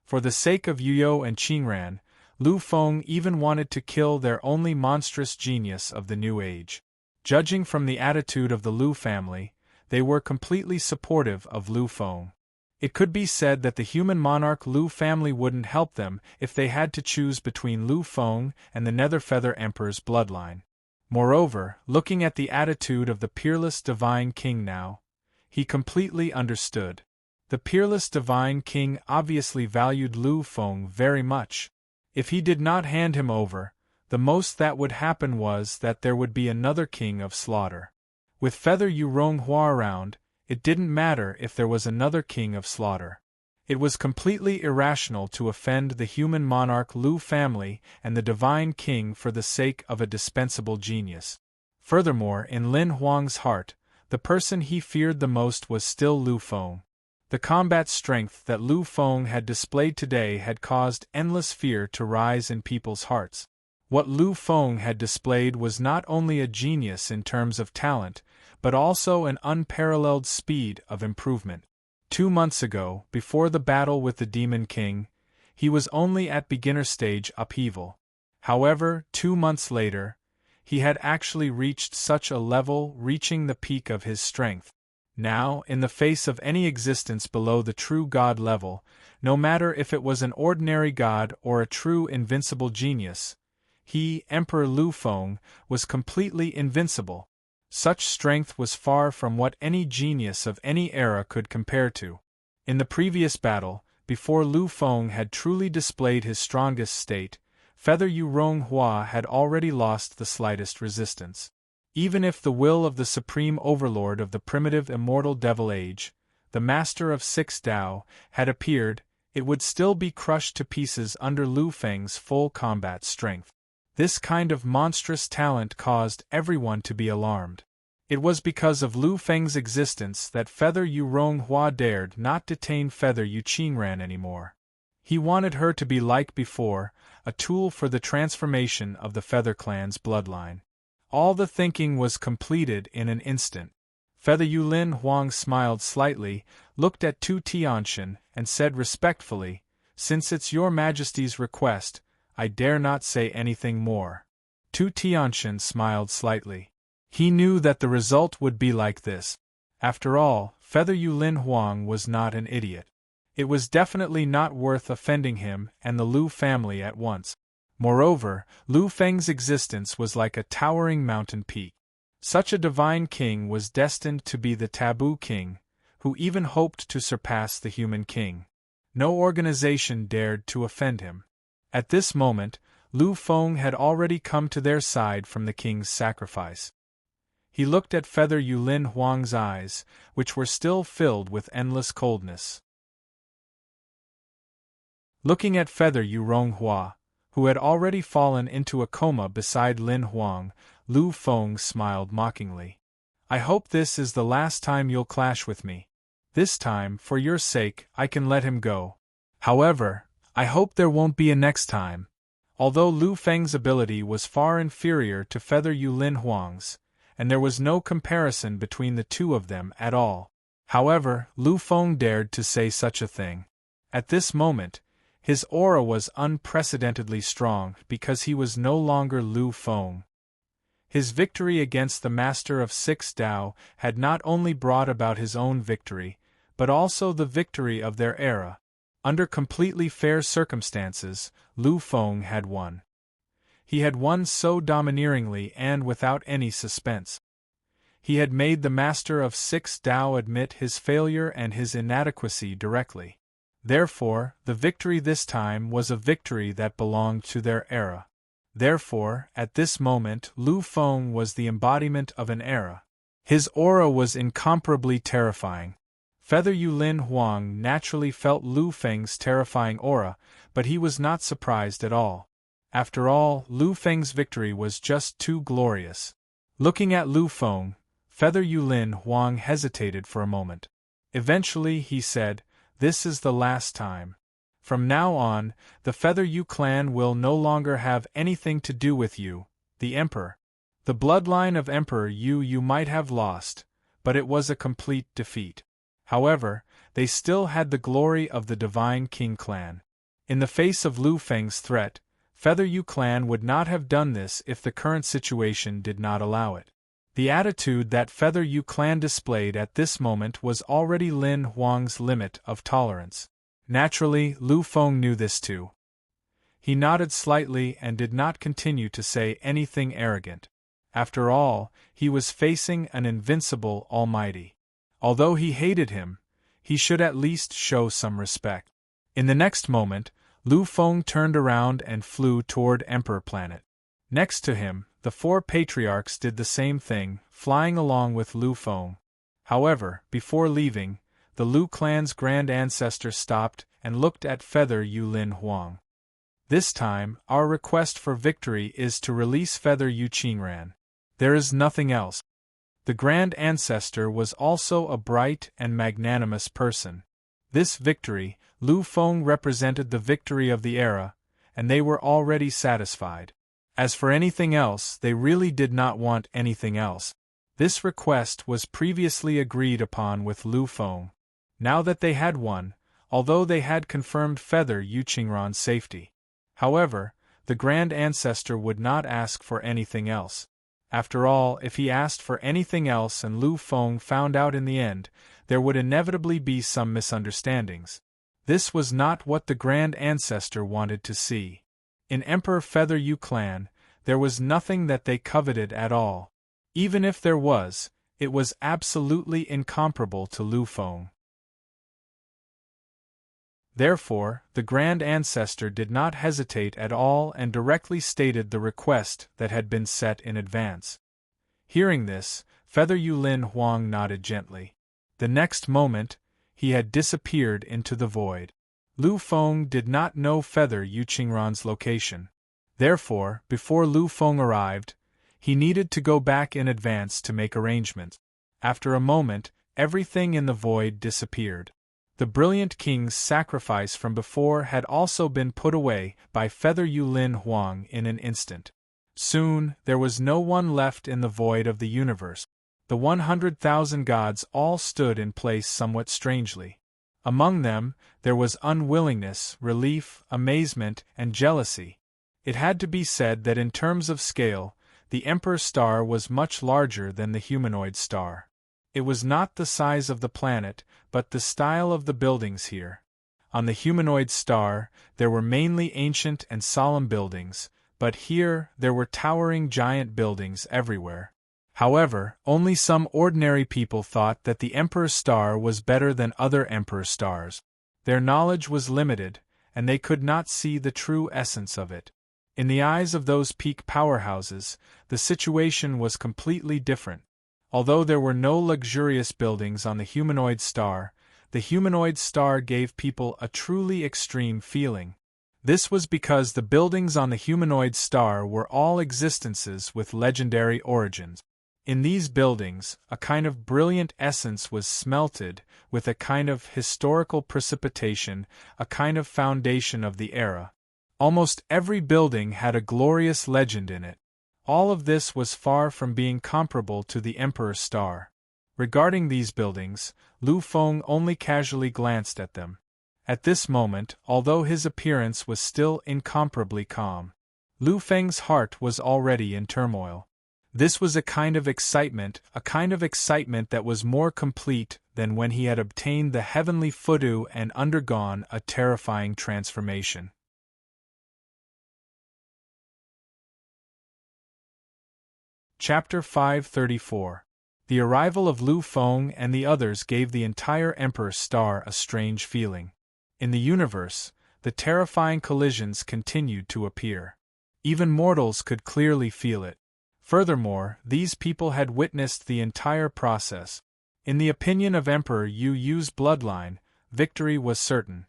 For the sake of Yuyo and Qingran, Lu Feng even wanted to kill their only monstrous genius of the new age. Judging from the attitude of the Lu family, they were completely supportive of Lu Feng. It could be said that the human monarch Lu family wouldn't help them if they had to choose between Lu Feng and the Netherfeather Emperor's bloodline. Moreover, looking at the attitude of the peerless Divine King now, he completely understood. The peerless Divine King obviously valued Lu Feng very much. If he did not hand him over, the most that would happen was that there would be another king of slaughter. With Feather Yu Ronghua around, it didn't matter if there was another king of slaughter. It was completely irrational to offend the human monarch Lu family and the Divine King for the sake of a dispensable genius. Furthermore, in Lin Huang's heart, the person he feared the most was still Lu Feng. The combat strength that Lu Feng had displayed today had caused endless fear to rise in people's hearts. What Lu Feng had displayed was not only a genius in terms of talent, but also an unparalleled speed of improvement. 2 months ago, before the battle with the Demon King, he was only at beginner stage upheaval. However, 2 months later, he had actually reached such a level, reaching the peak of his strength. Now, in the face of any existence below the true god level, no matter if it was an ordinary god or a true invincible genius, he, Emperor Lu Feng, was completely invincible. Such strength was far from what any genius of any era could compare to. In the previous battle, before Lu Feng had truly displayed his strongest state, Feather Yu Ronghua had already lost the slightest resistance. Even if the will of the supreme overlord of the primitive immortal devil age, the master of 6 Tao, had appeared, it would still be crushed to pieces under Lu Feng's full combat strength. This kind of monstrous talent caused everyone to be alarmed. It was because of Lu Feng's existence that Feather Yu Ronghua dared not detain Feather Yu Qingran anymore. He wanted her to be like before, a tool for the transformation of the Feather Clan's bloodline. All the thinking was completed in an instant. Feather Yu Lin Huang smiled slightly, looked at Tu Tianxian, and said respectfully, "Since it's your Majesty's request, I dare not say anything more." Tu Tianxian smiled slightly. He knew that the result would be like this. After all, Feather Yu Lin Huang was not an idiot. It was definitely not worth offending him and the Lu family at once. Moreover, Lu Feng's existence was like a towering mountain peak. Such a divine king was destined to be the taboo king, who even hoped to surpass the human king. No organization dared to offend him. At this moment, Lu Feng had already come to their side from the king's sacrifice. He looked at Feather Yu Lin Huang's eyes, which were still filled with endless coldness. Looking at Feather Yu Ronghua, who had already fallen into a coma beside Lin Huang, Lu Feng smiled mockingly. "I hope this is the last time you'll clash with me. This time, for your sake, I can let him go. However, I hope there won't be a next time." Although Lu Feng's ability was far inferior to Feather Yu Lin Huang's, and there was no comparison between the two of them at all. However, Lu Feng dared to say such a thing. At this moment, his aura was unprecedentedly strong because he was no longer Lu Feng. His victory against the Master of 6 Tao had not only brought about his own victory, but also the victory of their era. Under completely fair circumstances, Lu Feng had won. He had won so domineeringly and without any suspense. He had made the Master of 6 Tao admit his failure and his inadequacy directly. Therefore, the victory this time was a victory that belonged to their era. Therefore, at this moment, Lu Feng was the embodiment of an era. His aura was incomparably terrifying. Feather Yulin Huang naturally felt Lu Feng's terrifying aura, but he was not surprised at all. After all, Lu Feng's victory was just too glorious. Looking at Lu Feng, Feather Yulin Huang hesitated for a moment. Eventually he said, "This is the last time. From now on, the Feather Yu clan will no longer have anything to do with you, the Emperor. The bloodline of Emperor you might have lost, but it was a complete defeat. However, they still had the glory of the Divine King clan." In the face of Lu Feng's threat, Feather Yu clan would not have done this if the current situation did not allow it. The attitude that Feather Yu clan displayed at this moment was already Lin Huang's limit of tolerance. Naturally, Lu Feng knew this too. He nodded slightly and did not continue to say anything arrogant. After all, he was facing an invincible Almighty. Although he hated him, he should at least show some respect. In the next moment, Lu Feng turned around and flew toward Emperor Planet. Next to him, the four patriarchs did the same thing, flying along with Lu Feng. However, before leaving, the Lu clan's grand ancestor stopped and looked at Feather Yulin Huang. "This time, our request for victory is to release Feather Yu Qingran. There is nothing else." The grand ancestor was also a bright and magnanimous person. This victory, Lu Feng represented the victory of the era, and they were already satisfied. As for anything else, they really did not want anything else. This request was previously agreed upon with Lu Feng. Now that they had won, although they had confirmed Feather Yu Qingran's safety. However, the grand ancestor would not ask for anything else. After all, if he asked for anything else and Lu Feng found out in the end, there would inevitably be some misunderstandings. This was not what the grand ancestor wanted to see. In Emperor Feather Yu clan, there was nothing that they coveted at all. Even if there was, it was absolutely incomparable to Lu Feng. Therefore, the grand ancestor did not hesitate at all and directly stated the request that had been set in advance. Hearing this, Feather Yulin Huang nodded gently. The next moment, he had disappeared into the void. Lu Feng did not know Feather Yu Qingran's location. Therefore, before Lu Feng arrived, he needed to go back in advance to make arrangements. After a moment, everything in the void disappeared. The brilliant king's sacrifice from before had also been put away by Feather Yulin Huang in an instant. Soon, there was no one left in the void of the universe. The 100,000 gods all stood in place somewhat strangely. Among them, there was unwillingness, relief, amazement, and jealousy. It had to be said that in terms of scale, the Emperor Star was much larger than the humanoid star. It was not the size of the planet, but the style of the buildings here. On the humanoid star, there were mainly ancient and solemn buildings, but here there were towering giant buildings everywhere. However, only some ordinary people thought that the Emperor Star was better than other Emperor Stars. Their knowledge was limited, and they could not see the true essence of it. In the eyes of those peak powerhouses, the situation was completely different. Although there were no luxurious buildings on the humanoid star gave people a truly extreme feeling. This was because the buildings on the humanoid star were all existences with legendary origins. In these buildings, a kind of brilliant essence was smelted, with a kind of historical precipitation, a kind of foundation of the era. Almost every building had a glorious legend in it. All of this was far from being comparable to the Emperor Star. Regarding these buildings, Lu Feng only casually glanced at them. At this moment, although his appearance was still incomparably calm, Lu Feng's heart was already in turmoil. This was a kind of excitement that was more complete than when he had obtained the heavenly Fudu and undergone a terrifying transformation. Chapter 534. The arrival of Lu Feng and the others gave the entire Emperor Star a strange feeling. In the universe, the terrifying collisions continued to appear. Even mortals could clearly feel it. Furthermore, these people had witnessed the entire process. In the opinion of Emperor Yu Yu's bloodline, victory was certain.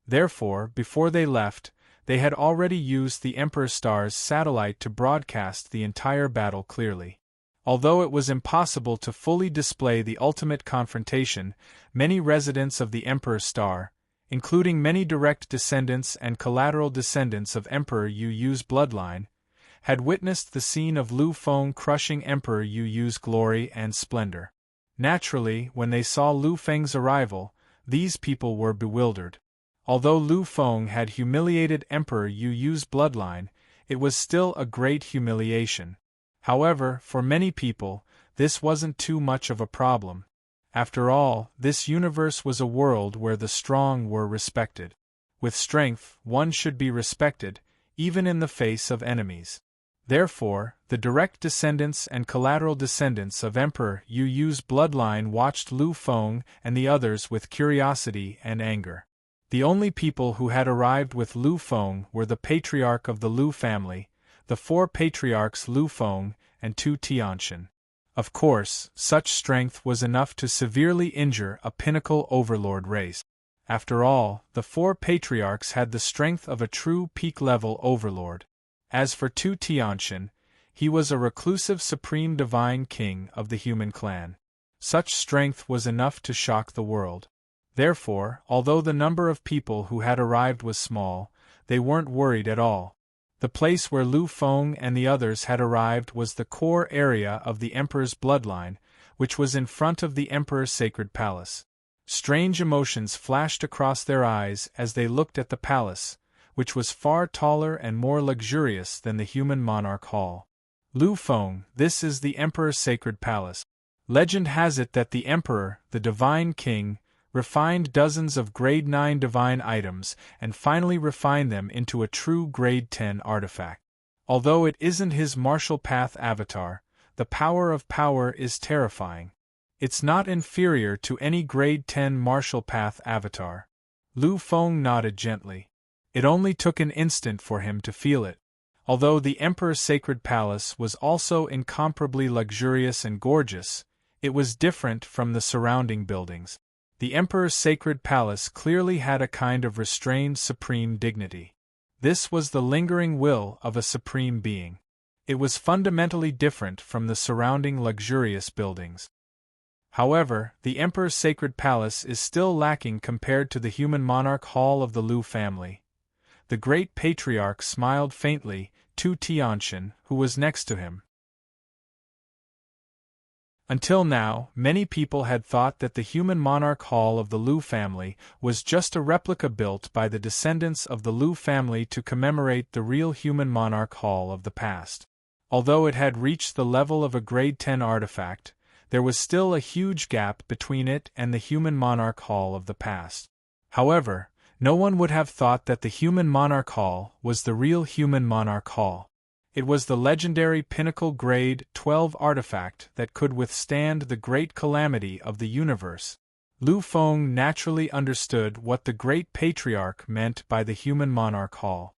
Therefore, before they left, they had already used the Emperor Star's satellite to broadcast the entire battle clearly. Although it was impossible to fully display the ultimate confrontation, many residents of the Emperor Star, including many direct descendants and collateral descendants of Emperor Yu Yu's bloodline, had witnessed the scene of Lu Feng crushing Emperor Yu Yu's glory and splendor. Naturally, when they saw Lu Feng's arrival, these people were bewildered. Although Lu Feng had humiliated Emperor Yu Yu's bloodline, it was still a great humiliation. However, for many people, this wasn't too much of a problem. After all, this universe was a world where the strong were respected. With strength, one should be respected, even in the face of enemies. Therefore, the direct descendants and collateral descendants of Emperor Yu Yu's bloodline watched Lu Feng and the others with curiosity and anger. The only people who had arrived with Lu Feng were the patriarch of the Lu family, the 4 patriarchs Lu Feng, and 2 Tianxin. Of course, such strength was enough to severely injure a pinnacle overlord race. After all, the 4 patriarchs had the strength of a true peak-level overlord. As for 2 Tianxin, he was a reclusive supreme divine king of the human clan. Such strength was enough to shock the world. Therefore, although the number of people who had arrived was small, they weren't worried at all. The place where Lu Feng and the others had arrived was the core area of the Emperor's bloodline, which was in front of the Emperor's sacred palace. Strange emotions flashed across their eyes as they looked at the palace, which was far taller and more luxurious than the human monarch hall. Lu Feng, this is the Emperor's sacred palace. Legend has it that the Emperor, the divine king, refined dozens of grade 9 divine items and finally refined them into a true grade 10 artifact. Although it isn't his martial path avatar, the power of power is terrifying. It's not inferior to any grade 10 martial path avatar. Lu Feng nodded gently. It only took an instant for him to feel it. Although the Emperor's sacred palace was also incomparably luxurious and gorgeous, it was different from the surrounding buildings. The Emperor's sacred palace clearly had a kind of restrained supreme dignity. This was the lingering will of a supreme being. It was fundamentally different from the surrounding luxurious buildings. However, the Emperor's sacred palace is still lacking compared to the human monarch hall of the Lu family. The great patriarch smiled faintly to Tianxin, who was next to him. Until now, many people had thought that the human monarch hall of the Lu family was just a replica built by the descendants of the Lu family to commemorate the real human monarch hall of the past. Although it had reached the level of a grade 10 artifact, there was still a huge gap between it and the human monarch hall of the past. However, no one would have thought that the human monarch hall was the real human monarch hall. It was the legendary pinnacle grade 12 artifact that could withstand the great calamity of the universe. Lu Feng naturally understood what the great patriarch meant by the human monarch hall.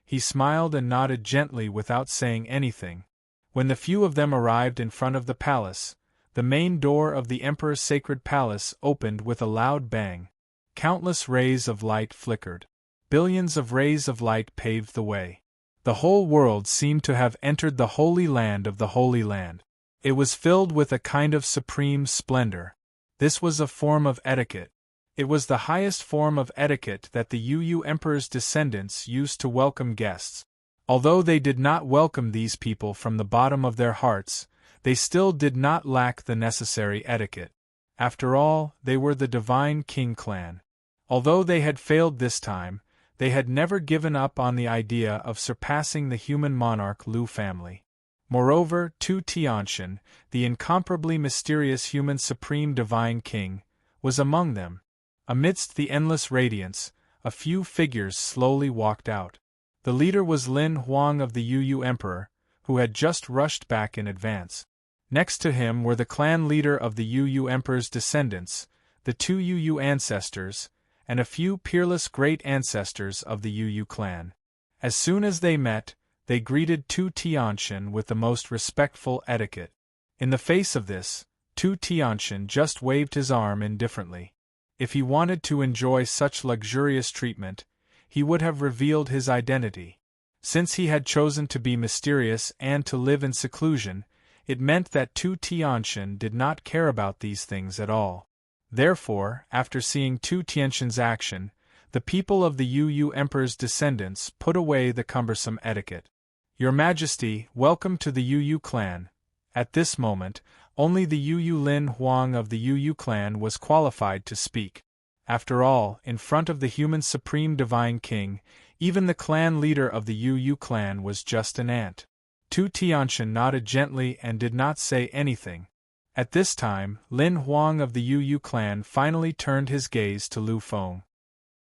He smiled and nodded gently without saying anything. When the few of them arrived in front of the palace, the main door of the Emperor's sacred palace opened with a loud bang. Countless rays of light flickered. Billions of rays of light paved the way. The whole world seemed to have entered the Holy Land of the Holy Land. It was filled with a kind of supreme splendor. This was a form of etiquette. It was the highest form of etiquette that the Yu Emperor's descendants used to welcome guests. Although they did not welcome these people from the bottom of their hearts, they still did not lack the necessary etiquette. After all, they were the Divine King clan. Although they had failed this time, they had never given up on the idea of surpassing the human monarch Lu family. Moreover, Tu Tianxin, the incomparably mysterious human supreme divine king, was among them. Amidst the endless radiance, a few figures slowly walked out. The leader was Lin Huang of the Yu Emperor, who had just rushed back in advance. Next to him were the clan leader of the Yu Emperor's descendants, the 2 Yu ancestors, and a few peerless great ancestors of the Yu clan. As soon as they met, they greeted Tu Tianxian with the most respectful etiquette. In the face of this, Tu Tianxian just waved his arm indifferently. If he wanted to enjoy such luxurious treatment, he would have revealed his identity. Since he had chosen to be mysterious and to live in seclusion, it meant that Tu Tianxian did not care about these things at all. Therefore, after seeing Tu Tianxian's action, the people of the Yu Emperor's descendants put away the cumbersome etiquette. Your Majesty, welcome to the Yu clan. At this moment, only the Yu Lin Huang of the Yu clan was qualified to speak. After all, in front of the human supreme divine king, even the clan leader of the Yu clan was just an ant. Tu Tianxian nodded gently and did not say anything. At this time, Lin Huang of the Yu clan finally turned his gaze to Lu Feng.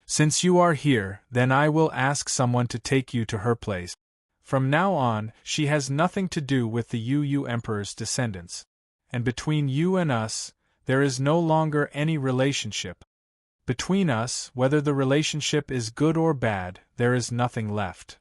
Since you are here, then I will ask someone to take you to her place. From now on, she has nothing to do with the Yu Emperor's descendants. And between you and us, there is no longer any relationship. Between us, whether the relationship is good or bad, there is nothing left.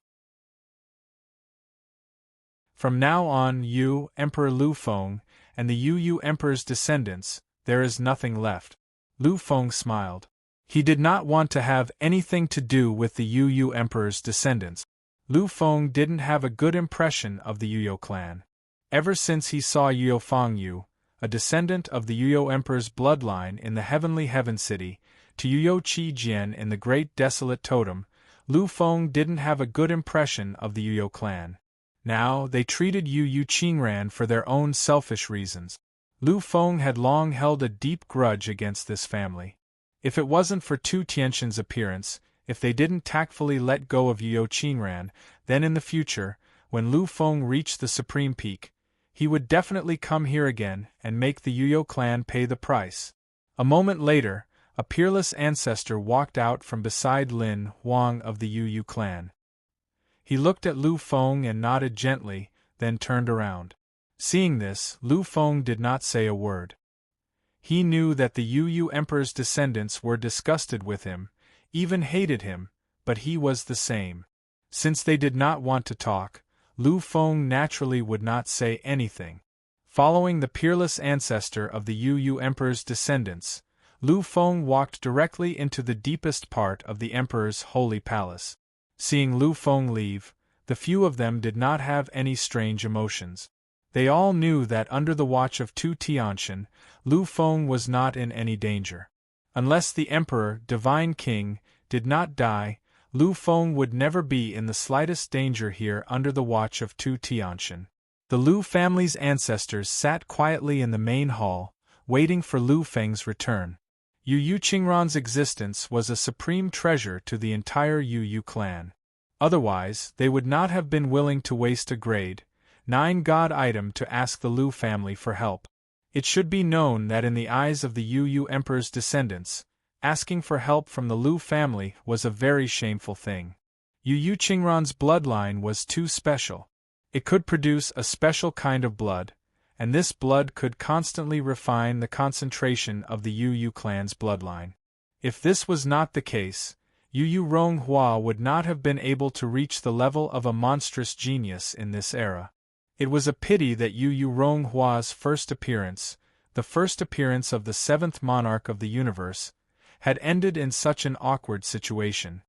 From now on, you, Emperor Lu Feng, and the Yu Emperor's descendants, there is nothing left. Lu Feng smiled. He did not want to have anything to do with the Yu Emperor's descendants. Lu Feng didn't have a good impression of the Yu clan. Ever since he saw Yu Fengyu, a descendant of the Yu Emperor's bloodline in the heavenly Heaven City, to Yu Qi Jian in the Great Desolate Totem, Lu Feng didn't have a good impression of the Yu clan. Now, they treated Yu Qingran for their own selfish reasons. Lu Feng had long held a deep grudge against this family. If it wasn't for Tu Tianxian's appearance, if they didn't tactfully let go of Yu Qingran, then in the future, when Lu Feng reached the supreme peak, he would definitely come here again and make the Yu clan pay the price. A moment later, a peerless ancestor walked out from beside Lin Huang of the Yu clan. He looked at Lu Feng and nodded gently, then turned around. Seeing this, Lu Feng did not say a word. He knew that the Yu Emperor's descendants were disgusted with him, even hated him, but he was the same. Since they did not want to talk, Lu Feng naturally would not say anything. Following the peerless ancestor of the Yu Emperor's descendants, Lu Feng walked directly into the deepest part of the Emperor's holy palace. Seeing Lu Feng leave, the few of them did not have any strange emotions. They all knew that under the watch of Tu Tianxian, Lu Feng was not in any danger. Unless the Emperor, Divine King, did not die, Lu Feng would never be in the slightest danger here under the watch of Tu Tianxian. The Lu family's ancestors sat quietly in the main hall, waiting for Lu Feng's return. Yu Qingran's existence was a supreme treasure to the entire Yu clan. Otherwise, they would not have been willing to waste a grade 9 god item to ask the Lu family for help. It should be known that in the eyes of the Yu Emperor's descendants, asking for help from the Lu family was a very shameful thing. Yu Qingran's bloodline was too special. It could produce a special kind of blood, and this blood could constantly refine the concentration of the Yu clan's bloodline. If this was not the case, Yu Ronghua would not have been able to reach the level of a monstrous genius in this era. It was a pity that Yu Ronghua's first appearance, the first appearance of the seventh monarch of the universe, had ended in such an awkward situation.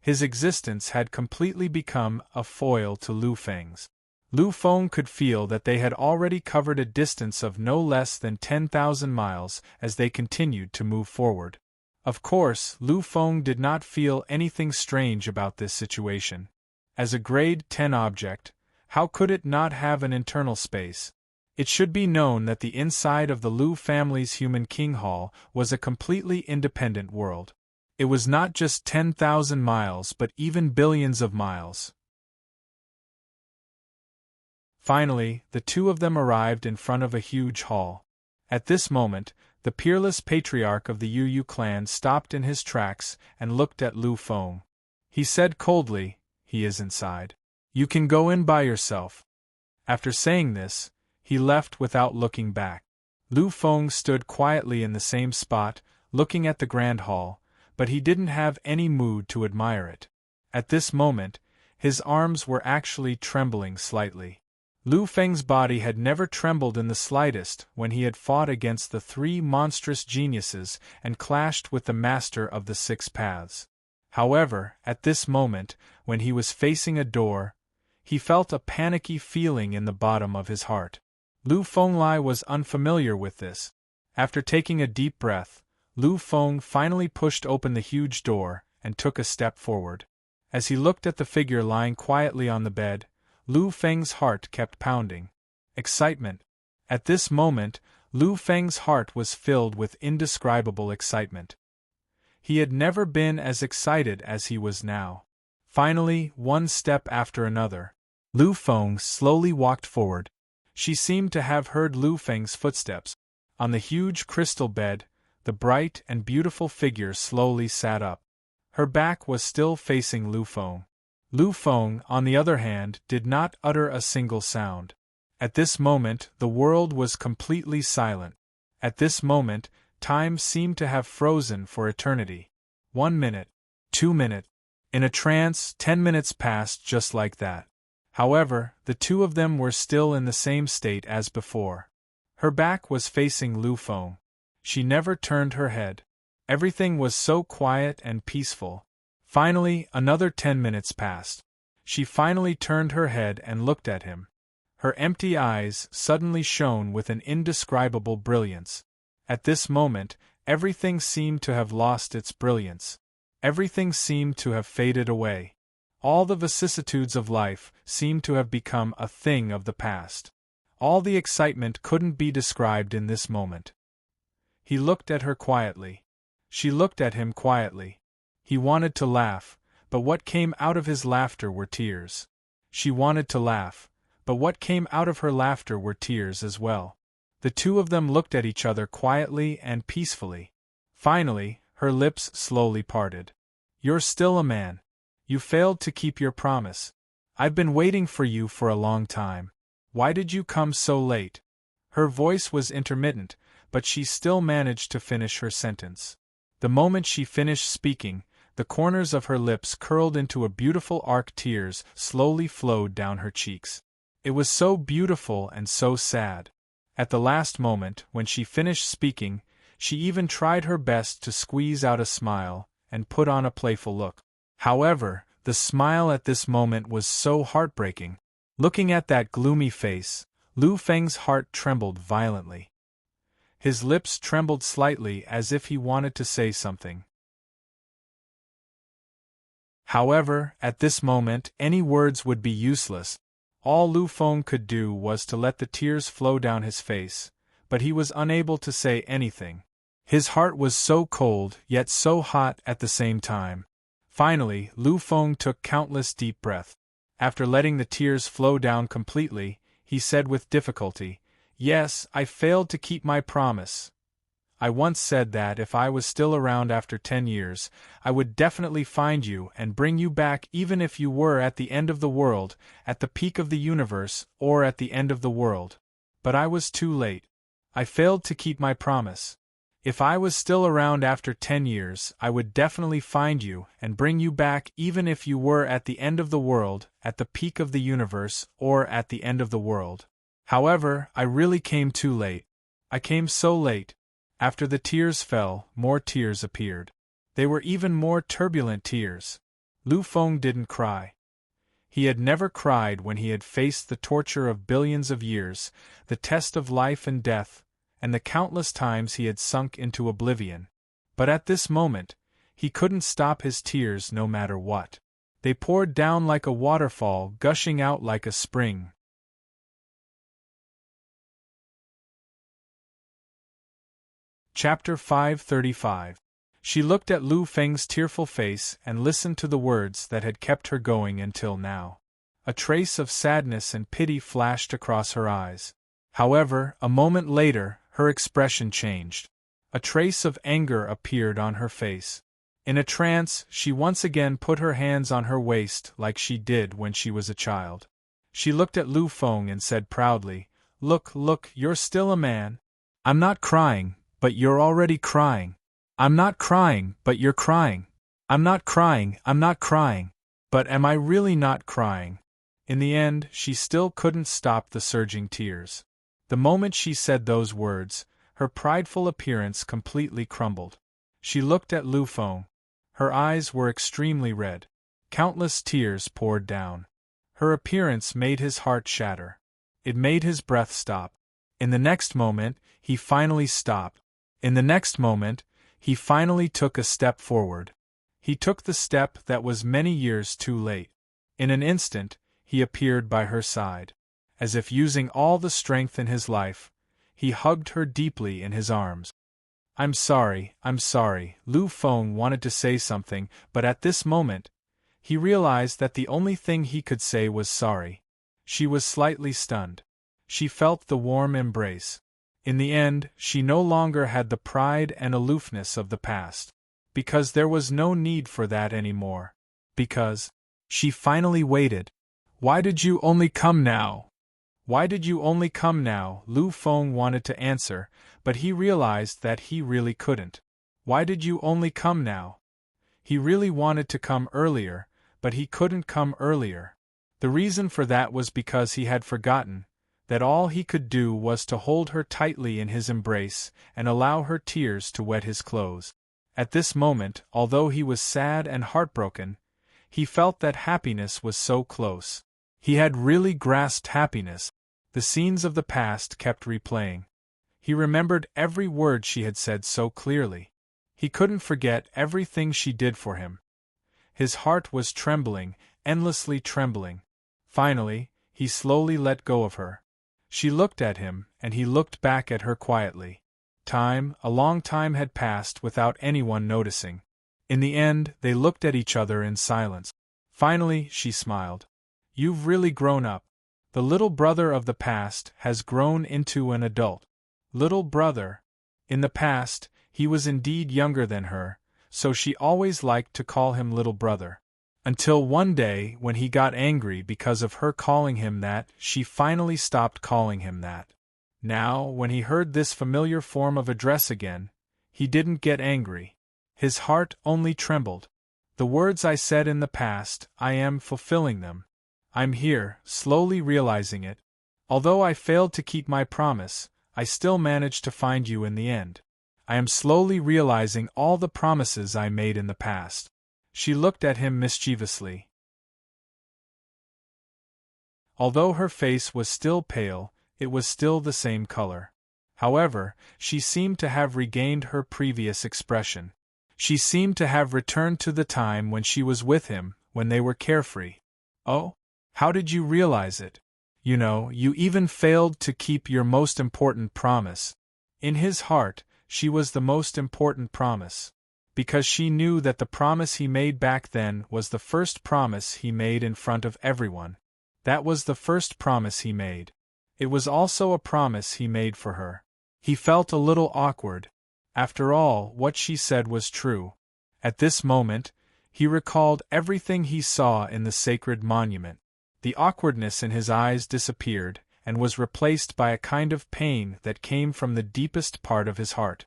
His existence had completely become a foil to Lu Feng's. Lu Feng could feel that they had already covered a distance of no less than 10,000 miles as they continued to move forward. Of course, Lu Feng did not feel anything strange about this situation. As a grade 10 object, how could it not have an internal space? It should be known that the inside of the Lu family's human king hall was a completely independent world. It was not just 10,000 miles but even billions of miles. Finally, the two of them arrived in front of a huge hall. At this moment, the peerless patriarch of the Yu clan stopped in his tracks and looked at Lu Feng. He said coldly, "He is inside. You can go in by yourself." After saying this, he left without looking back. Lu Feng stood quietly in the same spot, looking at the grand hall, but he didn't have any mood to admire it. At this moment, His arms were actually trembling slightly. Lu Feng's body had never trembled in the slightest when he had fought against the three monstrous geniuses and clashed with the master of the six paths. However, at this moment, when he was facing a door, he felt a panicky feeling in the bottom of his heart. Lu Fenglai was unfamiliar with this. After taking a deep breath, Lu Feng finally pushed open the huge door and took a step forward. As he looked at the figure lying quietly on the bed, Lu Feng's heart kept pounding. Excitement. At this moment, Lu Feng's heart was filled with indescribable excitement. He had never been as excited as he was now. Finally, one step after another, Lu Feng slowly walked forward. She seemed to have heard Lu Feng's footsteps. On the huge crystal bed, the bright and beautiful figure slowly sat up. Her back was still facing Lu Feng. Lu Feng, on the other hand, did not utter a single sound. At this moment, the world was completely silent. At this moment, time seemed to have frozen for eternity. 1 minute, 2 minutes. In a trance, 10 minutes passed just like that. However, the two of them were still in the same state as before. Her back was facing Lu Feng. She never turned her head. Everything was so quiet and peaceful. Finally, another 10 minutes passed. She finally turned her head and looked at him. Her empty eyes suddenly shone with an indescribable brilliance. At this moment, everything seemed to have lost its brilliance. Everything seemed to have faded away. All the vicissitudes of life seemed to have become a thing of the past. All the excitement couldn't be described in this moment. He looked at her quietly. She looked at him quietly. He wanted to laugh, but what came out of his laughter were tears. She wanted to laugh, but what came out of her laughter were tears as well. The two of them looked at each other quietly and peacefully. Finally, her lips slowly parted. "You're still a man. You failed to keep your promise. I've been waiting for you for a long time. Why did you come so late?" Her voice was intermittent, but she still managed to finish her sentence. The moment she finished speaking, the corners of her lips curled into a beautiful arc. Tears slowly flowed down her cheeks. It was so beautiful and so sad. At the last moment, when she finished speaking, she even tried her best to squeeze out a smile and put on a playful look. However, the smile at this moment was so heartbreaking. Looking at that gloomy face, Lu Feng's heart trembled violently. His lips trembled slightly as if he wanted to say something. However, at this moment, any words would be useless. All Lu Feng could do was to let the tears flow down his face, but he was unable to say anything. His heart was so cold, yet so hot at the same time. Finally, Lu Feng took countless deep breaths. After letting the tears flow down completely, he said with difficulty, "Yes, I failed to keep my promise. I once said that if I was still around after 10 years, I would definitely find you and bring you back even if you were at the end of the world, at the peak of the universe, or at the end of the world. But I was too late. I failed to keep my promise. If I was still around after 10 years, I would definitely find you and bring you back even if you were at the end of the world, at the peak of the universe, or at the end of the world. However, I really came too late. I came so late." After the tears fell, more tears appeared. They were even more turbulent tears. Lu Feng didn't cry. He had never cried when he had faced the torture of billions of years, the test of life and death, and the countless times he had sunk into oblivion. But at this moment, he couldn't stop his tears no matter what. They poured down like a waterfall, gushing out like a spring. Chapter 535. She looked at Lu Feng's tearful face and listened to the words that had kept her going until now. A trace of sadness and pity flashed across her eyes. However, a moment later, her expression changed. A trace of anger appeared on her face. In a trance, she once again put her hands on her waist like she did when she was a child. She looked at Lu Feng and said proudly, Look, you're still a man. I'm not crying, but you're already crying. I'm not crying, but you're crying. I'm not crying. But am I really not crying? In the end, she still couldn't stop the surging tears. The moment she said those words, her prideful appearance completely crumbled. She looked at Lu Feng. Her eyes were extremely red. Countless tears poured down. Her appearance made his heart shatter. It made his breath stop. In the next moment, he finally stopped. In the next moment, he finally took a step forward. He took the step that was many years too late. In an instant, he appeared by her side. As if using all the strength in his life, he hugged her deeply in his arms. I'm sorry. Lu Feng wanted to say something, but at this moment, he realized that the only thing he could say was sorry. She was slightly stunned. She felt the warm embrace. In the end, she no longer had the pride and aloofness of the past. Because there was no need for that anymore. Because she finally waited. Why did you only come now? Why did you only come now? Lu Feng wanted to answer, but he realized that he really couldn't. Why did you only come now? He really wanted to come earlier, but he couldn't come earlier. The reason for that was because he had forgotten that all he could do was to hold her tightly in his embrace and allow her tears to wet his clothes. At this moment, although he was sad and heartbroken, he felt that happiness was so close. He had really grasped happiness. The scenes of the past kept replaying. He remembered every word she had said so clearly. He couldn't forget everything she did for him. His heart was trembling, endlessly trembling. Finally, he slowly let go of her. She looked at him, and he looked back at her quietly. A long time had passed without anyone noticing. In the end, they looked at each other in silence. Finally, she smiled. You've really grown up. The little brother of the past has grown into an adult. Little brother. In the past, he was indeed younger than her, so she always liked to call him little brother. Until one day, when he got angry because of her calling him that, she finally stopped calling him that. Now, when he heard this familiar form of address again, he didn't get angry. His heart only trembled. The words I said in the past, I am fulfilling them. I'm here, slowly realizing it. Although I failed to keep my promise, I still managed to find you in the end. I am slowly realizing all the promises I made in the past. She looked at him mischievously. Although her face was still pale, it was still the same color. However, she seemed to have regained her previous expression. She seemed to have returned to the time when she was with him, when they were carefree. Oh? How did you realize it? You know, you even failed to keep your most important promise. In his heart, she was the most important promise. Because she knew that the promise he made back then was the first promise he made in front of everyone. That was the first promise he made. It was also a promise he made for her. He felt a little awkward. After all, what she said was true. At this moment, he recalled everything he saw in the sacred monument. The awkwardness in his eyes disappeared, and was replaced by a kind of pain that came from the deepest part of his heart.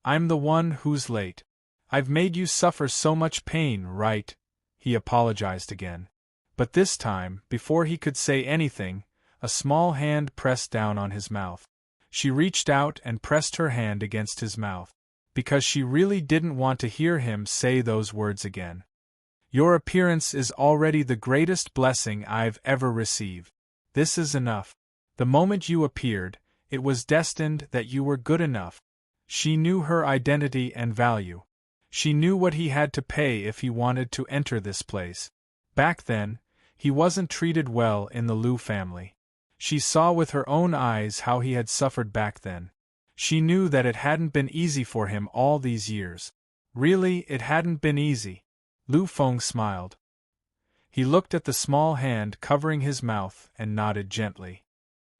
I'm the one who's late. I've made you suffer so much pain, right? He apologized again. But this time, before he could say anything, a small hand pressed down on his mouth. She reached out and pressed her hand against his mouth, because she really didn't want to hear him say those words again. Your appearance is already the greatest blessing I've ever received. This is enough. The moment you appeared, it was destined that you were good enough. She knew her identity and value. She knew what he had to pay if he wanted to enter this place. Back then, he wasn't treated well in the Liu family. She saw with her own eyes how he had suffered back then. She knew that it hadn't been easy for him all these years. Really, it hadn't been easy. Lu Feng smiled. He looked at the small hand covering his mouth and nodded gently.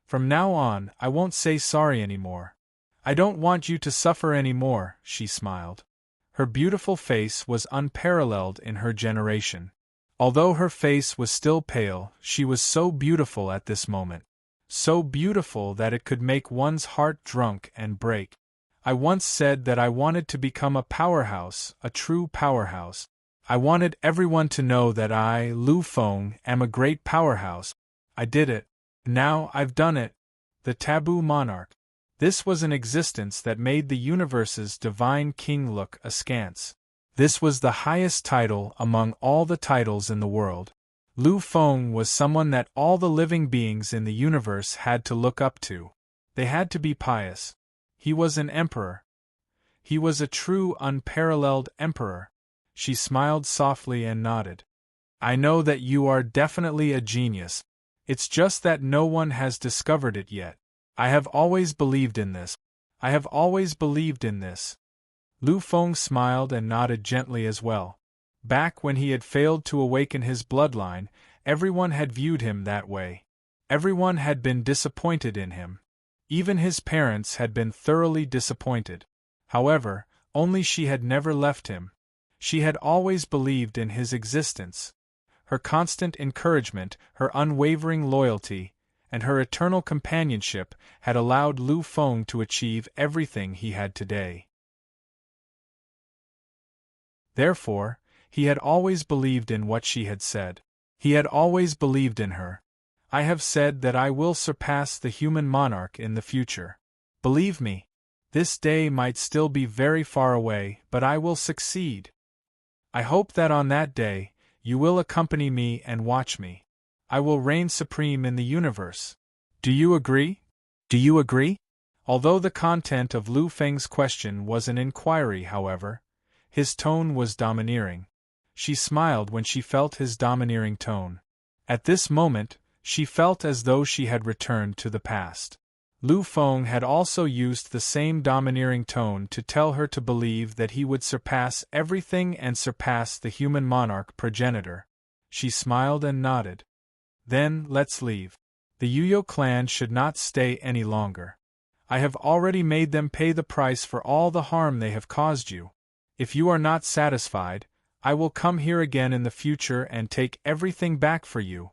From now on, I won't say sorry anymore. I don't want you to suffer anymore, she smiled. Her beautiful face was unparalleled in her generation. Although her face was still pale, she was so beautiful at this moment. So beautiful that it could make one's heart drunk and break. I once said that I wanted to become a powerhouse, a true powerhouse. I wanted everyone to know that I, Lu Feng, am a great powerhouse. I did it. Now I've done it. The taboo monarch. This was an existence that made the universe's divine king look askance. This was the highest title among all the titles in the world. Lu Feng was someone that all the living beings in the universe had to look up to. They had to be pious. He was an emperor. He was a true, unparalleled emperor. She smiled softly and nodded. I know that you are definitely a genius. It's just that no one has discovered it yet. I have always believed in this. I have always believed in this. Lu Feng smiled and nodded gently as well. Back when he had failed to awaken his bloodline, everyone had viewed him that way. Everyone had been disappointed in him. Even his parents had been thoroughly disappointed. However, only she had never left him. She had always believed in his existence. Her constant encouragement, her unwavering loyalty, and her eternal companionship had allowed Lu Feng to achieve everything he had today. Therefore, he had always believed in what she had said. He had always believed in her. I have said that I will surpass the human monarch in the future. Believe me, this day might still be very far away, but I will succeed. I hope that on that day, you will accompany me and watch me. I will reign supreme in the universe. Do you agree? Do you agree? Although the content of Lu Feng's question was an inquiry, however, his tone was domineering. She smiled when she felt his domineering tone. At this moment, she felt as though she had returned to the past. Lu Feng had also used the same domineering tone to tell her to believe that he would surpass everything and surpass the human monarch progenitor. She smiled and nodded. Then, let's leave. The Yuyo clan should not stay any longer. I have already made them pay the price for all the harm they have caused you. If you are not satisfied, I will come here again in the future and take everything back for you.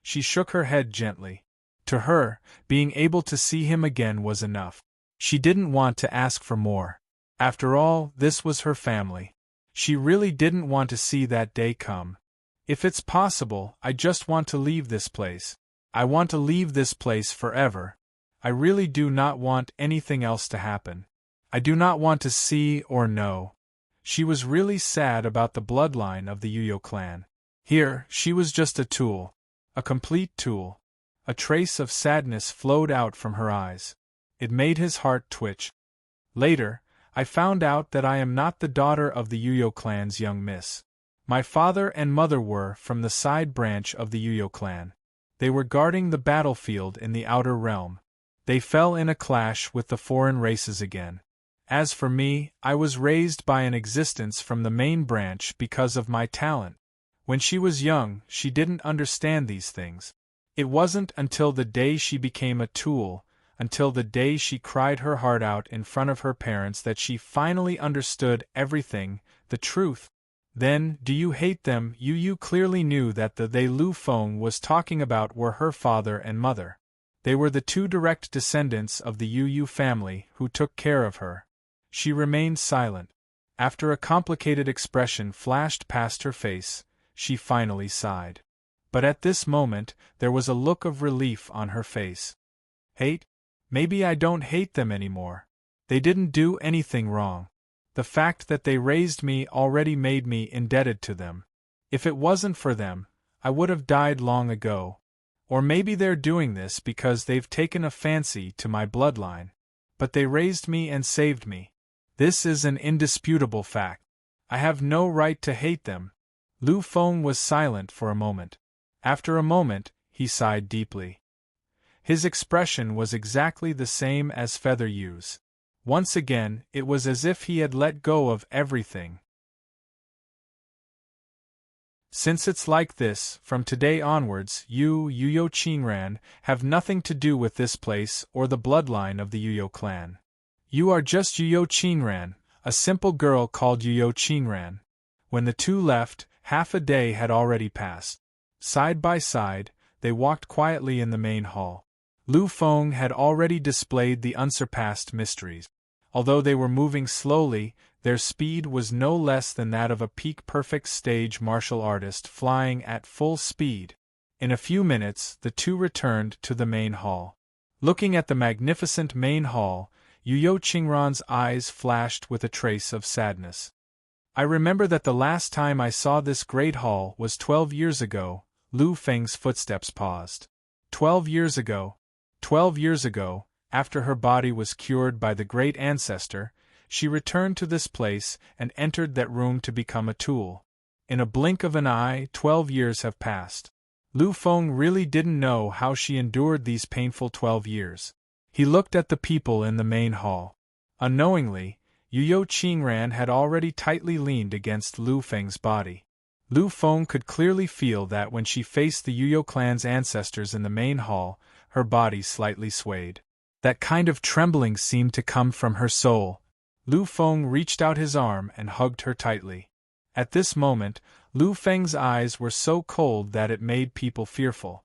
She shook her head gently. To her, being able to see him again was enough. She didn't want to ask for more. After all, this was her family. She really didn't want to see that day come. If it's possible, I just want to leave this place. I want to leave this place forever. I really do not want anything else to happen. I do not want to see or know. She was really sad about the bloodline of the Yuyo clan. Here, she was just a tool. A complete tool. A trace of sadness flowed out from her eyes. It made his heart twitch. Later, I found out that I am not the daughter of the Yuyo clan's young miss. My father and mother were from the side branch of the Yuyo clan. They were guarding the battlefield in the outer realm. They fell in a clash with the foreign races again. As for me, I was raised by an existence from the main branch because of my talent. When she was young, she didn't understand these things. It wasn't until the day she became a tool, until the day she cried her heart out in front of her parents that she finally understood everything, the truth. Then, do you hate them? You clearly knew that the they Lu Feng was talking about were her father and mother. They were the two direct descendants of the Yu family who took care of her. She remained silent. After a complicated expression flashed past her face, she finally sighed. But at this moment, there was a look of relief on her face. Hate? Maybe I don't hate them anymore. They didn't do anything wrong. The fact that they raised me already made me indebted to them. If it wasn't for them, I would have died long ago. Or maybe they're doing this because they've taken a fancy to my bloodline. But they raised me and saved me. This is an indisputable fact. I have no right to hate them. Lu Feng was silent for a moment. After a moment, he sighed deeply. His expression was exactly the same as Feather Yu's. Once again, it was as if he had let go of everything. Since it's like this, from today onwards, you, Yuyo Qingran, have nothing to do with this place or the bloodline of the Yuyo clan. You are just Yuyo Qingran, a simple girl called Yuyo Qingran. When the two left, half a day had already passed. Side by side, they walked quietly in the main hall. Lu Feng had already displayed the unsurpassed mysteries. Although they were moving slowly, Their speed was no less than that of a peak-perfect stage martial artist flying at full speed. In a few minutes, the two returned to the main hall. Looking at the magnificent main hall, Yu Qingran's eyes flashed with a trace of sadness. I remember that the last time I saw this great hall was 12 years ago. Lu Feng's footsteps paused. 12 years ago. 12 years ago, after her body was cured by the great ancestor, she returned to this place and entered that room to become a tool. In a blink of an eye, 12 years have passed. Lu Feng really didn't know how she endured these painful 12 years. He looked at the people in the main hall. Unknowingly, Yu Qingran had already tightly leaned against Lu Feng's body. Lu Feng could clearly feel that when she faced the Yu clan's ancestors in the main hall, her body slightly swayed. That kind of trembling seemed to come from her soul. Lu Feng reached out his arm and hugged her tightly. At this moment, Lu Feng's eyes were so cold that it made people fearful.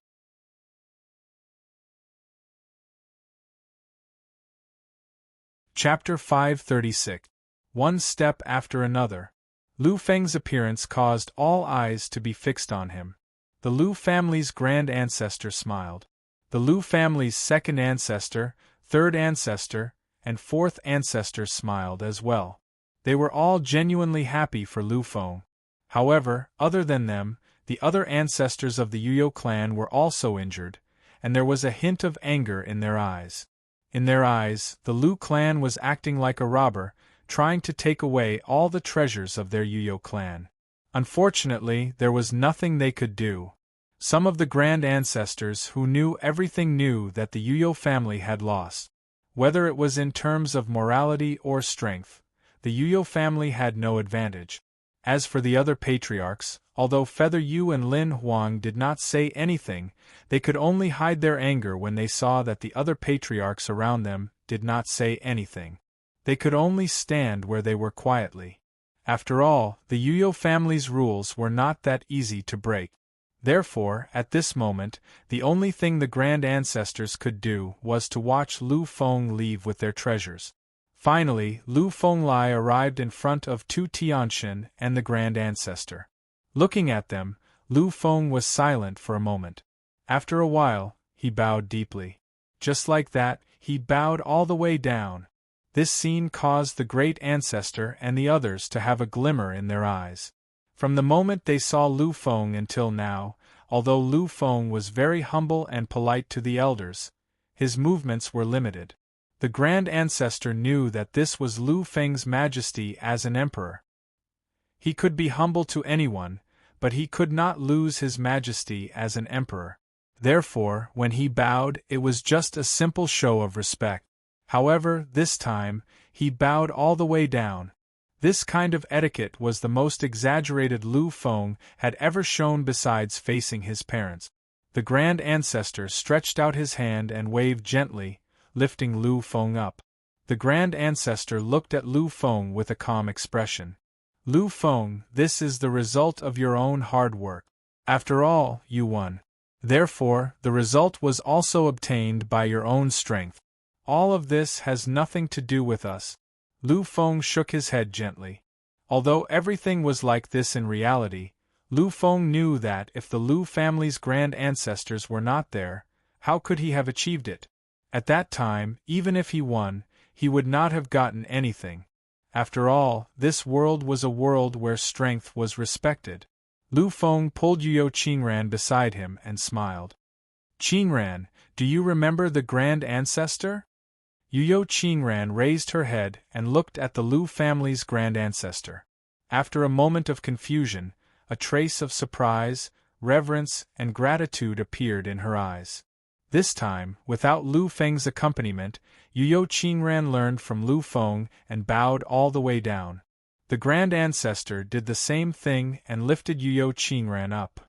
Chapter 536. One step after another. Lu Feng's appearance caused all eyes to be fixed on him. The Lu family's grand ancestor smiled. The Lu family's second ancestor, third ancestor, and fourth ancestor smiled as well. They were all genuinely happy for Lu Feng. However, other than them, the other ancestors of the Yu clan were also injured, and there was a hint of anger in their eyes. In their eyes, the Lu clan was acting like a robber, trying to take away all the treasures of their Yu clan. Unfortunately, there was nothing they could do. Some of the grand ancestors who knew everything knew that the Yu family had lost. Whether it was in terms of morality or strength, the Yu family had no advantage. As for the other patriarchs, although Feather Yu and Lin Huang did not say anything, they could only hide their anger when they saw that the other patriarchs around them did not say anything. They could only stand where they were quietly. After all, the Yu family's rules were not that easy to break. Therefore, at this moment, the only thing the grand ancestors could do was to watch Lu Feng leave with their treasures. Finally, Lu Fenglai arrived in front of Tu Tianxin and the grand ancestor. Looking at them, Lu Feng was silent for a moment. After a while, he bowed deeply. Just like that, he bowed all the way down. This scene caused the great ancestor and the others to have a glimmer in their eyes. From the moment they saw Lu Feng until now, although Lu Feng was very humble and polite to the elders, his movements were limited. The grand ancestor knew that this was Lu Feng's majesty as an emperor. He could be humble to anyone, but he could not lose his majesty as an emperor. Therefore, when he bowed, it was just a simple show of respect. However, this time, he bowed all the way down. This kind of etiquette was the most exaggerated Lu Feng had ever shown besides facing his parents. The grand ancestor stretched out his hand and waved gently, lifting Lu Feng up. The grand ancestor looked at Lu Feng with a calm expression. Lu Feng, this is the result of your own hard work. After all, you won. Therefore, the result was also obtained by your own strength. All of this has nothing to do with us. Lu Feng shook his head gently. Although everything was like this in reality, Lu Feng knew that if the Lu family's grand ancestors were not there, how could he have achieved it? At that time, even if he won, he would not have gotten anything. After all, this world was a world where strength was respected. Lu Feng pulled Yu Qingran beside him and smiled. Qingran, do you remember the grand ancestor? Yu Qingran raised her head and looked at the Lu family's grand ancestor. After a moment of confusion, a trace of surprise, reverence, and gratitude appeared in her eyes. This time, without Lu Feng's accompaniment, Yu Qingran learned from Lu Feng and bowed all the way down. The grand ancestor did the same thing and lifted Yu Qingran up.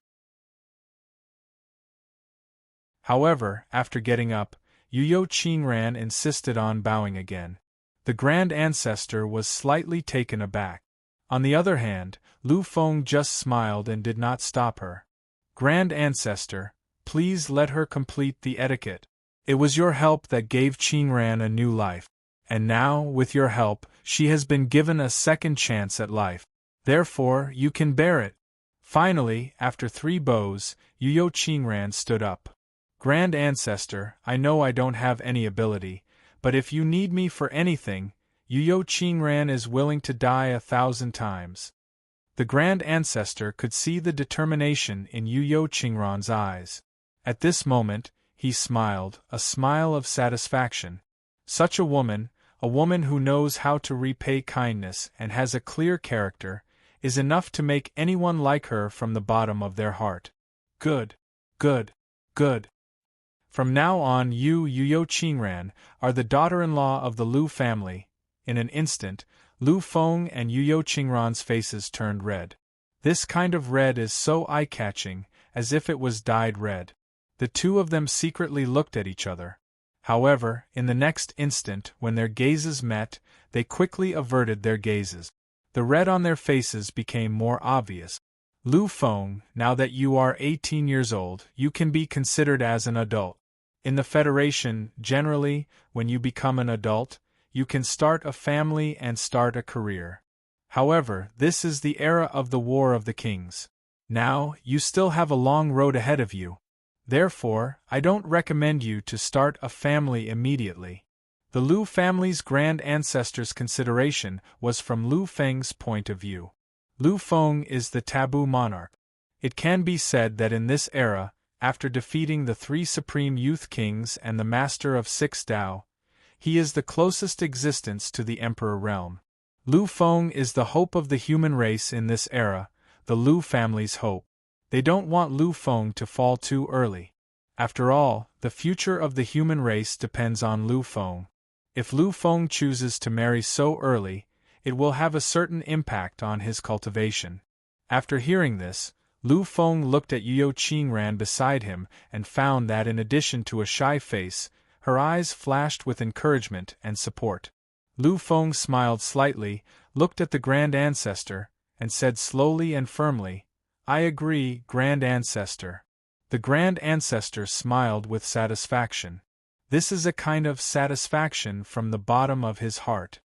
However, after getting up, Yu Qingran insisted on bowing again. The grand ancestor was slightly taken aback. On the other hand, Lu Feng just smiled and did not stop her. Grand ancestor, please let her complete the etiquette. It was your help that gave Qingran a new life. And now, with your help, she has been given a second chance at life. Therefore, you can bear it. Finally, after 3 bows, Yuyo Qingran stood up. Grand Ancestor, I know I don't have any ability, but if you need me for anything, Yuyo Qingran is willing to die 1,000 times. The Grand Ancestor could see the determination in Yuyo Qingran's eyes. At this moment, he smiled, a smile of satisfaction. Such a woman who knows how to repay kindness and has a clear character, is enough to make anyone like her from the bottom of their heart. Good, good, good. From now on you, Yuyo Qingran, are the daughter-in-law of the Lu family. In an instant, Lu Feng and Yuyo Qingran's faces turned red. This kind of red is so eye-catching, as if it was dyed red. The two of them secretly looked at each other. However, in the next instant, when their gazes met, they quickly averted their gazes. The red on their faces became more obvious. Lu Feng, now that you are 18 years old, you can be considered as an adult. In the Federation, generally, when you become an adult, you can start a family and start a career. However, this is the era of the War of the Kings. Now, you still have a long road ahead of you. Therefore, I don't recommend you to start a family immediately. The Lu family's grand ancestors' consideration was from Lu Feng's point of view. Lu Feng is the taboo monarch. It can be said that in this era, after defeating the 3 supreme youth kings and the master of 6 Dao, he is the closest existence to the emperor realm. Lu Feng is the hope of the human race in this era, the Lu family's hope. They don't want Lu Feng to fall too early. After all, the future of the human race depends on Lu Feng. If Lu Feng chooses to marry so early, it will have a certain impact on his cultivation. After hearing this, Lu Feng looked at Yuyo Qingran beside him and found that in addition to a shy face, her eyes flashed with encouragement and support. Lu Feng smiled slightly, looked at the Grand Ancestor, and said slowly and firmly, "I agree, Grand Ancestor." The Grand Ancestor smiled with satisfaction. This is a kind of satisfaction from the bottom of his heart.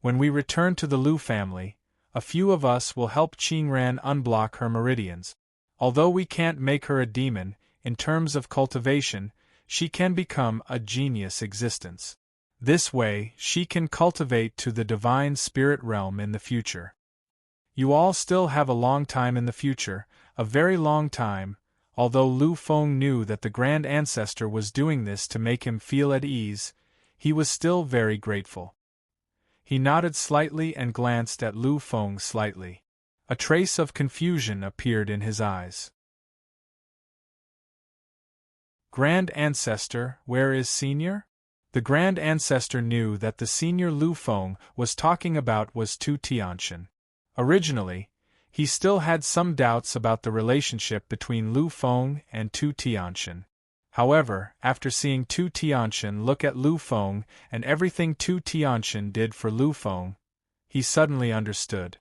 When we return to the Lu family, a few of us will help Qingran unblock her meridians. Although we can't make her a demon, in terms of cultivation, she can become a genius existence. This way, she can cultivate to the divine spirit realm in the future. You all still have a long time in the future, a very long time, although Lu Feng knew that the Grand Ancestor was doing this to make him feel at ease, he was still very grateful. He nodded slightly and glanced at Lu Feng slightly. A trace of confusion appeared in his eyes. Grand Ancestor, where is Senior? The Grand Ancestor knew that the senior Lu Feng was talking about was Tu Tianxin. Originally, he still had some doubts about the relationship between Lu Feng and Tu Tianxin. However, after seeing Tu Tianxin look at Lu Feng and everything Tu Tianxin did for Lu Feng, he suddenly understood.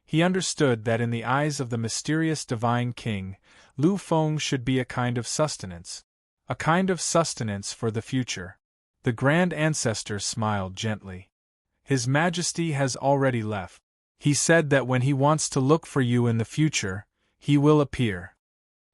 He understood that in the eyes of the mysterious divine king, Lu Feng should be a kind of sustenance. A kind of sustenance for the future. The Grand Ancestor smiled gently. His Majesty has already left. He said that when he wants to look for you in the future, he will appear.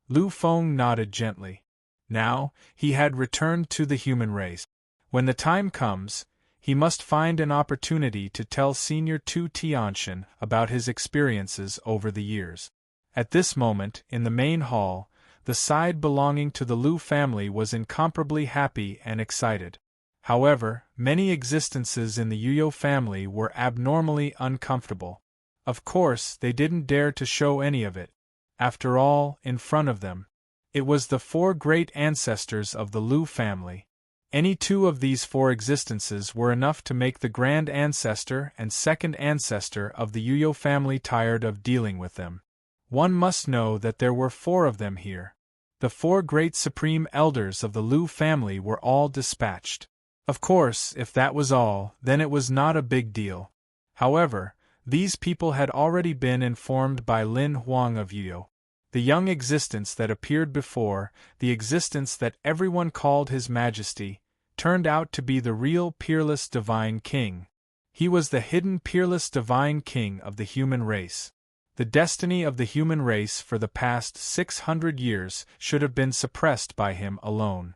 Lu Feng nodded gently. Now, he had returned to the human race. When the time comes, he must find an opportunity to tell Senior Tu Tianxin about his experiences over the years. At this moment, in the main hall, the side belonging to the Lu family was incomparably happy and excited. However, many existences in the Yuyo family were abnormally uncomfortable. Of course, they didn't dare to show any of it. After all, in front of them, it was the 4 great ancestors of the Lu family. Any 2 of these 4 existences were enough to make the Grand Ancestor and Second Ancestor of the Yuyo family tired of dealing with them. One must know that there were 4 of them here. The 4 great supreme elders of the Lu family were all dispatched. Of course, if that was all, then it was not a big deal. However, these people had already been informed by Lin Huang of Yuyo. The young existence that appeared before, the existence that everyone called His Majesty, turned out to be the real peerless divine king. He was the hidden peerless divine king of the human race. The destiny of the human race for the past 600 years should have been suppressed by him alone.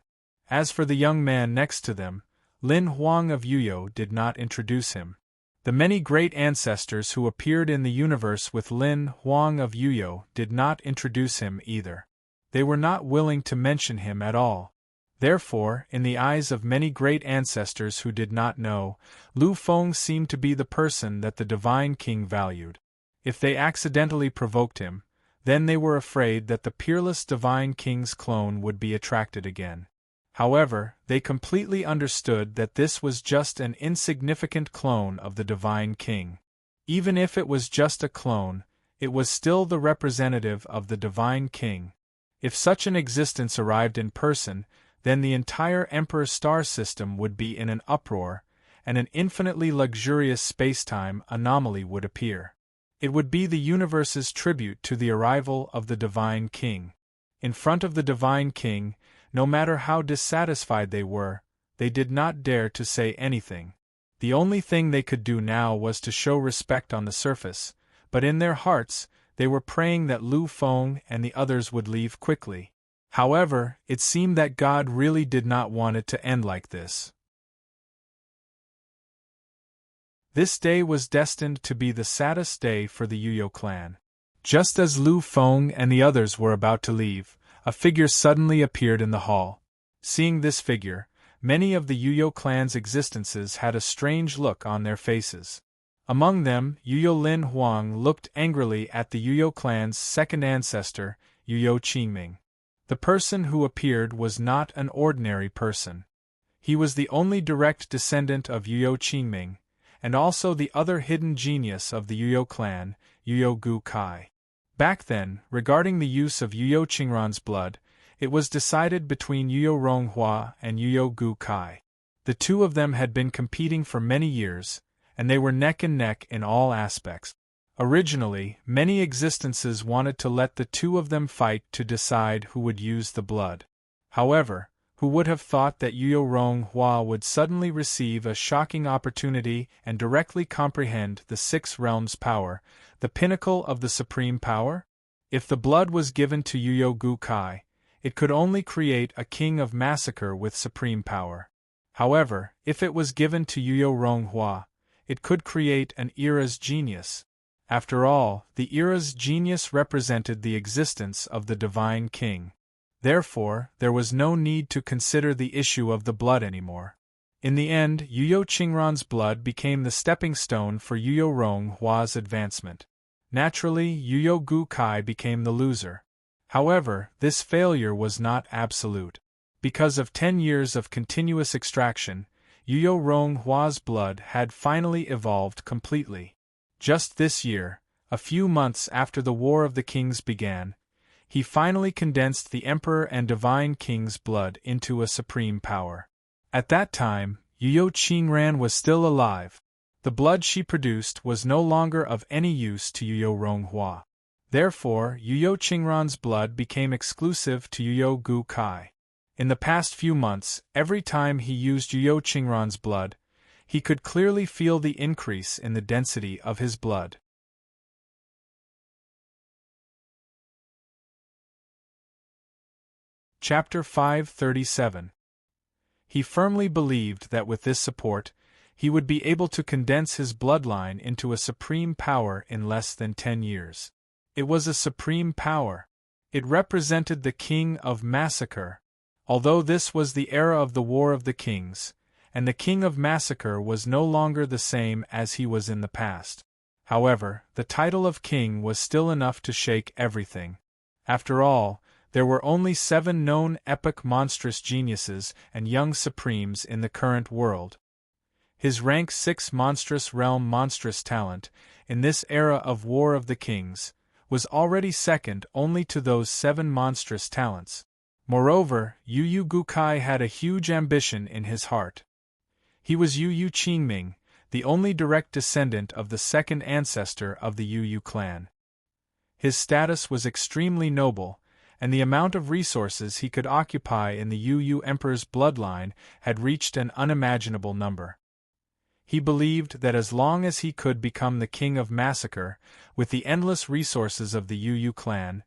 As for the young man next to them, Lin Huang of Yuyo did not introduce him. The many great ancestors who appeared in the universe with Lin Huang of Yuyo did not introduce him either. They were not willing to mention him at all. Therefore, in the eyes of many great ancestors who did not know, Lu Feng seemed to be the person that the divine king valued. If they accidentally provoked him, then they were afraid that the peerless divine king's clone would be attracted again. However, they completely understood that this was just an insignificant clone of the divine king. Even if it was just a clone, it was still the representative of the divine king. If such an existence arrived in person, then the entire Emperor star system would be in an uproar, and an infinitely luxurious space-time anomaly would appear. It would be the universe's tribute to the arrival of the divine king. In front of the divine king, no matter how dissatisfied they did not dare to say anything. The only thing they could do now was to show respect on the surface, but in their hearts, they were praying that Lu Feng and the others would leave quickly. However, it seemed that God really did not want it to end like this. This day was destined to be the saddest day for the Yuyo clan. Just as Lu Feng and the others were about to leave, a figure suddenly appeared in the hall. Seeing this figure, many of the Yuyo clan's existences had a strange look on their faces. Among them, Yuyo Lin Huang looked angrily at the Yuyo clan's second ancestor, Yuyo Qingming. The person who appeared was not an ordinary person. He was the only direct descendant of Yuyo Qingming, and also the other hidden genius of the Yuyo clan, Yuyo Gu Kai. Back then, regarding the use of Yuyo Qingran's blood, it was decided between Yuyo Ronghua and Yuyo Gu Kai. The two of them had been competing for many years, and they were neck and neck in all aspects. Originally, many existences wanted to let the two of them fight to decide who would use the blood. However, who would have thought that Yuyo Ronghua would suddenly receive a shocking opportunity and directly comprehend the Six Realms' power, the pinnacle of the supreme power? If the blood was given to Yuyo Gu Kai, it could only create a king of massacre with supreme power. However, if it was given to Yuyo Ronghua, it could create an era's genius. After all, the era's genius represented the existence of the divine king. Therefore, there was no need to consider the issue of the blood anymore. In the end, Yuyo Qingran's blood became the stepping stone for Yuyo Ronghua's advancement. Naturally, Yuyo Gu Kai became the loser. However, this failure was not absolute. Because of 10 years of continuous extraction, Yuyo Ronghua's blood had finally evolved completely. Just this year, a few months after the War of the Kings began, he finally condensed the Emperor and Divine King's blood into a supreme power. At that time, Yuyo Qingran was still alive. The blood she produced was no longer of any use to Yuyo Ronghua. Therefore, Yuyo Qingran's blood became exclusive to Yuyo Gu Kai. In the past few months, every time he used Yuyo Qingran's blood, he could clearly feel the increase in the density of his blood. Chapter 537. He firmly believed that with this support, he would be able to condense his bloodline into a supreme power in less than 10 years. It was a supreme power. It represented the king of massacre. Although this was the era of the War of the Kings, and the king of massacre was no longer the same as he was in the past. However, the title of king was still enough to shake everything. After all, there were only 7 known epic monstrous geniuses and young supremes in the current world. His rank 6 monstrous realm monstrous talent, in this era of War of the Kings, was already second only to those 7 monstrous talents. Moreover, Yuyo Gu Kai had a huge ambition in his heart. He was Yuyo Qingming, the only direct descendant of the second ancestor of the Yuyo clan. His status was extremely noble, and the amount of resources he could occupy in the Yu Emperor's bloodline had reached an unimaginable number. He believed that as long as he could become the king of massacre, with the endless resources of the Yu clan,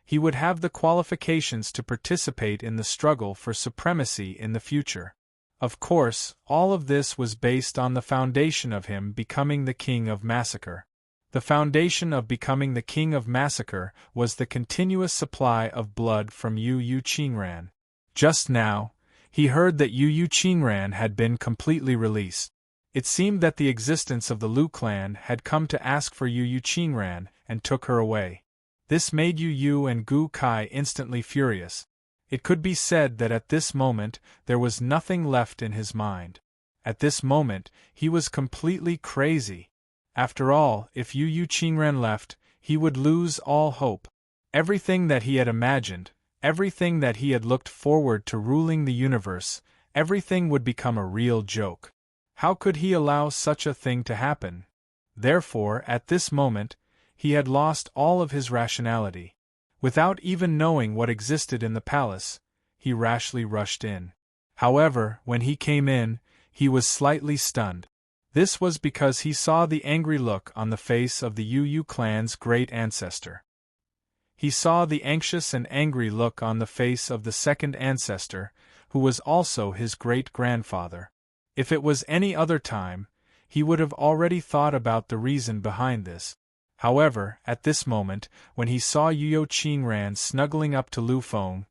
he would have the qualifications to participate in the struggle for supremacy in the future. Of course, all of this was based on the foundation of him becoming the king of massacre. The foundation of becoming the king of massacre was the continuous supply of blood from Yu Qingran. Just now, he heard that Yu Qingran had been completely released. It seemed that the existence of the Lu clan had come to ask for Yu Qingran and took her away. This made Yu and Gu Kai instantly furious. It could be said that at this moment there was nothing left in his mind. At this moment he was completely crazy. After all, if Yu Qingran left, he would lose all hope. Everything that he had imagined, everything that he had looked forward to ruling the universe, everything would become a real joke. How could he allow such a thing to happen? Therefore, at this moment, he had lost all of his rationality. Without even knowing what existed in the palace, he rashly rushed in. However, when he came in, he was slightly stunned. This was because he saw the angry look on the face of the Yu clan's great ancestor. He saw the anxious and angry look on the face of the second ancestor, who was also his great-grandfather. If it was any other time, he would have already thought about the reason behind this. However, at this moment, when he saw Yu Qingran snuggling up to Lu Feng,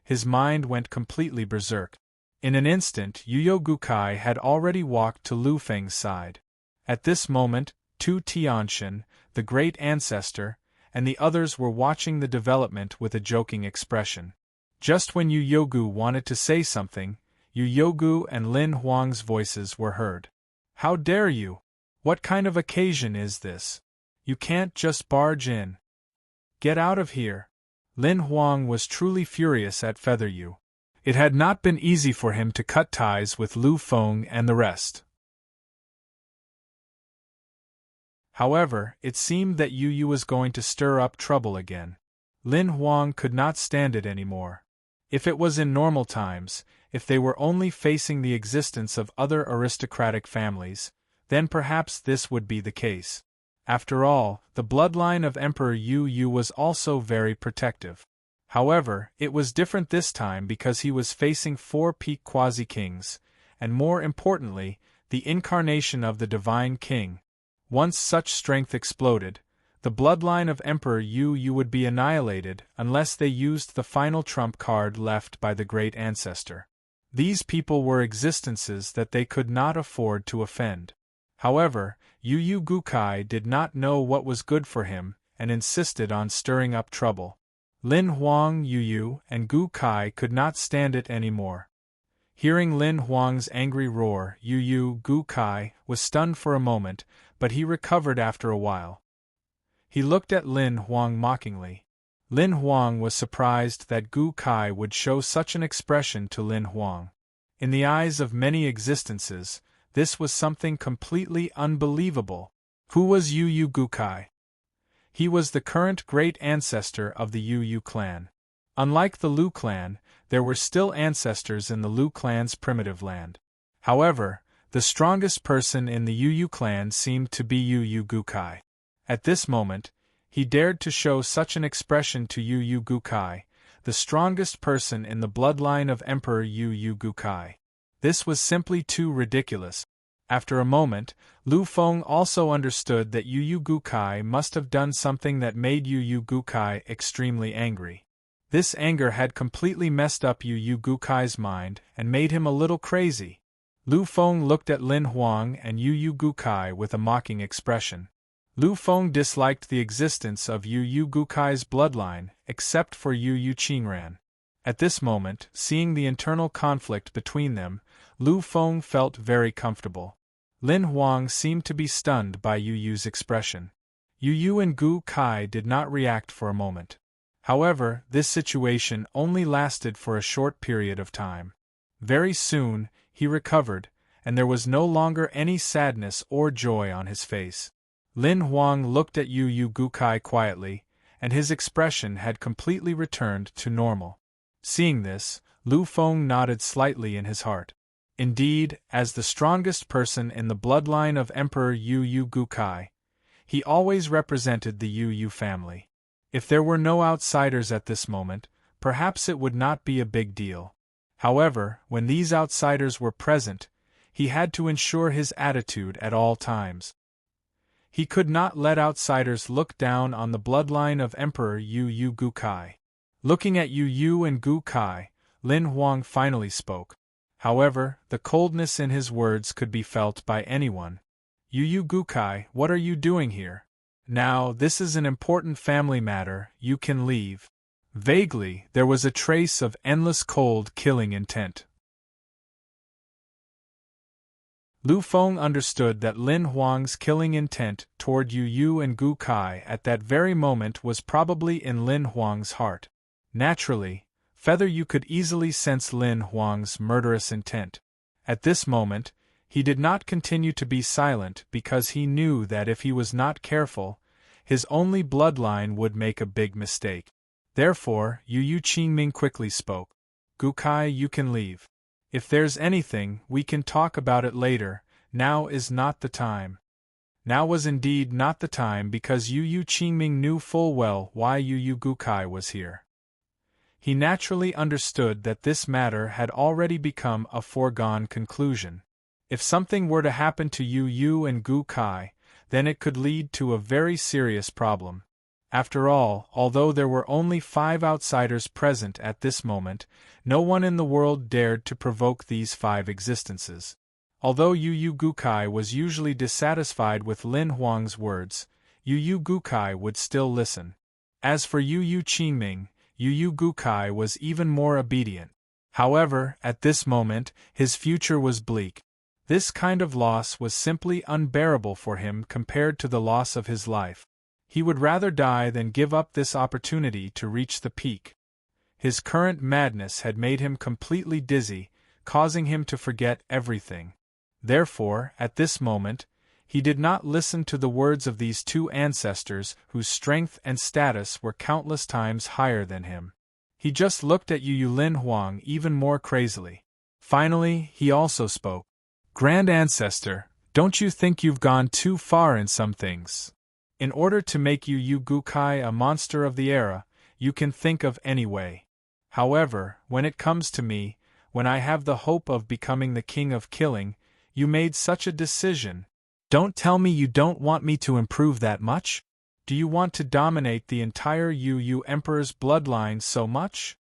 his mind went completely berserk. In an instant, Yu Gukai had already walked to Lu Feng's side. At this moment, Tu Tianxin, the great ancestor, and the others were watching the development with a joking expression. Just when Yu Yogu wanted to say something, Yu Yogu and Lin Huang's voices were heard. "How dare you? What kind of occasion is this? You can't just barge in. Get out of here." Lin Huang was truly furious at Featheryu. It had not been easy for him to cut ties with Lu Feng and the rest. However, it seemed that Yu was going to stir up trouble again. Lin Huang could not stand it anymore. If it was in normal times, if they were only facing the existence of other aristocratic families, then perhaps this would be the case. After all, the bloodline of Emperor Yu was also very protective. However, it was different this time because he was facing 4 peak quasi-kings, and more importantly, the incarnation of the Divine King. Once such strength exploded, the bloodline of Emperor Yu would be annihilated unless they used the final trump card left by the great ancestor. These people were existences that they could not afford to offend. However, Yu Gukai did not know what was good for him and insisted on stirring up trouble. Lin Huang, Yu, and Gu Kai could not stand it anymore. Hearing Lin Huang's angry roar, Yu Gu Kai was stunned for a moment, but he recovered after a while. He looked at Lin Huang mockingly. Lin Huang was surprised that Gu Kai would show such an expression to Lin Huang. In the eyes of many existences, this was something completely unbelievable. Who was Yu Gukai? He was the current great ancestor of the Yu clan. Unlike the Lu clan, there were still ancestors in the Lu clan's primitive land. However, the strongest person in the Yu clan seemed to be Yu Gukai. At this moment, he dared to show such an expression to Yu Gukai, the strongest person in the bloodline of Emperor Yu Gukai. This was simply too ridiculous. After a moment, Lu Feng also understood that Yu Gukai must have done something that made Yu Gukai extremely angry. This anger had completely messed up Yu Gukai's mind and made him a little crazy. Lu Feng looked at Lin Huang and Yu Gukai with a mocking expression. Lu Feng disliked the existence of Yu Gukai's bloodline, except for Yu Qingran. At this moment, seeing the internal conflict between them, Lu Feng felt very comfortable. Lin Huang seemed to be stunned by Yu's expression. Yu and Gu Kai did not react for a moment. However, this situation only lasted for a short period of time. Very soon, he recovered, and there was no longer any sadness or joy on his face. Lin Huang looked at Yu Gukai quietly, and his expression had completely returned to normal. Seeing this, Lu Feng nodded slightly in his heart. Indeed, as the strongest person in the bloodline of Emperor Yu Gukai, he always represented the Yu family. If there were no outsiders at this moment, perhaps it would not be a big deal. However, when these outsiders were present, he had to ensure his attitude at all times. He could not let outsiders look down on the bloodline of Emperor Yu Gukai. Looking at Yu and Gukai, Lin Huang finally spoke. However, the coldness in his words could be felt by anyone. Yu Gukai, what are you doing here? Now, this is an important family matter, you can leave. Vaguely, there was a trace of endless cold killing intent. Lu Feng understood that Lin Huang's killing intent toward Yu and Gukai at that very moment was probably in Lin Huang's heart. Naturally, Feather Yu could easily sense Lin Huang's murderous intent. At this moment, he did not continue to be silent because he knew that if he was not careful, his only bloodline would make a big mistake. Therefore, Yu Qingming quickly spoke. Gukai, you can leave. If there's anything, we can talk about it later, now is not the time. Now was indeed not the time because Yu Qingming knew full well why Yu Gukai was here. He naturally understood that this matter had already become a foregone conclusion. If something were to happen to Yu and Gukai, then it could lead to a very serious problem. After all, although there were only 5 outsiders present at this moment, no one in the world dared to provoke these 5 existences. Although Yu Gukai was usually dissatisfied with Lin Huang's words, Yu Gukai would still listen. As for Yu Qingming, Yu Gukai was even more obedient. However, at this moment, his future was bleak. This kind of loss was simply unbearable for him compared to the loss of his life. He would rather die than give up this opportunity to reach the peak. His current madness had made him completely dizzy, causing him to forget everything. Therefore, at this moment, he did not listen to the words of these 2 ancestors whose strength and status were countless times higher than him. He just looked at Yu Lin Huang even more crazily. Finally, he also spoke. Grand Ancestor, don't you think you've gone too far in some things? In order to make Yu Gukai a monster of the era, you can think of any way. However, when it comes to me, when I have the hope of becoming the king of killing, you made such a decision. Don't tell me you don't want me to improve that much? Do you want to dominate the entire Yu Emperor's bloodline so much?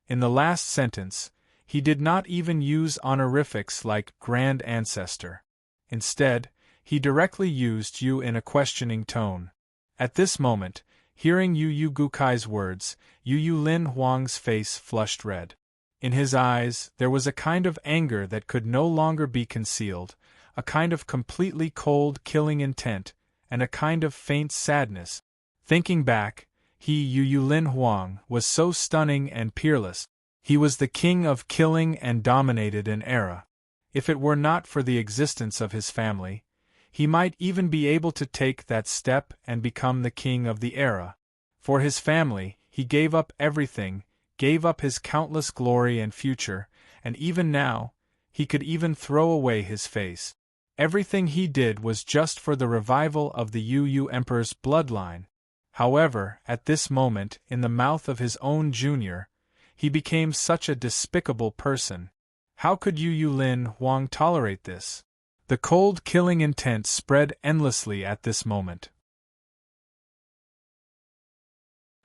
In the last sentence, he did not even use honorifics like Grand Ancestor. Instead, he directly used Yu in a questioning tone. At this moment, hearing Yu Gukai's words, Yu Lin Huang's face flushed red. In his eyes, there was a kind of anger that could no longer be concealed, a kind of completely cold killing intent, and a kind of faint sadness. Thinking back, Yu Lin Huang was so stunning and peerless. He was the king of killing and dominated an era. If it were not for the existence of his family, he might even be able to take that step and become the king of the era. For his family, he gave up everything, gave up his countless glory and future, and even now, he could even throw away his face. Everything he did was just for the revival of the Yu Emperor's bloodline. However, at this moment, in the mouth of his own junior, he became such a despicable person. How could Yu Lin Huang tolerate this? The cold killing intent spread endlessly at this moment.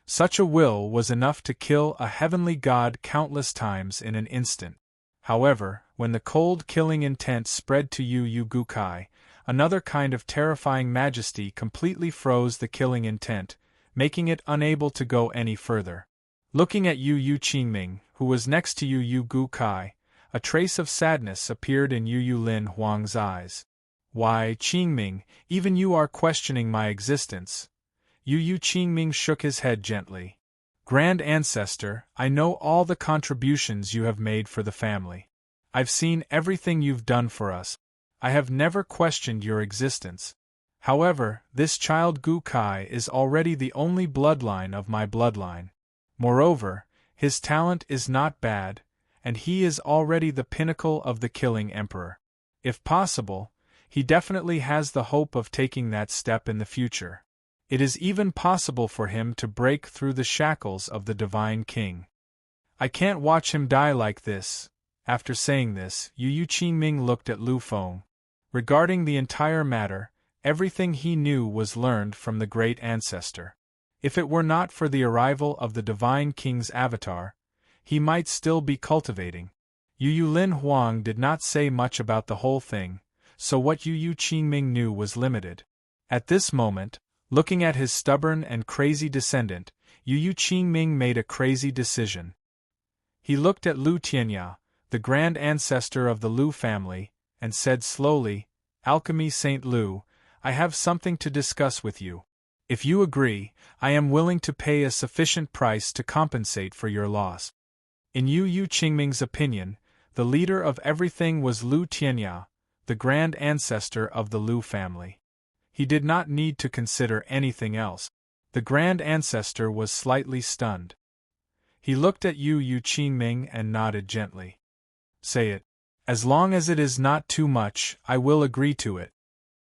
Such a will was enough to kill a heavenly god countless times in an instant. However, when the cold killing intent spread to Yu Gukai, another kind of terrifying majesty completely froze the killing intent, making it unable to go any further. Looking at Yu Qingming, who was next to Yu Gukai, a trace of sadness appeared in Yu Lin Huang's eyes. Why, Qingming, even you are questioning my existence. Yu Qingming shook his head gently. Grand Ancestor, I know all the contributions you have made for the family. I've seen everything you've done for us. I have never questioned your existence. However, this child Gu Kai is already the only bloodline of my bloodline. Moreover, his talent is not bad, and he is already the pinnacle of the killing emperor. If possible, he definitely has the hope of taking that step in the future. It is even possible for him to break through the shackles of the Divine King. I can't watch him die like this. After saying this, Yu Qingming looked at Lu Feng. Regarding the entire matter, everything he knew was learned from the great ancestor. If it were not for the arrival of the Divine King's avatar, he might still be cultivating. Yu Lin Huang did not say much about the whole thing, so what Yu Qingming knew was limited. At this moment, looking at his stubborn and crazy descendant, Yu Qingming made a crazy decision. He looked at Lu Tianya, the grand ancestor of the Lu family, and said slowly, "Alchemy Saint Lu, I have something to discuss with you. If you agree, I am willing to pay a sufficient price to compensate for your loss." In Yu Qingming's opinion, the leader of everything was Lu Tianya, the grand ancestor of the Lu family. He did not need to consider anything else. The grand ancestor was slightly stunned. He looked at Yu Qingming and nodded gently. "Say it. As long as it is not too much, I will agree to it."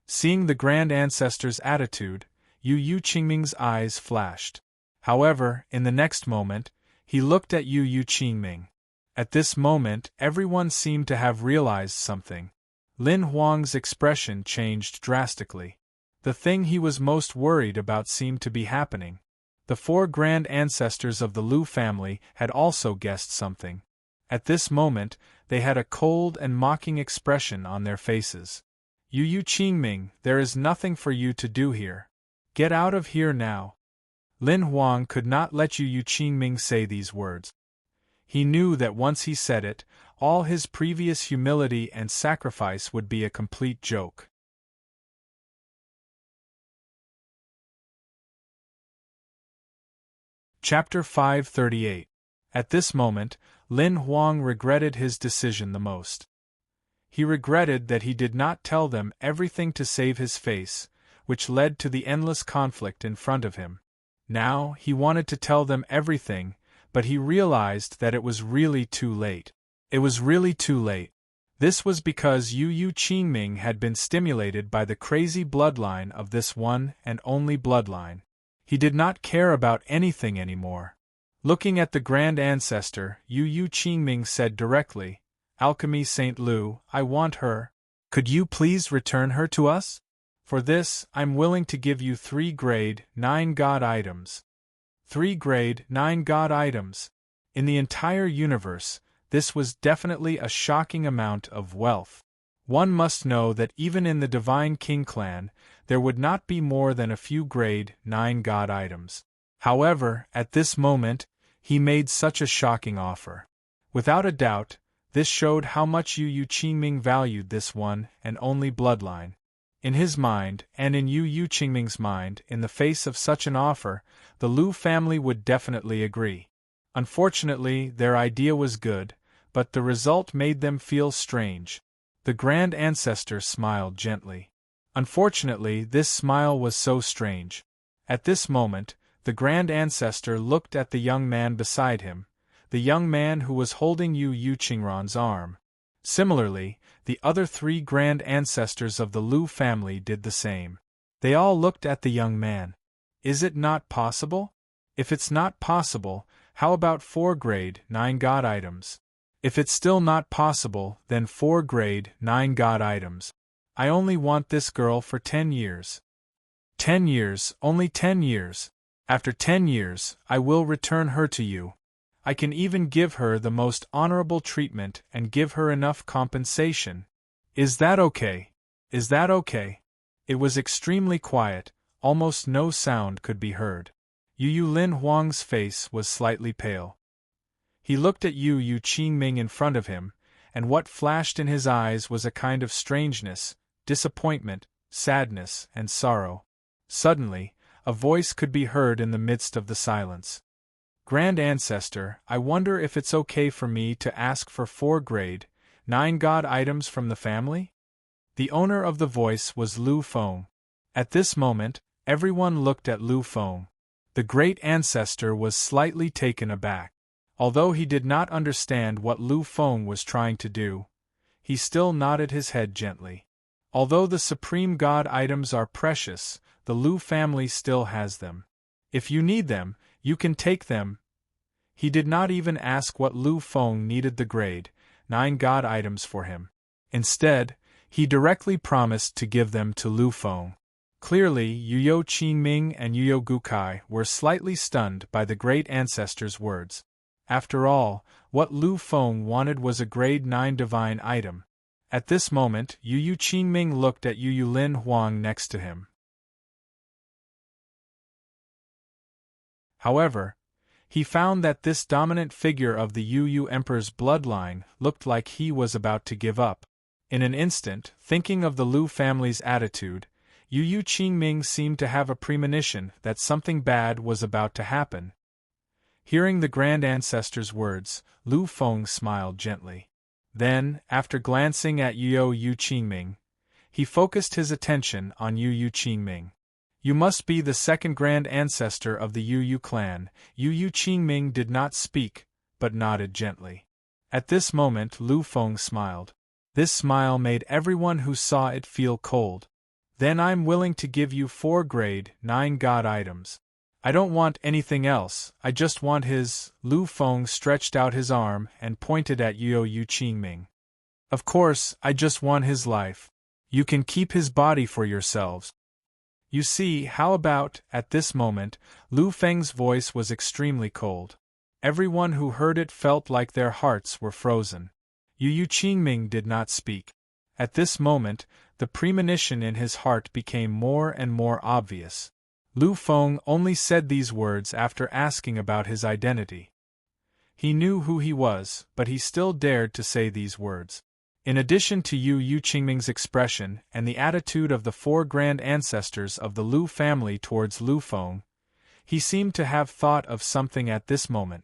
Seeing the grand ancestor's attitude, Yu Qingming's eyes flashed. However, in the next moment, he looked at Yu Qingming. At this moment, everyone seemed to have realized something. Lin Huang's expression changed drastically. The thing he was most worried about seemed to be happening. The 4 grand ancestors of the Lu family had also guessed something. At this moment, they had a cold and mocking expression on their faces. "Yu Qingming, there is nothing for you to do here. Get out of here now." Lin Huang could not let Yu Qingming say these words. He knew that once he said it, all his previous humility and sacrifice would be a complete joke. Chapter 538. At this moment, Lin Huang regretted his decision the most. He regretted that he did not tell them everything to save his face, which led to the endless conflict in front of him. Now, he wanted to tell them everything, but he realized that it was really too late. It was really too late. This was because Yu Qingming had been stimulated by the crazy bloodline of this one and only bloodline. He did not care about anything anymore. Looking at the grand ancestor, Yu Qingming said directly, "Alchemy Saint Lu, I want her. Could you please return her to us? For this, I'm willing to give you 3 grade 9 god items." 3 grade 9 god items. In the entire universe, this was definitely a shocking amount of wealth. One must know that even in the Divine King clan, there would not be more than a few grade 9 god items. However, at this moment, he made such a shocking offer. Without a doubt, this showed how much Yu Qingming valued this one and only bloodline. In his mind, and in Yu Qingming's mind, in the face of such an offer, the Lu family would definitely agree. Unfortunately, their idea was good, but the result made them feel strange. The grand ancestor smiled gently. Unfortunately, this smile was so strange. At this moment, the grand ancestor looked at the young man beside him, the young man who was holding Yu Qingran's arm. Similarly, the other 3 grand ancestors of the Lu family did the same. They all looked at the young man. Is it not possible? If it's not possible, how about 4 grade 9 god items? If it's still not possible, then 4 grade 9 god items. I only want this girl for 10 years. 10 years, only 10 years. After 10 years, I will return her to you. I can even give her the most honorable treatment and give her enough compensation. Is that okay? Is that okay? It was extremely quiet, almost no sound could be heard. Yu Lin Huang's face was slightly pale. He looked at Yu Qingming in front of him, and what flashed in his eyes was a kind of strangeness, disappointment, sadness, and sorrow. Suddenly, a voice could be heard in the midst of the silence. "Grand Ancestor, I wonder if it's okay for me to ask for 4 grade 9 god items from the family?" The owner of the voice was Lu Feng. At this moment, everyone looked at Lu Feng. The great ancestor was slightly taken aback. Although he did not understand what Lu Feng was trying to do, he still nodded his head gently. Although the supreme god items are precious, the Lu family still has them. If you need them, you can take them. He did not even ask what Lu Feng needed the grade 9 god items for him. Instead, he directly promised to give them to Lu Feng. Clearly, Yuyo Qingming and Yuyo Gukai were slightly stunned by the great ancestor's words. After all, what Lu Feng wanted was a grade 9 divine item. At this moment, Yuyu Qingming looked at Yuyu Lin Huang next to him. However, he found that this dominant figure of the Yuyu Emperor's bloodline looked like he was about to give up. In an instant, thinking of the Lu family's attitude, Yuyu Qingming seemed to have a premonition that something bad was about to happen. Hearing the grand ancestor's words, Lu Feng smiled gently. Then, after glancing at Yuyu Qingming, he focused his attention on Yuyu Qingming. You must be the second grand ancestor of the Yuyu clan. Yuyu Qingming did not speak, but nodded gently. At this moment Lu Feng smiled. This smile made everyone who saw it feel cold. Then I'm willing to give you 4 grade 9 god items. I don't want anything else, I just want his. Lu Feng stretched out his arm and pointed at Yuyu Qingming. Of course, I just want his life. You can keep his body for yourselves. You see, how about, at this moment, Lu Feng's voice was extremely cold. Everyone who heard it felt like their hearts were frozen. Yuyu Qingming did not speak. At this moment, the premonition in his heart became more and more obvious. Lu Feng only said these words after asking about his identity. He knew who he was, but he still dared to say these words. In addition to Yuyu Qingming's expression and the attitude of the 4 grand ancestors of the Lu family towards Lu Feng, he seemed to have thought of something at this moment.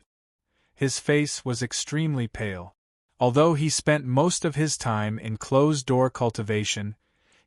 His face was extremely pale. Although he spent most of his time in closed-door cultivation,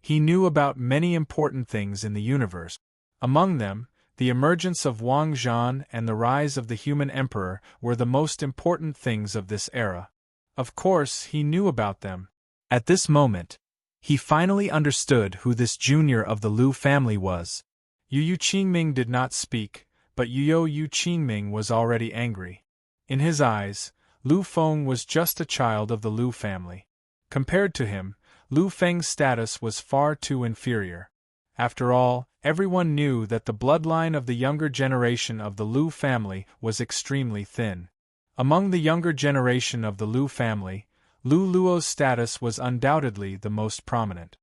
he knew about many important things in the universe. Among them, the emergence of Wang Zhan and the rise of the human emperor were the most important things of this era. Of course, he knew about them. At this moment, he finally understood who this junior of the Lu family was. Yuyu Qingming did not speak, but Yuyu Qingming was already angry. In his eyes, Lu Feng was just a child of the Lu family. Compared to him, Lu Feng's status was far too inferior. After all, everyone knew that the bloodline of the younger generation of the Lu family was extremely thin. Among the younger generation of the Lu family, Lu Luo's status was undoubtedly the most prominent.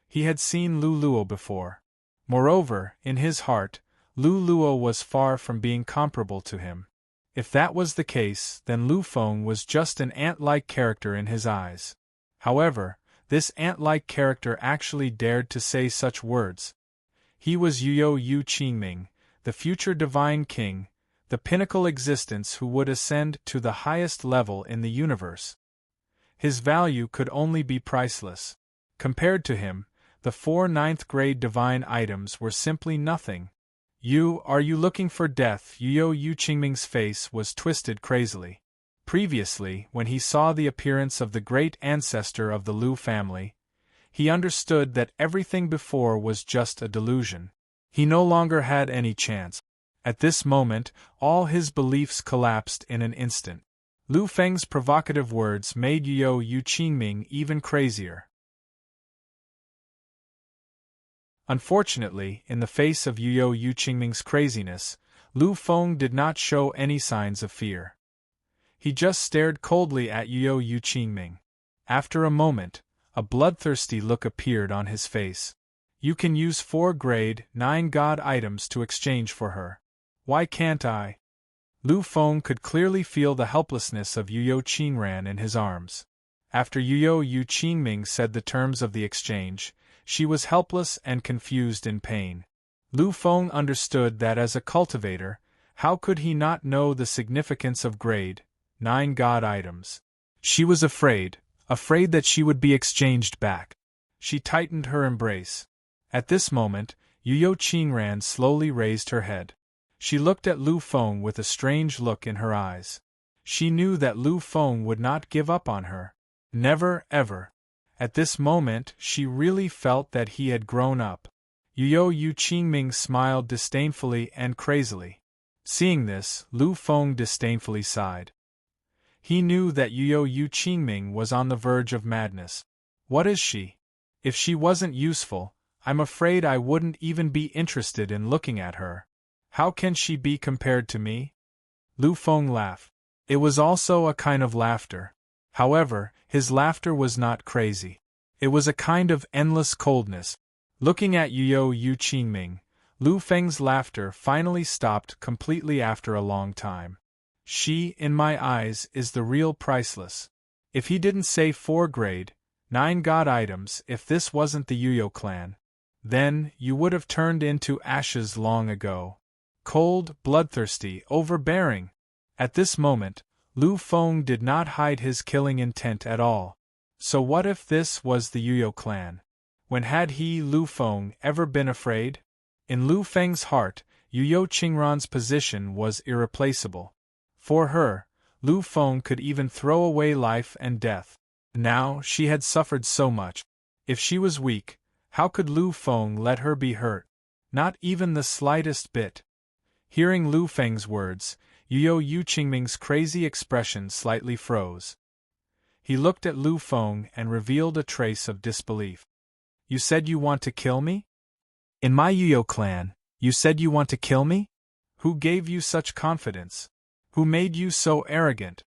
He had seen Lu Luo before. Moreover, in his heart, Lu Luo was far from being comparable to him. If that was the case, then Lu Feng was just an ant-like character in his eyes. However, this ant-like character actually dared to say such words. He was Yuyu Qingming, the future divine king, the pinnacle existence who would ascend to the highest level in the universe. His value could only be priceless. Compared to him, the 4 9th-grade divine items were simply nothing. Are you looking for death? Yuyu Qingming's face was twisted crazily. Previously, when he saw the appearance of the great ancestor of the Lu family, he understood that everything before was just a delusion. He no longer had any chance. At this moment, all his beliefs collapsed in an instant. Lu Feng's provocative words made Yuyu Qingming even crazier. Unfortunately, in the face of Yuyu Qingming's craziness, Lu Feng did not show any signs of fear. He just stared coldly at Yuyu Qingming. After a moment, a bloodthirsty look appeared on his face. You can use 4 grade 9 god items to exchange for her. Why can't I? Lu Feng could clearly feel the helplessness of Yuyu Qingran in his arms. After Yuyu Qingming said the terms of the exchange, she was helpless and confused in pain. Lu Feng understood that as a cultivator, how could he not know the significance of grade 9 god items? She was afraid that she would be exchanged back. She tightened her embrace. At this moment, Yu Qingran slowly raised her head. She looked at Lu Feng with a strange look in her eyes. She knew that Lu Feng would not give up on her. Never, ever. At this moment, she really felt that he had grown up. Yu Qingming smiled disdainfully and crazily. Seeing this, Lu Feng disdainfully sighed. He knew that Yu Qingming was on the verge of madness. What is she? If she wasn't useful, I'm afraid I wouldn't even be interested in looking at her. How can she be compared to me? Lu Feng laughed. It was also a kind of laughter. However, his laughter was not crazy. It was a kind of endless coldness. Looking at Yu Qingming, Lu Feng's laughter finally stopped completely after a long time. She, in my eyes, is the real priceless. If he didn't say 4 grade, 9 god items, if this wasn't the Yu clan, then you would have turned into ashes long ago. Cold, bloodthirsty, overbearing. At this moment, Lu Feng did not hide his killing intent at all. So what if this was the Yu clan? When had he, Lu Feng, ever been afraid? In Lu Feng's heart, Yu Qingran's position was irreplaceable. For her, Lu Feng could even throw away life and death. Now, she had suffered so much. If she was weak, how could Lu Feng let her be hurt? Not even the slightest bit. Hearing Lu Feng's words, Yu Qingming's crazy expression slightly froze. He looked at Lu Feng and revealed a trace of disbelief. You said you want to kill me? In my Yu clan, you said you want to kill me? Who gave you such confidence? Who made you so arrogant?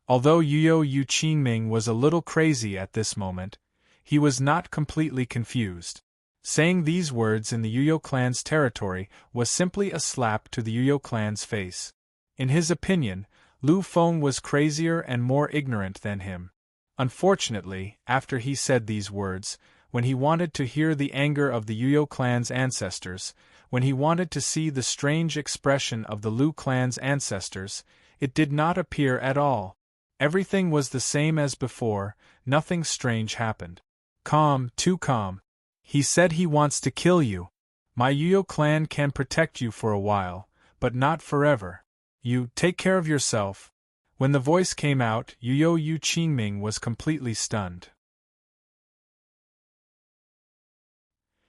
Although Yu Qingming was a little crazy at this moment, he was not completely confused. Saying these words in the Yu clan's territory was simply a slap to the Yu clan's face. In his opinion, Lu Feng was crazier and more ignorant than him. Unfortunately, after he said these words, when he wanted to hear the anger of the Yu clan's ancestors, when he wanted to see the strange expression of the Lu clan's ancestors, it did not appear at all. Everything was the same as before, nothing strange happened. Calm, too calm. He said he wants to kill you. My Yu clan can protect you for a while, but not forever. You, take care of yourself. When the voice came out, Yu Qingming was completely stunned.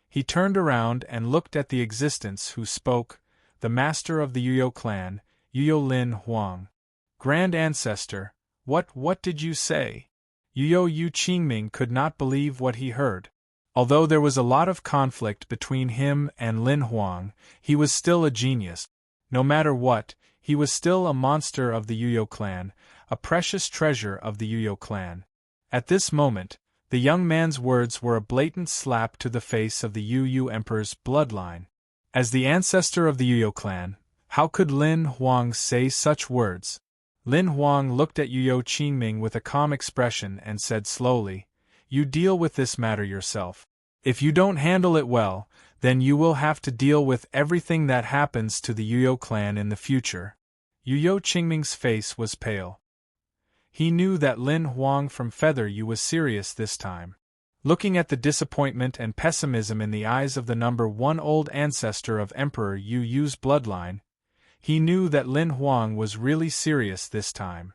He turned around and looked at the existence who spoke, the master of the Yu clan, Yu Lin Huang. Grand Ancestor, what did you say? Yu Qingming could not believe what he heard. Although there was a lot of conflict between him and Lin Huang, he was still a genius. No matter what, he was still a monster of the Yu clan, a precious treasure of the Yu clan. At this moment, the young man's words were a blatant slap to the face of the Yu Emperor's bloodline. As the ancestor of the Yu clan, how could Lin Huang say such words? Lin Huang looked at Yu Qingming with a calm expression and said slowly, You deal with this matter yourself. If you don't handle it well, then you will have to deal with everything that happens to the Yu clan in the future. Yu Qingming's face was pale. He knew that Lin Huang from Feather Yu was serious this time. Looking at the disappointment and pessimism in the eyes of the number 1 old ancestor of Emperor Yu Yu's bloodline, he knew that Lin Huang was really serious this time.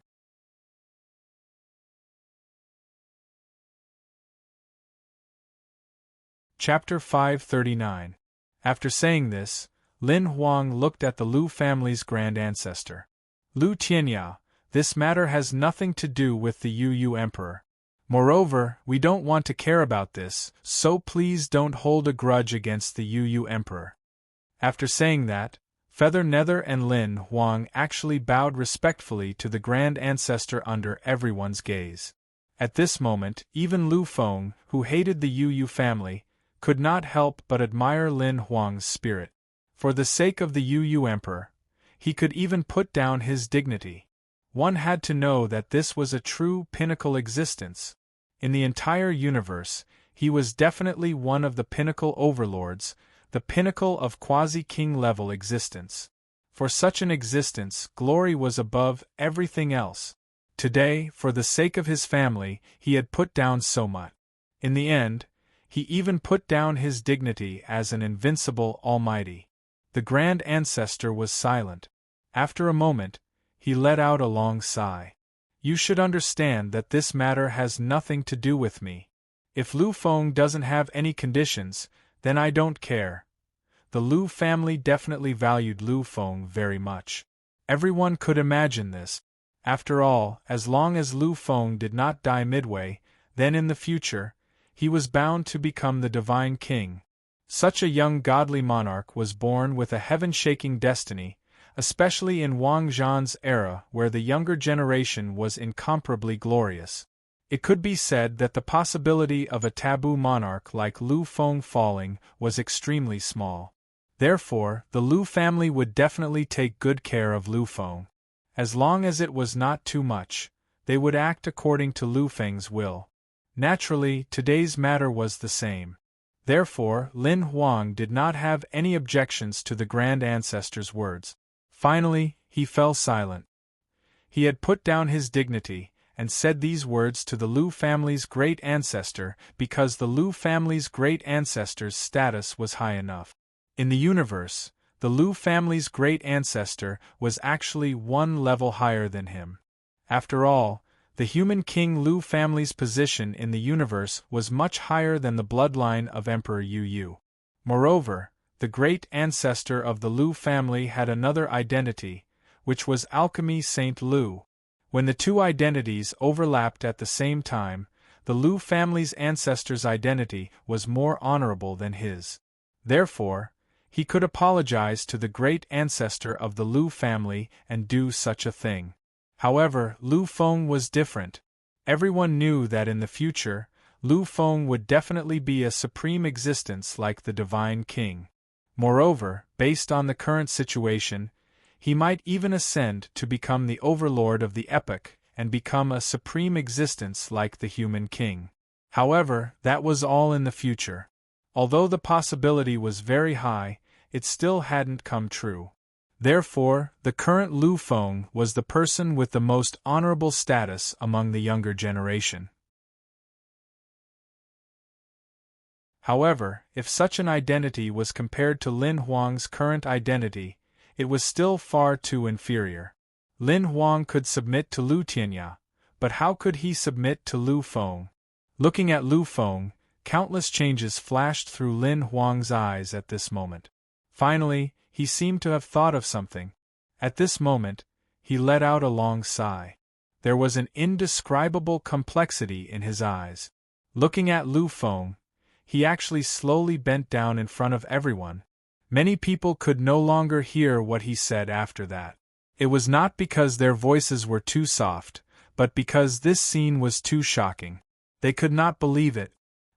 Chapter 539. After saying this, Lin Huang looked at the Lu family's grand ancestor. Lu Tianya, this matter has nothing to do with the Yu Emperor. Moreover, we don't want to care about this, so please don't hold a grudge against the Yu Emperor. After saying that, Feather Nether and Lin Huang actually bowed respectfully to the grand ancestor under everyone's gaze. At this moment, even Lu Feng, who hated the Yu family, could not help but admire Lin Huang's spirit. For the sake of the Yu Emperor, he could even put down his dignity. One had to know that this was a true pinnacle existence. In the entire universe, he was definitely one of the pinnacle overlords, the pinnacle of quasi-king level existence. For such an existence, glory was above everything else. Today, for the sake of his family, he had put down so much. In the end, He even put down his dignity as an invincible almighty. The Grand Ancestor was silent. After a moment, he let out a long sigh. You should understand that this matter has nothing to do with me. If Lu Feng doesn't have any conditions, then I don't care. The Lu family definitely valued Lu Feng very much. Everyone could imagine this. After all, as long as Lu Feng did not die midway, then in the future, he was bound to become the divine king. Such a young godly monarch was born with a heaven-shaking destiny, especially in Wang Zhan's era where the younger generation was incomparably glorious. It could be said that the possibility of a taboo monarch like Lu Feng falling was extremely small. Therefore, the Lu family would definitely take good care of Lu Feng. As long as it was not too much, they would act according to Lu Feng's will. Naturally, today's matter was the same. Therefore, Lin Huang did not have any objections to the Grand Ancestor's words. Finally, he fell silent. He had put down his dignity, and said these words to the Lu family's great ancestor because the Lu family's great ancestor's status was high enough. In the universe, the Lu family's great ancestor was actually one level higher than him. After all, the human King Lu family's position in the universe was much higher than the bloodline of Emperor Yu. Moreover, the great ancestor of the Lu family had another identity, which was Alchemy Saint Lu. When the two identities overlapped at the same time, the Lu family's ancestor's identity was more honorable than his. Therefore, he could apologize to the great ancestor of the Lu family and do such a thing. However, Lu Feng was different. Everyone knew that in the future, Lu Feng would definitely be a supreme existence like the divine king. Moreover, based on the current situation, he might even ascend to become the overlord of the epoch and become a supreme existence like the human king. However, that was all in the future. Although the possibility was very high, it still hadn't come true. Therefore, the current Lu Feng was the person with the most honorable status among the younger generation. However, if such an identity was compared to Lin Huang's current identity, it was still far too inferior. Lin Huang could submit to Lu Tianya, but how could he submit to Lu Feng? Looking at Lu Feng, countless changes flashed through Lin Huang's eyes at this moment. Finally, he seemed to have thought of something. At this moment, he let out a long sigh. There was an indescribable complexity in his eyes. Looking at Lu Feng, he actually slowly bent down in front of everyone. Many people could no longer hear what he said after that. It was not because their voices were too soft, but because this scene was too shocking. They could not believe it.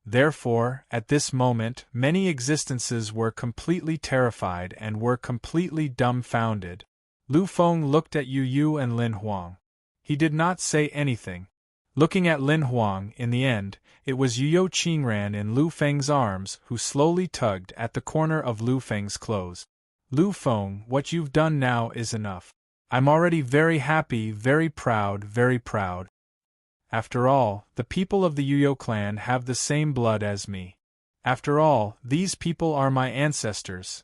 Therefore, at this moment, many existences were completely terrified and were completely dumbfounded. Lu Feng looked at Yu and Lin Huang. He did not say anything. Looking at Lin Huang, in the end, it was Yu Qingran in Lu Feng's arms who slowly tugged at the corner of Lu Feng's clothes. Lu Feng, what you've done now is enough. I'm already very happy, very proud, very proud. After all, the people of the Yu clan have the same blood as me. After all, these people are my ancestors.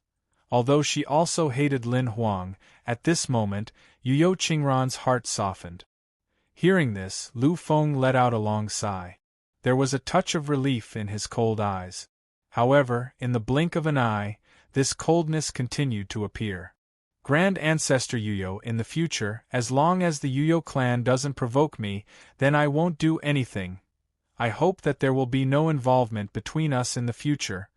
Although she also hated Lin Huang, at this moment, Yu Qingran's heart softened. Hearing this, Lu Feng let out a long sigh. There was a touch of relief in his cold eyes. However, in the blink of an eye, this coldness continued to appear. Grand Ancestor Yu, in the future, as long as the Yu clan doesn't provoke me, then I won't do anything. I hope that there will be no involvement between us in the future.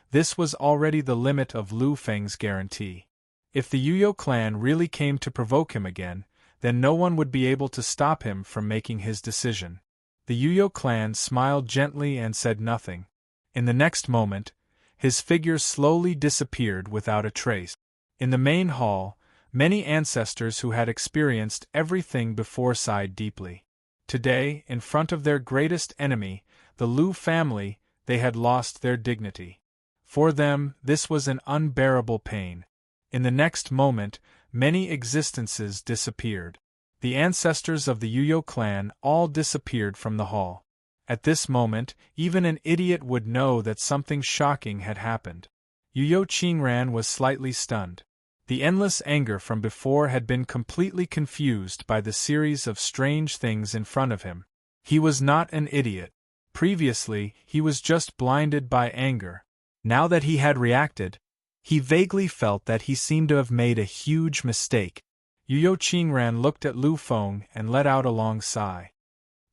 This was already the limit of Lu Feng's guarantee. If the Yu clan really came to provoke him again, then no one would be able to stop him from making his decision. The Yu clan smiled gently and said nothing. In the next moment, his figure slowly disappeared without a trace. In the main hall, many ancestors who had experienced everything before sighed deeply. Today, in front of their greatest enemy, the Lu family, they had lost their dignity. For them, this was an unbearable pain. In the next moment, many existences disappeared. The ancestors of the Yu clan all disappeared from the hall. At this moment, even an idiot would know that something shocking had happened. Yu Qingran was slightly stunned. The endless anger from before had been completely confused by the series of strange things in front of him. He was not an idiot. Previously, he was just blinded by anger. Now that he had reacted, he vaguely felt that he seemed to have made a huge mistake. Yu Qingran looked at Lu Feng and let out a long sigh.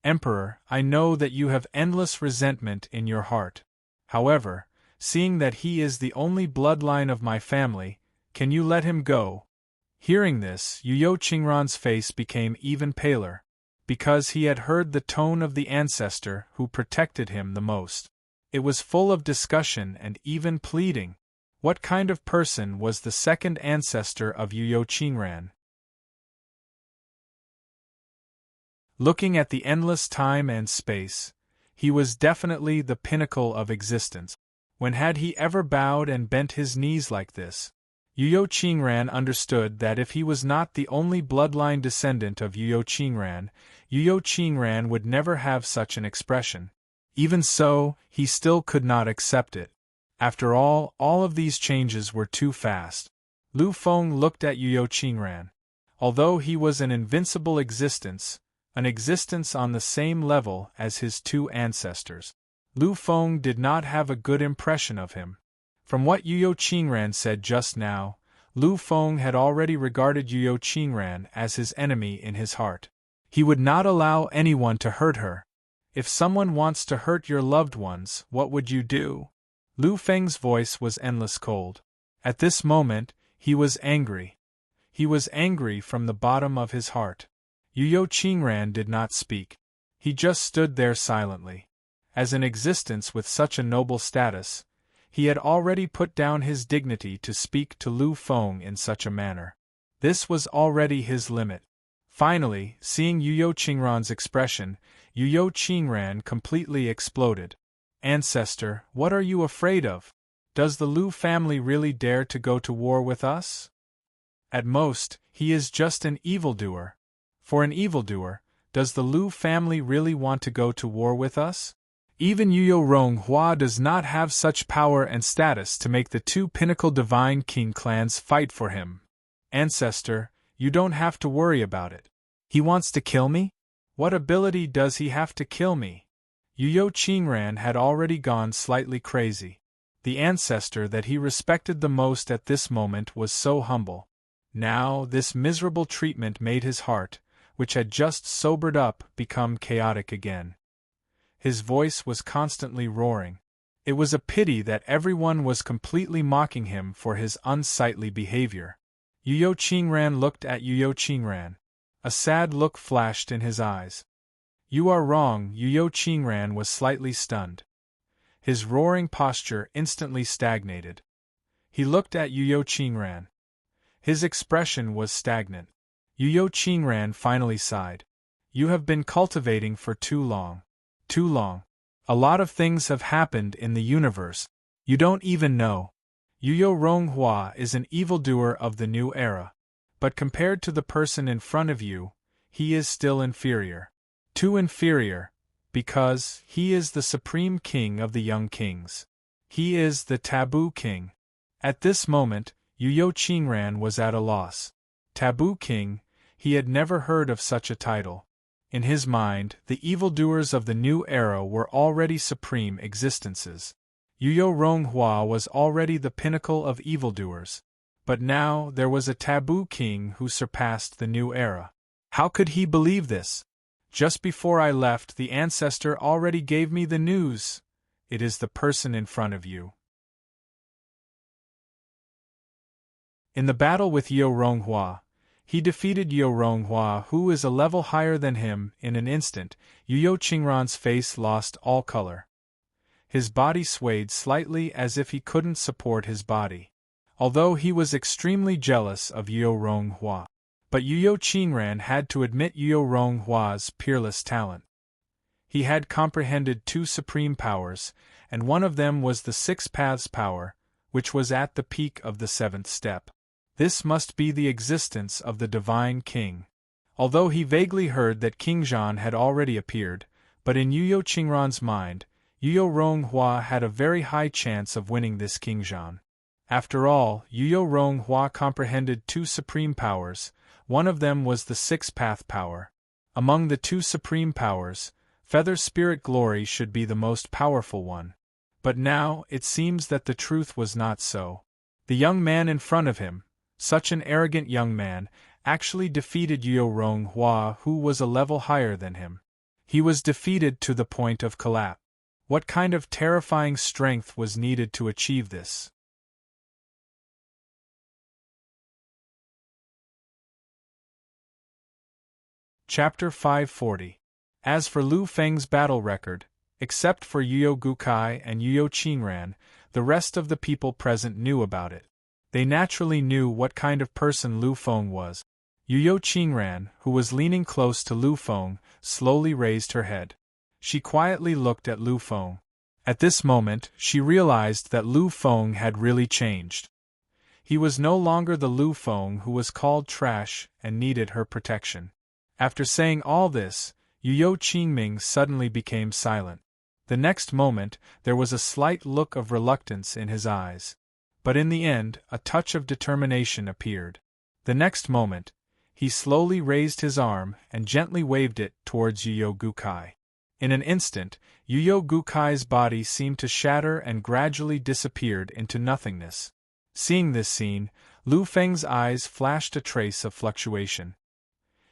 Emperor, I know that you have endless resentment in your heart. However, seeing that he is the only bloodline of my family, can you let him go? Hearing this, Yu Qingran's face became even paler, because he had heard the tone of the ancestor who protected him the most. It was full of discussion and even pleading. What kind of person was the second ancestor of Yu Qingran? Looking at the endless time and space, he was definitely the pinnacle of existence. When had he ever bowed and bent his knees like this? Yu Qingran understood that if he was not the only bloodline descendant of Yu Qingran would never have such an expression. Even so, he still could not accept it. After all of these changes were too fast. Lu Feng looked at Yu Qingran. Although he was an invincible existence, an existence on the same level as his two ancestors, Lu Feng did not have a good impression of him. From what Yu Qingran said just now, Lu Feng had already regarded Yu Qingran as his enemy in his heart. He would not allow anyone to hurt her. If someone wants to hurt your loved ones, what would you do? Lu Feng's voice was endless cold. At this moment, he was angry. He was angry from the bottom of his heart. Yu Qingran did not speak. He just stood there silently. As an existence with such a noble status, he had already put down his dignity to speak to Lu Feng in such a manner. This was already his limit. Finally, seeing Yu Qingran's expression, Yu Qingran completely exploded. Ancestor, what are you afraid of? Does the Lu family really dare to go to war with us? At most, he is just an evildoer. For an evildoer, does the Lu family really want to go to war with us? Even Yu Ronghua does not have such power and status to make the two pinnacle divine king clans fight for him. Ancestor, you don't have to worry about it. He wants to kill me? What ability does he have to kill me? Yu Qingran had already gone slightly crazy. The ancestor that he respected the most at this moment was so humble. Now, this miserable treatment made his heart, which had just sobered up, become chaotic again. His voice was constantly roaring. It was a pity that everyone was completely mocking him for his unsightly behavior. Yu Qingran looked at Yu Qingran. A sad look flashed in his eyes. You are wrong. Yu Qingran was slightly stunned. His roaring posture instantly stagnated. He looked at Yu Qingran. His expression was stagnant. Yu Qingran finally sighed. You have been cultivating for too long. Too long. A lot of things have happened in the universe. You don't even know. Yu Ronghua is an evildoer of the new era. But compared to the person in front of you, he is still inferior. Too inferior, because he is the supreme king of the young kings. He is the taboo king. At this moment, Yu Qingran was at a loss. Taboo king, he had never heard of such a title. In his mind, the evildoers of the new era were already supreme existences. Yu Ronghua was already the pinnacle of evildoers. But now there was a taboo king who surpassed the new era. How could he believe this? Just before I left, the ancestor already gave me the news. It is the person in front of you. In the battle with Yu Ronghua, he defeated Yu Ronghua, who is a level higher than him, in an instant. Yu Qingran's face lost all color. His body swayed slightly as if he couldn't support his body. Although he was extremely jealous of Yu Ronghua. But Yu Qingran had to admit Yu Ronghua's peerless talent. He had comprehended two supreme powers, and one of them was the Six Paths power, which was at the peak of the seventh step. This must be the existence of the Divine King. Although he vaguely heard that King Zhan had already appeared, But in Yuyo Qingran's mind, Yuyo Ronghua had a very high chance of winning this Qingzhan. After all, Yuyo Ronghua comprehended two supreme powers. One of them was the six-path power. Among the two supreme powers, Feather Spirit Glory should be the most powerful one. But now, it seems that the truth was not so. The young man in front of him, such an arrogant young man, actually defeated Yuyo Ronghua, who was a level higher than him. He was defeated to the point of collapse. What kind of terrifying strength was needed to achieve this? Chapter 540. As for Lu Feng's battle record, except for Yuyo Gukai and Yuyo Qingran, the rest of the people present knew about it. They naturally knew what kind of person Lu Feng was. Yuyo Qingran, who was leaning close to Lu Feng, slowly raised her head. She quietly looked at Lu Feng. At this moment, she realized that Lu Feng had really changed. He was no longer the Lu Feng who was called trash and needed her protection. After saying all this, Yuyo Qingming suddenly became silent. The next moment, there was a slight look of reluctance in his eyes. But in the end, a touch of determination appeared. The next moment, he slowly raised his arm and gently waved it towards Yuyo Gukai. In an instant, Yuyo Gukai's body seemed to shatter and gradually disappeared into nothingness. Seeing this scene, Lu Feng's eyes flashed a trace of fluctuation.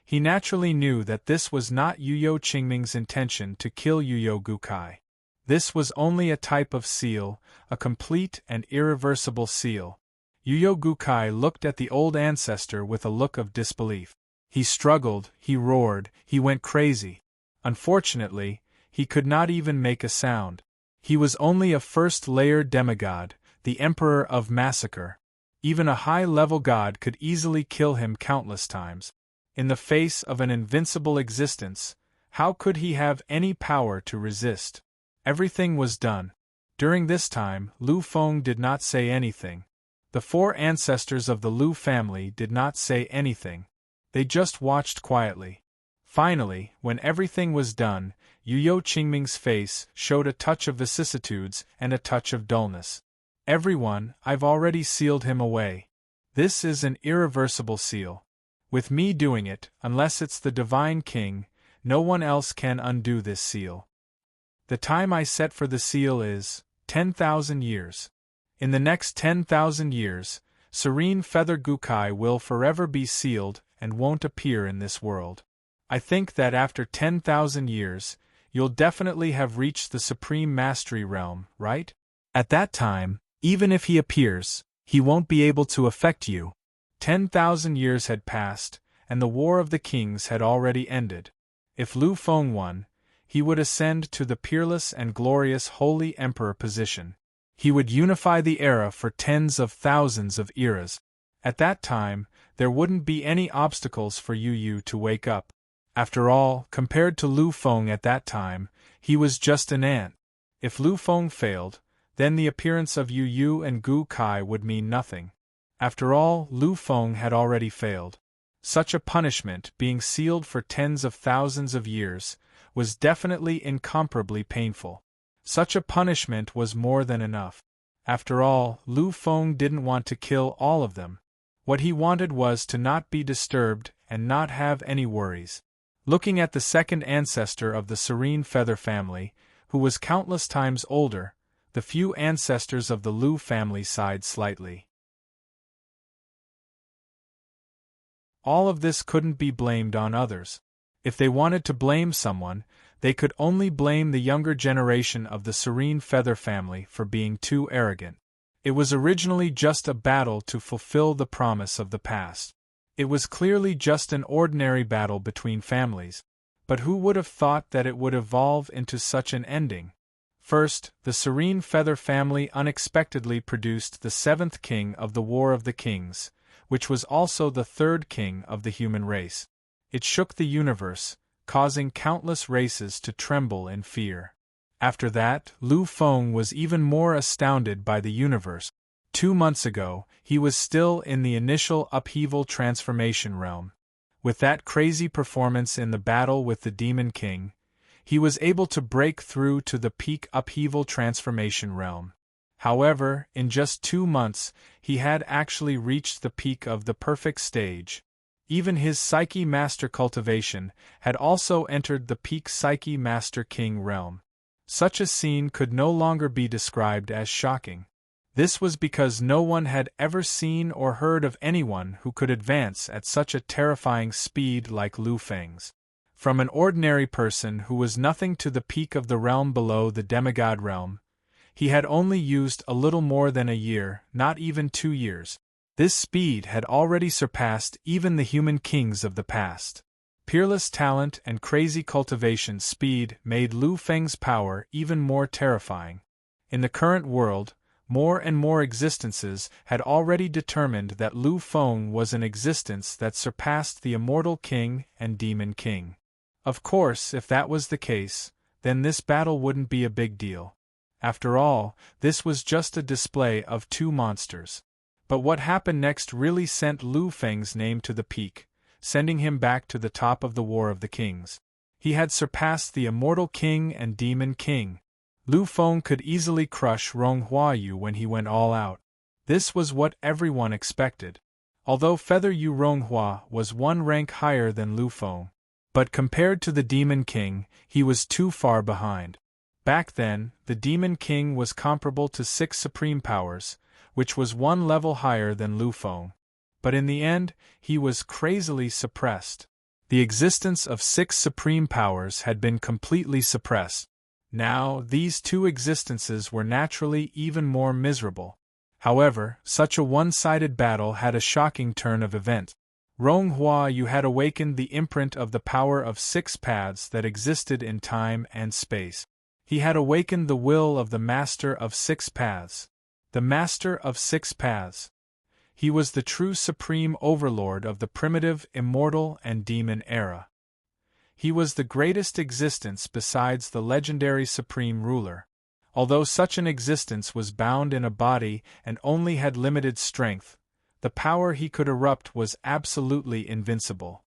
He naturally knew that this was not Yuyo Qingming's intention to kill Yuyo Gukai. This was only a type of seal, a complete and irreversible seal. Yuyo Gukai looked at the old ancestor with a look of disbelief. He struggled, he roared, he went crazy. Unfortunately, he could not even make a sound. He was only a first-layer demigod, the Emperor of Massacre. Even a high-level god could easily kill him countless times. In the face of an invincible existence, how could he have any power to resist? Everything was done. During this time, Lu Feng did not say anything. The four ancestors of the Lu family did not say anything. They just watched quietly. Finally, when everything was done, Yuyo Qingming's face showed a touch of vicissitudes and a touch of dullness. Everyone, I've already sealed him away. This is an irreversible seal. With me doing it, unless it's the Divine King, no one else can undo this seal. The time I set for the seal is 10,000 years. In the next 10,000 years, Serene Feather Gukai will forever be sealed and won't appear in this world. I think that after 10,000 years, you'll definitely have reached the Supreme Mastery Realm, right? At that time, even if he appears, he won't be able to affect you. 10,000 years had passed, and the War of the Kings had already ended. If Lu Feng won, he would ascend to the peerless and glorious Holy Emperor position. He would unify the era for tens of thousands of eras. At that time, there wouldn't be any obstacles for Yu to wake up. After all, compared to Lu Feng at that time, he was just an ant. If Lu Feng failed, then the appearance of Yu and Gu Kai would mean nothing. After all, Lu Feng had already failed. Such a punishment, being sealed for tens of thousands of years, was definitely incomparably painful. Such a punishment was more than enough. After all, Lu Feng didn't want to kill all of them. What he wanted was to not be disturbed and not have any worries. Looking at the second ancestor of the Serene Feather family, who was countless times older, the few ancestors of the Lu family sighed slightly. All of this couldn't be blamed on others. If they wanted to blame someone, they could only blame the younger generation of the Serene Feather family for being too arrogant. It was originally just a battle to fulfill the promise of the past. It was clearly just an ordinary battle between families, but who would have thought that it would evolve into such an ending? First, the Serene Feather family unexpectedly produced the seventh king of the War of the Kings, which was also the third king of the human race. It shook the universe, causing countless races to tremble in fear. After that, Lu Feng was even more astounded by the universe. 2 months ago, he was still in the initial upheaval transformation realm. With that crazy performance in the battle with the Demon King, He was able to break through to the peak upheaval transformation realm. However, in just 2 months, he had actually reached the peak of the perfect stage. Even his Psyche Master cultivation had also entered the peak Psyche Master King realm. Such a scene could no longer be described as shocking. This was because no one had ever seen or heard of anyone who could advance at such a terrifying speed like Lu Feng's. From an ordinary person who was nothing to the peak of the realm below the demigod realm, he had only used a little more than a year, not even 2 years. This speed had already surpassed even the human kings of the past. Peerless talent and crazy cultivation speed made Lu Feng's power even more terrifying. In the current world, more and more existences had already determined that Lu Feng was an existence that surpassed the immortal king and demon king. Of course, if that was the case, then this battle wouldn't be a big deal. After all, this was just a display of 2 monsters. But what happened next really sent Lu Feng's name to the peak, sending him back to the top of the War of the Kings. He had surpassed the immortal king and demon king. Lu Feng could easily crush Rong Huayu when he went all out. This was what everyone expected. Although Feather Yu Ronghua was 1 rank higher than Lu Feng. But compared to the demon king, he was too far behind. Back then, the demon king was comparable to 6 supreme powers, which was 1 level higher than Lu Feng. But in the end, he was crazily suppressed. The existence of 6 supreme powers had been completely suppressed. Now, these 2 existences were naturally even more miserable. However, such a one-sided battle had a shocking turn of events. Rong Huayu had awakened the imprint of the power of 6 paths that existed in time and space. He had awakened the will of the Master of 6 Paths. The Master of 6 Paths. He was the true supreme overlord of the primitive, immortal, and demon era. He was the greatest existence besides the legendary supreme ruler. Although such an existence was bound in a body and only had limited strength, the power he could erupt was absolutely invincible.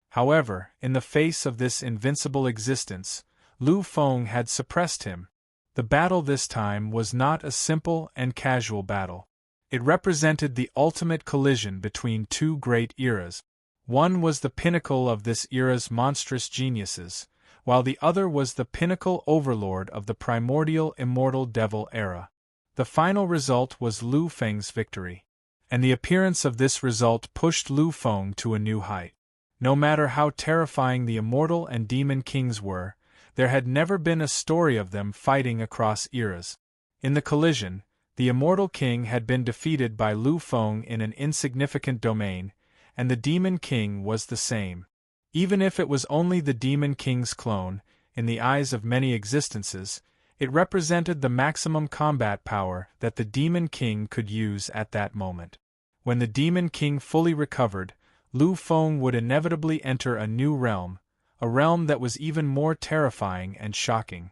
However, in the face of this invincible existence, Lu Feng had suppressed him. The battle this time was not a simple and casual battle. It represented the ultimate collision between 2 great eras. One was the pinnacle of this era's monstrous geniuses, while the other was the pinnacle overlord of the primordial immortal devil era. The final result was Lu Feng's victory. And the appearance of this result pushed Lu Feng to a new height. No matter how terrifying the immortal and demon kings were, there had never been a story of them fighting across eras. In the collision, the immortal king had been defeated by Lu Feng in an insignificant domain, and the demon king was the same. Even if it was only the demon king's clone, in the eyes of many existences, it represented the maximum combat power that the demon king could use at that moment. When the demon king fully recovered, Lu Feng would inevitably enter a new realm, a realm that was even more terrifying and shocking.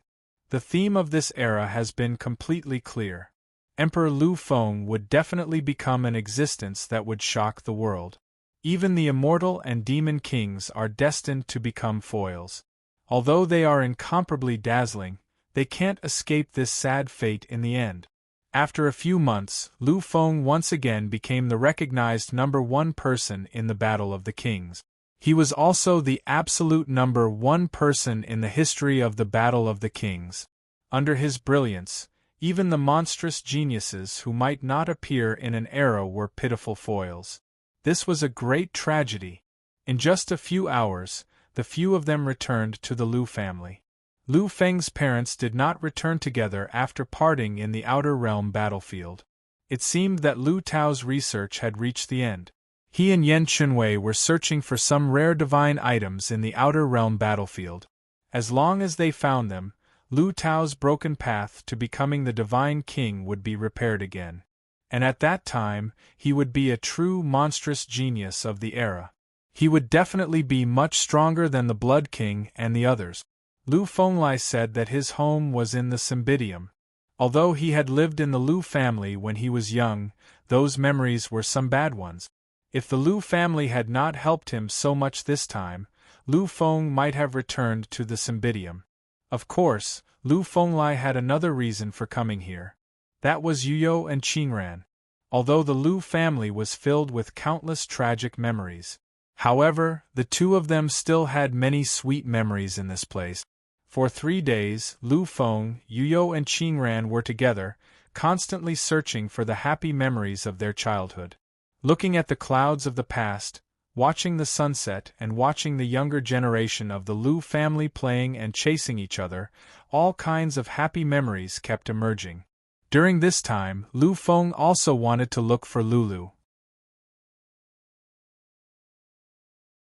The theme of this era has been completely clear. Emperor Lu Feng would definitely become an existence that would shock the world. Even the immortal and demon kings are destined to become foils. Although they are incomparably dazzling, they can't escape this sad fate in the end. After a few months, Lu Feng once again became the recognized number 1 person in the Battle of the Kings. He was also the absolute number 1 person in the history of the Battle of the Kings. Under his brilliance, even the monstrous geniuses who might not appear in an era were pitiful foils. This was a great tragedy. In just a few hours, the few of them returned to the Lu family. Lu Feng's parents did not return together after parting in the Outer Realm battlefield. It seemed that Lu Tao's research had reached the end. He and Yan Chunwei were searching for some rare divine items in the Outer Realm battlefield. As long as they found them, Lu Tao's broken path to becoming the Divine King would be repaired again. And at that time, he would be a true monstrous genius of the era. He would definitely be much stronger than the Blood King and the others. Lu Fenglai said that his home was in the Cymbidium. Although he had lived in the Lu family when he was young, those memories were some bad ones. If the Lu family had not helped him so much this time, Lu Feng might have returned to the Cymbidium. Of course, Lu Fenglai had another reason for coming here. That was Yuyo and Qingran. Although the Lu family was filled with countless tragic memories. However, the two of them still had many sweet memories in this place. For 3 days, Lu Feng, Yuyo and Qingran were together, constantly searching for the happy memories of their childhood. Looking at the clouds of the past, watching the sunset and watching the younger generation of the Lu family playing and chasing each other, all kinds of happy memories kept emerging. During this time, Lu Feng also wanted to look for Lulu.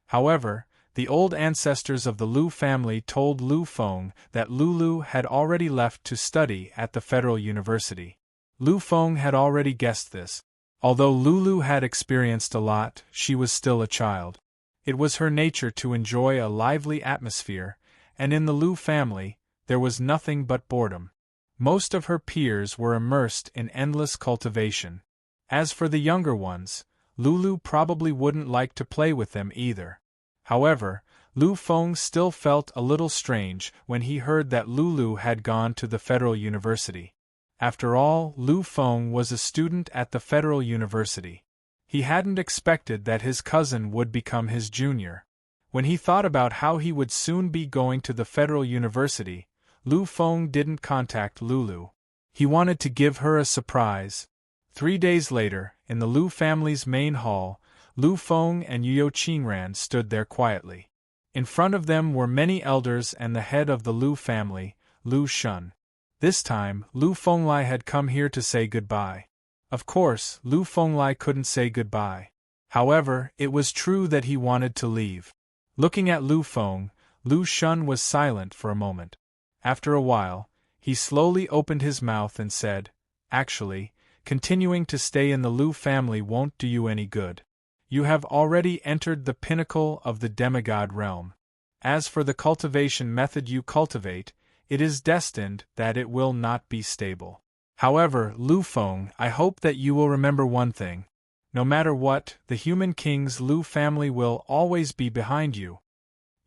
However, the old ancestors of the Lu family told Lu Feng that Lulu had already left to study at the Federal University. Lu Feng had already guessed this. Although Lulu had experienced a lot, she was still a child. It was her nature to enjoy a lively atmosphere, and in the Lu family, there was nothing but boredom. Most of her peers were immersed in endless cultivation. As for the younger ones, Lulu probably wouldn't like to play with them either. However, Lu Feng still felt a little strange when he heard that Lulu had gone to the Federal University. After all, Lu Feng was a student at the Federal University. He hadn't expected that his cousin would become his junior. When he thought about how he would soon be going to the Federal University, Lu Feng didn't contact Lulu. He wanted to give her a surprise. 3 days later, in the Lu family's main hall, Lu Feng and Yuyo Qingran stood there quietly. In front of them were many elders and the head of the Lu family, Lu Shun. This time, Lu Fenglai had come here to say goodbye. Of course, Lu Fenglai couldn't say goodbye. However, it was true that he wanted to leave. Looking at Lu Feng, Lu Shun was silent for a moment. After a while, he slowly opened his mouth and said, "Actually, continuing to stay in the Lu family won't do you any good. You have already entered the pinnacle of the demigod realm. As for the cultivation method you cultivate, it is destined that it will not be stable. However, Lu Feng, I hope that you will remember one thing. No matter what, the human king's Lu family will always be behind you.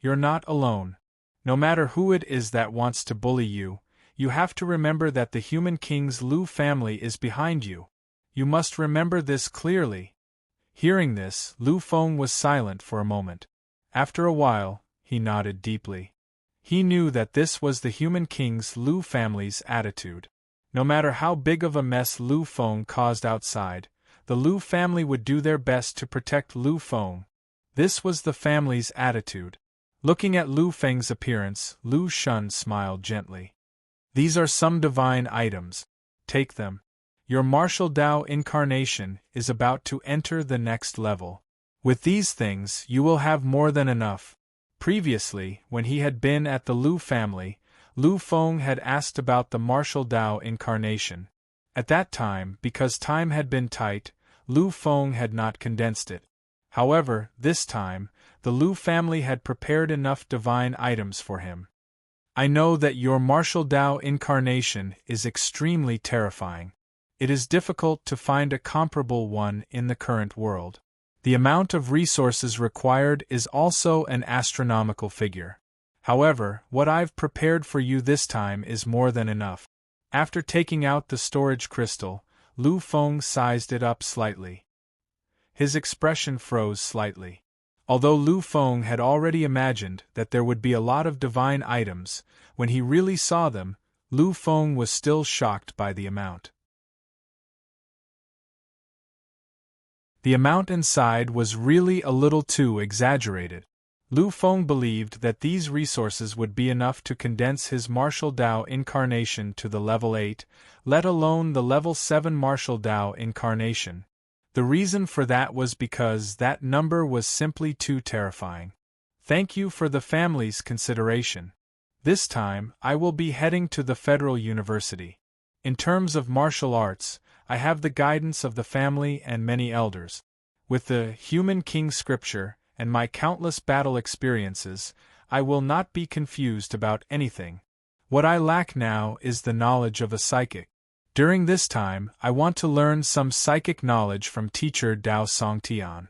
You're not alone. No matter who it is that wants to bully you, you have to remember that the human king's Lu family is behind you. You must remember this clearly." Hearing this, Lu Feng was silent for a moment. After a while, he nodded deeply. He knew that this was the human king's Lu family's attitude. No matter how big of a mess Lu Feng caused outside, the Lu family would do their best to protect Lu Feng. This was the family's attitude. Looking at Lu Feng's appearance, Lu Shun smiled gently. "These are some divine items. Take them. Your martial Tao incarnation is about to enter the next level. With these things, you will have more than enough." Previously, when he had been at the Lu family, Lu Feng had asked about the martial Tao incarnation. At that time, because time had been tight, Lu Feng had not condensed it. However, this time, the Lu family had prepared enough divine items for him. "I know that your martial Tao incarnation is extremely terrifying. It is difficult to find a comparable one in the current world. The amount of resources required is also an astronomical figure. However, what I've prepared for you this time is more than enough." After taking out the storage crystal, Lu Feng sized it up slightly. His expression froze slightly. Although Lu Feng had already imagined that there would be a lot of divine items, when he really saw them, Lu Feng was still shocked by the amount. The amount inside was really a little too exaggerated. Lu Feng believed that these resources would be enough to condense his martial Tao incarnation to the level 8, let alone the level 7 martial Tao incarnation. The reason for that was because that number was simply too terrifying. "Thank you for the family's consideration. This time, I will be heading to the Federal University. In terms of martial arts, I have the guidance of the family and many elders. With the Human King scripture and my countless battle experiences, I will not be confused about anything. What I lack now is the knowledge of a psychic. During this time, I want to learn some psychic knowledge from teacher Dao Songtian."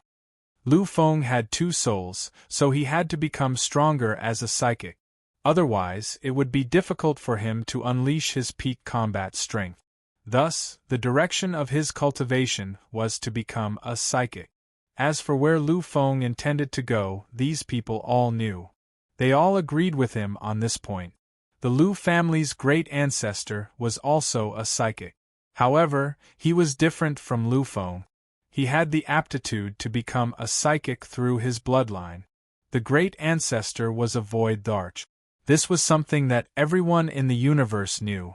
Lu Feng had two souls, so he had to become stronger as a psychic. Otherwise, it would be difficult for him to unleash his peak combat strength. Thus, the direction of his cultivation was to become a psychic. As for where Lu Feng intended to go, these people all knew. They all agreed with him on this point. The Lu family's great ancestor was also a psychic. However, he was different from Lu Feng. He had the aptitude to become a psychic through his bloodline. The great ancestor was a void Dharch. This was something that everyone in the universe knew.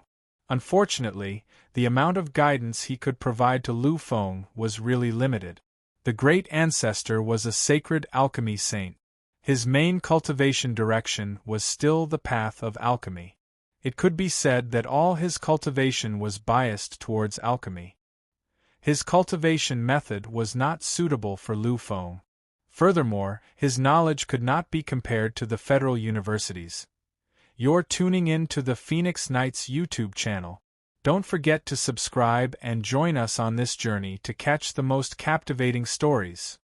Unfortunately, the amount of guidance he could provide to Lu Feng was really limited. The great ancestor was a sacred alchemy saint. His main cultivation direction was still the path of alchemy. It could be said that all his cultivation was biased towards alchemy. His cultivation method was not suitable for Lu Feng. Furthermore, his knowledge could not be compared to the federal universities. You're tuning in to the Phoenix Knights YouTube channel. Don't forget to subscribe and join us on this journey to catch the most captivating stories.